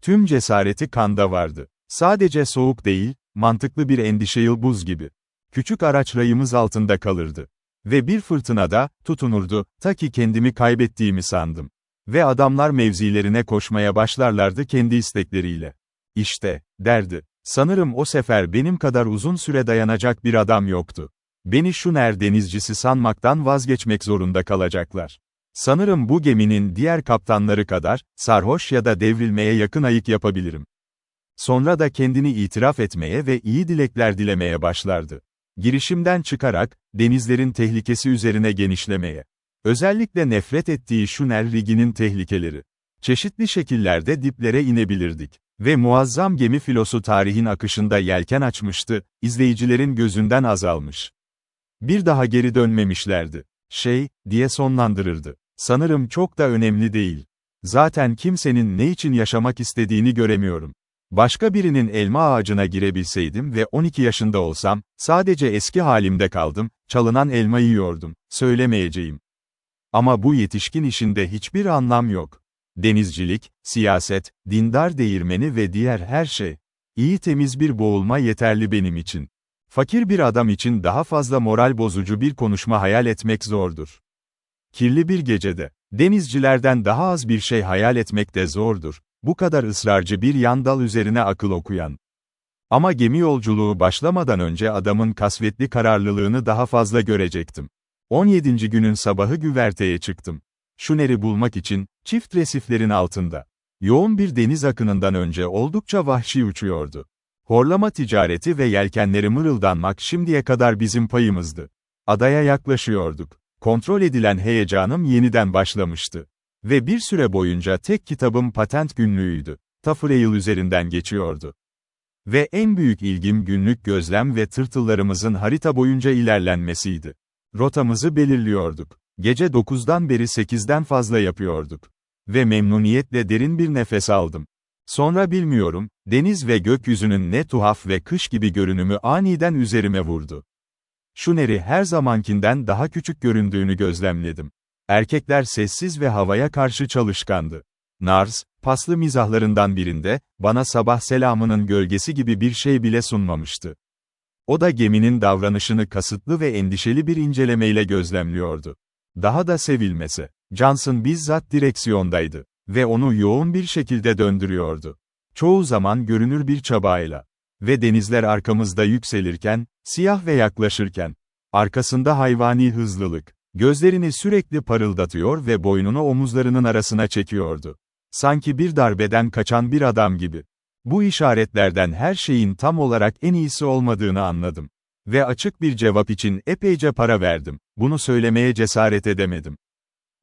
Tüm cesareti kanda vardı. Sadece soğuk değil, mantıklı bir endişeyle buz gibi. Küçük araç rayımız altında kalırdı. Ve bir fırtınada, tutunurdu, ta ki kendimi kaybettiğimi sandım. Ve adamlar mevzilerine koşmaya başlarlardı kendi istekleriyle. İşte, derdi, sanırım o sefer benim kadar uzun süre dayanacak bir adam yoktu. Beni Schooner denizcisi sanmaktan vazgeçmek zorunda kalacaklar. Sanırım bu geminin diğer kaptanları kadar, sarhoş ya da devrilmeye yakın ayık yapabilirim. Sonra da kendini itiraf etmeye ve iyi dilekler dilemeye başlardı. Girişimden çıkarak, denizlerin tehlikesi üzerine genişlemeye. Özellikle nefret ettiği Schooner riginin tehlikeleri. Çeşitli şekillerde diplere inebilirdik. Ve muazzam gemi filosu tarihin akışında yelken açmıştı, izleyicilerin gözünden azalmış. Bir daha geri dönmemişlerdi. Diye sonlandırırdı. Sanırım çok da önemli değil. Zaten kimsenin ne için yaşamak istediğini göremiyorum. Başka birinin elma ağacına girebilseydim ve 12 yaşında olsam, sadece eski halimde kaldım, çalınan elma yiyordum, söylemeyeceğim. Ama bu yetişkin işinde hiçbir anlam yok. Denizcilik, siyaset, dindar değirmeni ve diğer her şey. İyi temiz bir boğulma yeterli benim için. Fakir bir adam için daha fazla moral bozucu bir konuşma hayal etmek zordur. Kirli bir gecede, denizcilerden daha az bir şey hayal etmek de zordur. Bu kadar ısrarcı bir yan dal üzerine akıl okuyan. Ama gemi yolculuğu başlamadan önce adamın kasvetli kararlılığını daha fazla görecektim. 17. günün sabahı güverteye çıktım. Schooner'i bulmak için, çift resiflerin altında. Yoğun bir deniz akınından önce oldukça vahşi uçuyordu. Horlama ticareti ve yelkenleri mırıldanmak şimdiye kadar bizim payımızdı. Adaya yaklaşıyorduk. Kontrol edilen heyecanım yeniden başlamıştı. Ve bir süre boyunca tek kitabım patent günlüğüydü. Taffrail üzerinden geçiyordu. Ve en büyük ilgim günlük gözlem ve tırtıllarımızın harita boyunca ilerlenmesiydi. Rotamızı belirliyorduk. Gece 9'dan beri 8'den fazla yapıyorduk. Ve memnuniyetle derin bir nefes aldım. Sonra bilmiyorum, deniz ve gökyüzünün ne tuhaf ve kış gibi görünümü aniden üzerime vurdu. Schooner'i her zamankinden daha küçük göründüğünü gözlemledim. Erkekler sessiz ve havaya karşı çalışkandı. Nars, paslı mizahlarından birinde, bana sabah selamının gölgesi gibi bir şey bile sunmamıştı. O da geminin davranışını kasıtlı ve endişeli bir incelemeyle gözlemliyordu. Daha da sevilmese, Johnson bizzat direksiyondaydı ve onu yoğun bir şekilde döndürüyordu. Çoğu zaman görünür bir çabayla. Ve denizler arkamızda yükselirken, siyah ve yaklaşırken, arkasında hayvani hızlılık, gözlerini sürekli parıldatıyor ve boynunu omuzlarının arasına çekiyordu. Sanki bir darbeden kaçan bir adam gibi. Bu işaretlerden her şeyin tam olarak en iyisi olmadığını anladım. Ve açık bir cevap için epeyce para verdim. Bunu söylemeye cesaret edemedim.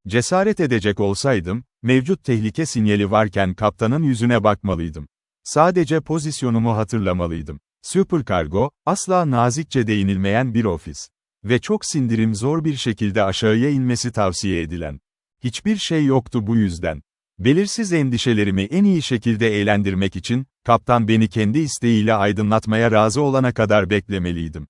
Cesaret edecek olsaydım, mevcut tehlike sinyali varken kaptanın yüzüne bakmalıydım. Sadece pozisyonumu hatırlamalıydım. Süperkargo, asla nazikçe değinilmeyen bir ofis. Ve çok sindirim zor bir şekilde aşağıya inmesi tavsiye edilen. Hiçbir şey yoktu bu yüzden. Belirsiz endişelerimi en iyi şekilde eğlendirmek için, kaptan beni kendi isteğiyle aydınlatmaya razı olana kadar beklemeliydim.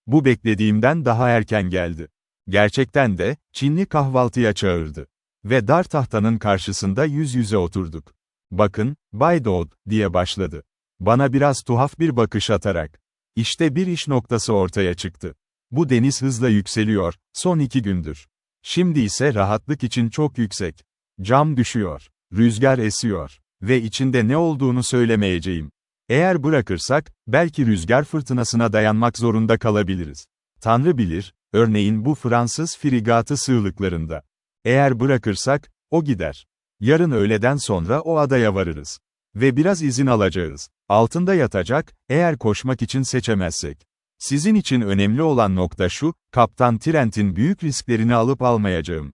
Bu beklediğimden daha erken geldi. Gerçekten de, Çinli kahvaltıya çağırdı. Ve dar tahtanın karşısında yüz yüze oturduk. "Bakın, Bay Dodd," diye başladı. Bana biraz tuhaf bir bakış atarak. İşte bir iş noktası ortaya çıktı. Bu deniz hızla yükseliyor, son 2 gündür. Şimdi ise rahatlık için çok yüksek. Cam düşüyor. Rüzgar esiyor. Ve içinde ne olduğunu söylemeyeceğim. Eğer bırakırsak, belki rüzgar fırtınasına dayanmak zorunda kalabiliriz. Tanrı bilir, örneğin bu Fransız frigatı sığlıklarında. Eğer bırakırsak, o gider. Yarın öğleden sonra o adaya varırız. Ve biraz izin alacağız. Altında yatacak, eğer koşmak için seçemezsek. Sizin için önemli olan nokta şu, Kaptan Trent'in büyük risklerini alıp almayacağım.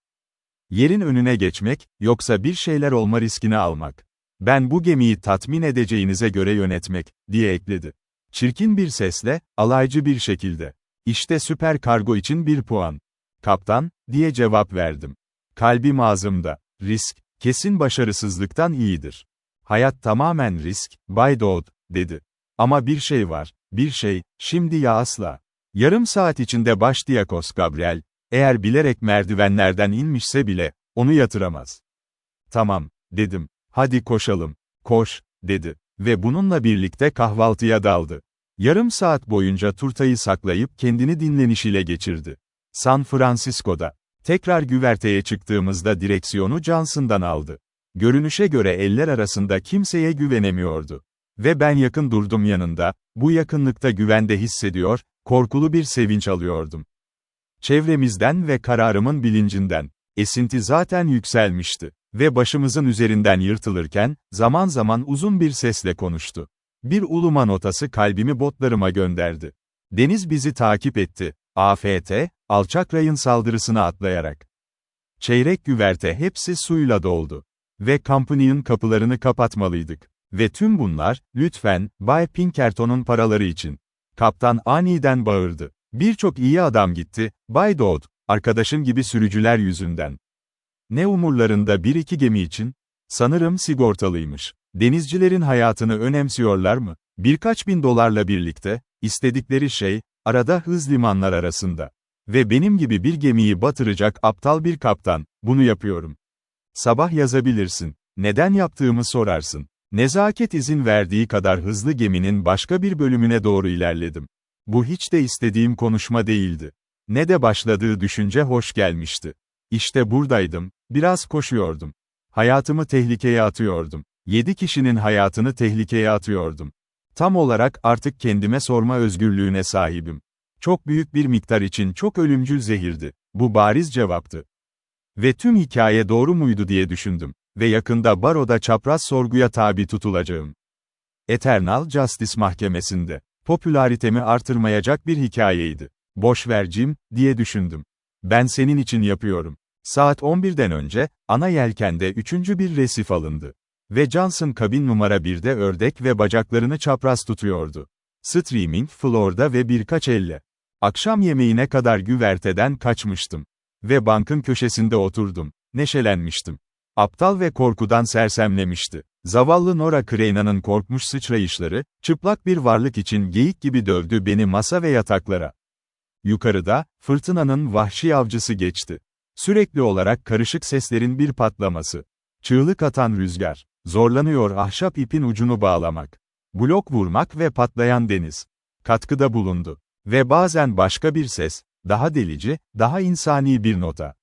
Yerin önüne geçmek, yoksa bir şeyler olma riskini almak. Ben bu gemiyi tatmin edeceğinize göre yönetmek, diye ekledi. Çirkin bir sesle, alaycı bir şekilde. İşte süper kargo için 1 puan. Kaptan, diye cevap verdim. Kalbim ağzımda. Risk, kesin başarısızlıktan iyidir. Hayat tamamen risk, Bay Dodd, dedi. Ama bir şey var, bir şey, şimdi ya asla. Yarım saat içinde Başdiyakos Gabriel, eğer bilerek merdivenlerden inmişse bile, onu yatıramaz. Tamam, dedim. Hadi koşalım. Koş, dedi. Ve bununla birlikte kahvaltıya daldı. Yarım saat boyunca turtayı saklayıp kendini dinlenişiyle geçirdi. San Francisco'da, Tekrar güverteye çıktığımızda direksiyonu Johnson'dan aldı. Görünüşe göre eller arasında kimseye güvenemiyordu. Ve ben yakın durdum yanında, bu yakınlıkta güvende hissediyor, korkulu bir sevinç alıyordum. Çevremizden ve kararımın bilincinden, esinti zaten yükselmişti. Ve başımızın üzerinden yırtılırken, zaman zaman uzun bir sesle konuştu. Bir uluma notası kalbimi botlarıma gönderdi. Deniz bizi takip etti. AFT, alçak rayın saldırısına atlayarak. Çeyrek güverte hepsi suyla doldu. Ve Company'nin kapılarını kapatmalıydık. Ve tüm bunlar, lütfen, Bay Pinkerton'un paraları için. Kaptan aniden bağırdı. Birçok iyi adam gitti, Bay Dodd, arkadaşın gibi sürücüler yüzünden. Ne umurlarında bir iki gemi için? Sanırım sigortalıymış. Denizcilerin hayatını önemsiyorlar mı? Birkaç bin dolarla birlikte, istedikleri şey, arada hız limanlar arasında. Ve benim gibi bir gemiyi batıracak aptal bir kaptan, bunu yapıyorum. Sabah yazabilirsin. Neden yaptığımı sorarsın. Nezaket izin verdiği kadar hızlı geminin başka bir bölümüne doğru ilerledim. Bu hiç de istediğim konuşma değildi. Ne de başladığı düşünce hoş gelmişti. İşte buradaydım, biraz koşuyordum. Hayatımı tehlikeye atıyordum. 7 kişinin hayatını tehlikeye atıyordum. Tam olarak artık kendime sorma özgürlüğüne sahibim. Çok büyük bir miktar için çok ölümcül zehirdi. Bu bariz cevaptı. Ve tüm hikaye doğru muydu diye düşündüm. Ve yakında baroda çapraz sorguya tabi tutulacağım. Eternal Justice Mahkemesi'nde. Popülaritemi artırmayacak bir hikayeydi. Boş ver Jim, diye düşündüm. Ben senin için yapıyorum. Saat 11'den önce, ana yelkende 3. bir resif alındı. Ve Johnson kabin numara 1'de ördek ve bacaklarını çapraz tutuyordu. Streaming floor'da ve birkaç elle. Akşam yemeğine kadar güverteden kaçmıştım. Ve bankın köşesinde oturdum. Neşelenmiştim. Aptal ve korkudan sersemlemişti. Zavallı Nora Crane'ın korkmuş sıçrayışları, çıplak bir varlık için geyik gibi dövdü beni masa ve yataklara. Yukarıda, fırtınanın vahşi avcısı geçti. Sürekli olarak karışık seslerin bir patlaması. Çığlık atan rüzgar. Zorlanıyor ahşap ipin ucunu bağlamak. Blok vurmak ve patlayan deniz. Katkıda bulundu. Ve bazen başka bir ses, daha delici, daha insani bir nota.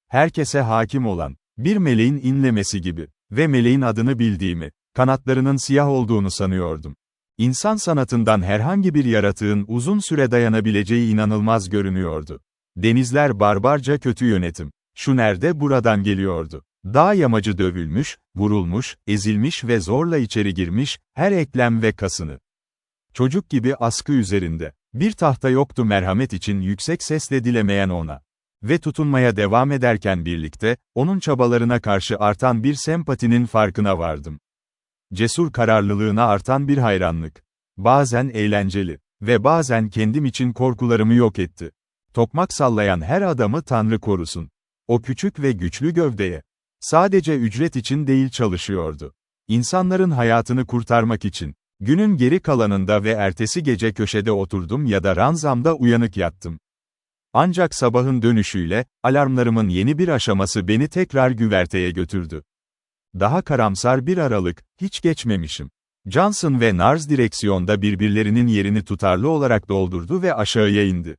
Herkese hakim olan, bir meleğin inlemesi gibi. Ve meleğin adını bildiğimi, kanatlarının siyah olduğunu sanıyordum. İnsan sanatından herhangi bir yaratığın uzun süre dayanabileceği inanılmaz görünüyordu. Denizler barbarca kötü yönetim. Şu nerede buradan geliyordu. Dağ yamacı dövülmüş, vurulmuş, ezilmiş ve zorla içeri girmiş, her eklem ve kasını. Çocuk gibi askı üzerinde. Bir tahta yoktu merhamet için yüksek sesle dilemeyen ona. Ve tutunmaya devam ederken birlikte, onun çabalarına karşı artan bir sempatinin farkına vardım. Cesur kararlılığına artan bir hayranlık. Bazen eğlenceli ve bazen kendim için korkularımı yok etti. Tokmak sallayan her adamı Tanrı korusun. O küçük ve güçlü gövdeye. Sadece ücret için değil çalışıyordu. İnsanların hayatını kurtarmak için. Günün geri kalanında ve ertesi gece köşede oturdum ya da ranzamda uyanık yattım. Ancak sabahın dönüşüyle, alarmlarımın yeni bir aşaması beni tekrar güverteye götürdü. Daha karamsar bir aralık, hiç geçmemişim. Johnson ve Nars direksiyonda birbirlerinin yerini tutarlı olarak doldurdu ve aşağıya indi.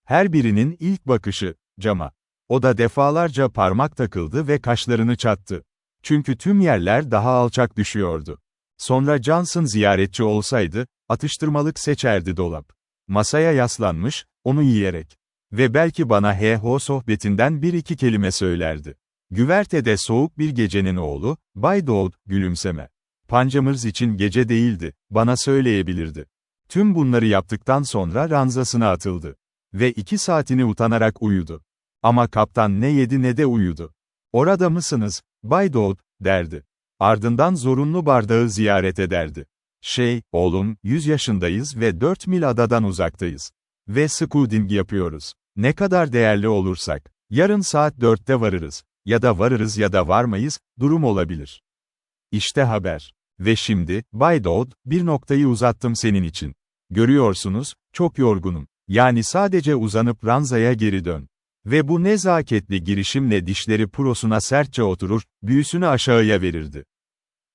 Her birinin ilk bakışı, cama. O da defalarca parmak takıldı ve kaşlarını çattı. Çünkü tüm yerler daha alçak düşüyordu. Sonra Johnson ziyaretçi olsaydı, atıştırmalık seçerdi dolap. Masaya yaslanmış, onu yiyerek. Ve belki bana he-ho sohbetinden bir iki kelime söylerdi. Güvertede soğuk bir gecenin oğlu, Bay Dodd, gülümseme. Pancamız için gece değildi, bana söyleyebilirdi. Tüm bunları yaptıktan sonra ranzasına atıldı. Ve 2 saatini utanarak uyudu. Ama kaptan ne yedi ne de uyudu. Orada mısınız, Bay Dodd, derdi. Ardından zorunlu bardağı ziyaret ederdi. Oğlum, 100 yaşındayız ve 4 mil adadan uzaktayız. Ve scootling yapıyoruz. Ne kadar değerli olursak. Yarın saat 4'te varırız. Ya da varırız ya da varmayız, durum olabilir. İşte haber. Ve şimdi, Bay Dodd, bir noktayı uzattım senin için. Görüyorsunuz, çok yorgunum. Yani sadece uzanıp ranzaya geri dön. Ve bu nezaketli girişimle dişleri prosuna sertçe oturur, büyüsünü aşağıya verirdi.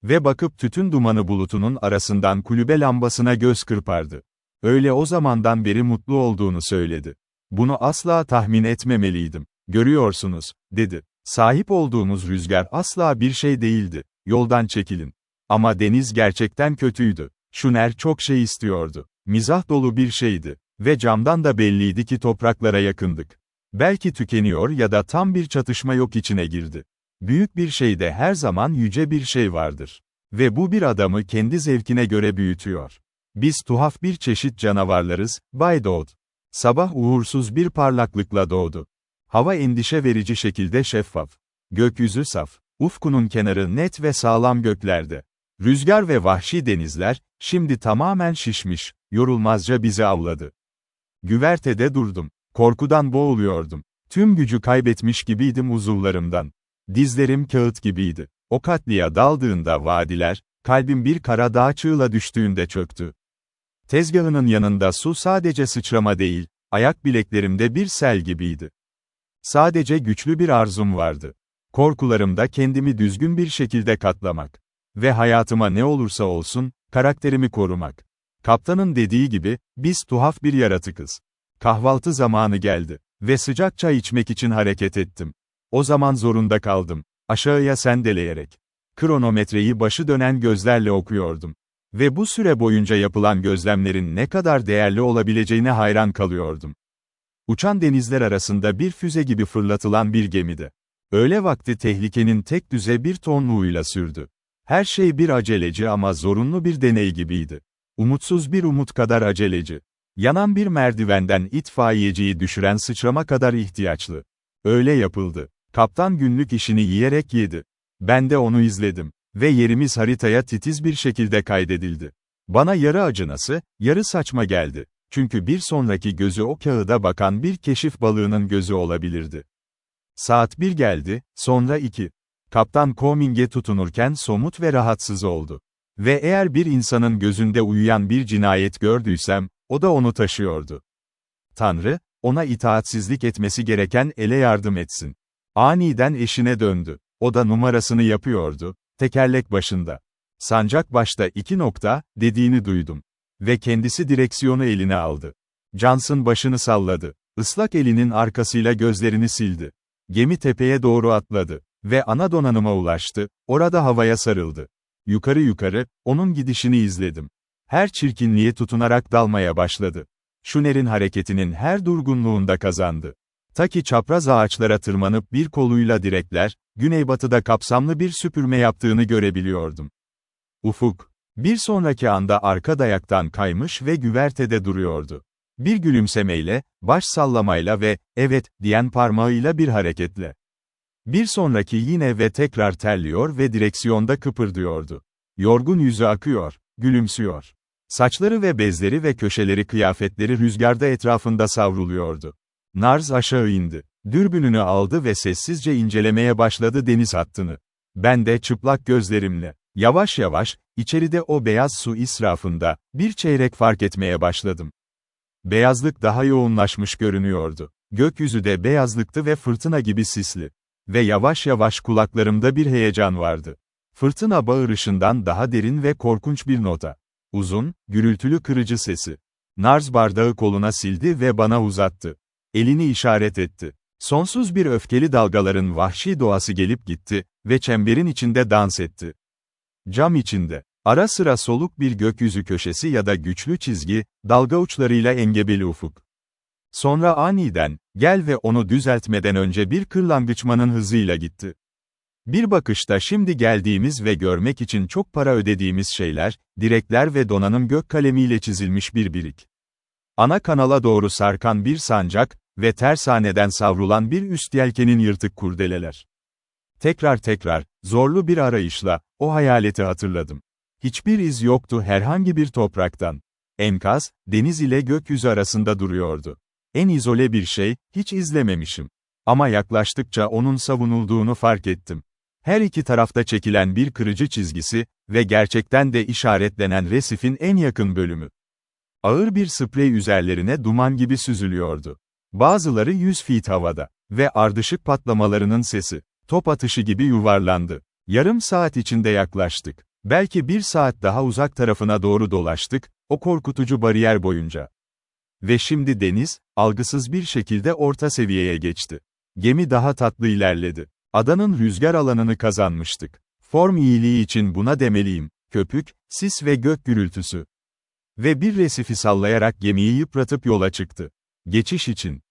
Ve bakıp tütün dumanı bulutunun arasından kulübe lambasına göz kırpardı. Öyle o zamandan beri mutlu olduğunu söyledi. Bunu asla tahmin etmemeliydim. Görüyorsunuz, dedi. Sahip olduğumuz rüzgar asla bir şey değildi. Yoldan çekilin. Ama deniz gerçekten kötüydü. Şuner çok şey istiyordu. Mizah dolu bir şeydi. Ve camdan da belliydi ki topraklara yakındık. Belki tükeniyor ya da tam bir çatışma yok içine girdi. Büyük bir şeyde her zaman yüce bir şey vardır. Ve bu bir adamı kendi zevkine göre büyütüyor. Biz tuhaf bir çeşit canavarlarız, Bay Dodd. Sabah uğursuz bir parlaklıkla doğdu. Hava endişe verici şekilde şeffaf. Gökyüzü saf. Ufkunun kenarı net ve sağlam göklerde. Rüzgar ve vahşi denizler, şimdi tamamen şişmiş, yorulmazca bizi avladı. Güvertede durdum. Korkudan boğuluyordum. Tüm gücü kaybetmiş gibiydim uzuvlarımdan. Dizlerim kağıt gibiydi. O katliya daldığında vadiler, kalbim bir kara dağ çığla düştüğünde çöktü. Tezgahının yanında su sadece sıçrama değil, ayak bileklerimde bir sel gibiydi. Sadece güçlü bir arzum vardı. Korkularımda kendimi düzgün bir şekilde katlamak. Ve hayatıma ne olursa olsun, karakterimi korumak. Kaptanın dediği gibi, biz tuhaf bir yaratıkız. Kahvaltı zamanı geldi. Ve sıcak çay içmek için hareket ettim. O zaman zorunda kaldım. Aşağıya sendeleyerek. Kronometreyi başı dönen gözlerle okuyordum. Ve bu süre boyunca yapılan gözlemlerin ne kadar değerli olabileceğine hayran kalıyordum. Uçan denizler arasında bir füze gibi fırlatılan bir gemide. Öğle vakti tehlikenin tek düze bir tonluğuyla sürdü. Her şey bir aceleci ama zorunlu bir deney gibiydi. Umutsuz bir umut kadar aceleci. Yanan bir merdivenden itfaiyeciyi düşüren sıçrama kadar ihtiyaçlı. Öyle yapıldı. Kaptan günlük işini yiyerek yedi. Ben de onu izledim. Ve yerimiz haritaya titiz bir şekilde kaydedildi. Bana yarı acınası, yarı saçma geldi. Çünkü bir sonraki gözü o kağıda bakan bir keşif balığının gözü olabilirdi. Saat 1 geldi, sonra 2. Kaptan Coming'e tutunurken somut ve rahatsız oldu. Ve eğer bir insanın gözünde uyuyan bir cinayet gördüysem, o da onu taşıyordu. Tanrı, ona itaatsizlik etmesi gereken ele yardım etsin. Aniden eşine döndü. O da numarasını yapıyordu, tekerlek başında. Sancak başta 2 nokta, dediğini duydum. Ve kendisi direksiyonu eline aldı. Johnson başını salladı. Islak elinin arkasıyla gözlerini sildi. Gemi tepeye doğru atladı. Ve ana donanıma ulaştı, orada havaya sarıldı. Yukarı yukarı, onun gidişini izledim. Her çirkinliğe tutunarak dalmaya başladı. Şuner'in hareketinin her durgunluğunda kazandı. Ta ki çapraz ağaçlara tırmanıp bir koluyla direkler, güneybatıda kapsamlı bir süpürme yaptığını görebiliyordum. Ufuk, bir sonraki anda arka dayaktan kaymış ve güvertede duruyordu. Bir gülümsemeyle, baş sallamayla ve, evet, diyen parmağıyla bir hareketle. Bir sonraki yine ve tekrar terliyor ve direksiyonda kıpırdıyordu. Yorgun yüzü akıyor, gülümsüyor. Saçları ve bezleri ve köşeleri kıyafetleri rüzgarda etrafında savruluyordu. Nars aşağı indi. Dürbününü aldı ve sessizce incelemeye başladı deniz hattını. Ben de çıplak gözlerimle, yavaş yavaş, içeride o beyaz su israfında, bir çeyrek fark etmeye başladım. Beyazlık daha yoğunlaşmış görünüyordu. Gökyüzü de beyazlıktı ve fırtına gibi sisli. Ve yavaş yavaş kulaklarımda bir heyecan vardı. Fırtına bağırışından daha derin ve korkunç bir nota. Uzun, gürültülü kırıcı sesi. Nars bardağı koluna sildi ve bana uzattı. Elini işaret etti. Sonsuz bir öfkeli dalgaların vahşi doğası gelip gitti ve çemberin içinde dans etti. Cam içinde, ara sıra soluk bir gökyüzü köşesi ya da güçlü çizgi, dalga uçlarıyla engebeli ufuk. Sonra aniden, gel ve onu düzeltmeden önce bir kırlangıçmanın hızıyla gitti. Bir bakışta şimdi geldiğimiz ve görmek için çok para ödediğimiz şeyler, direkler ve donanım gök kalemiyle çizilmiş bir birik. Ana kanala doğru sarkan bir sancak ve tersaneden savrulan bir üst yelkenin yırtık kurdeleler. Tekrar, zorlu bir arayışla, o hayaleti hatırladım. Hiçbir iz yoktu herhangi bir topraktan. Enkaz, deniz ile gökyüzü arasında duruyordu. En izole bir şey, hiç izlememişim. Ama yaklaştıkça onun savunulduğunu fark ettim. Her iki tarafta çekilen bir kırıcı çizgisi ve gerçekten de işaretlenen resifin en yakın bölümü. Ağır bir sprey üzerlerine duman gibi süzülüyordu. Bazıları 100 feet havada ve ardışık patlamalarının sesi, top atışı gibi yuvarlandı. Yarım saat içinde yaklaştık. Belki bir saat daha uzak tarafına doğru dolaştık, o korkutucu bariyer boyunca. Ve şimdi deniz, algısız bir şekilde orta seviyeye geçti. Gemi daha tatlı ilerledi. Adanın rüzgar alanını kazanmıştık. Form iyiliği için buna demeliyim. Köpük, sis ve gök gürültüsü. Ve bir resifi sallayarak gemiyi yıpratıp yola çıktı. Geçiş için.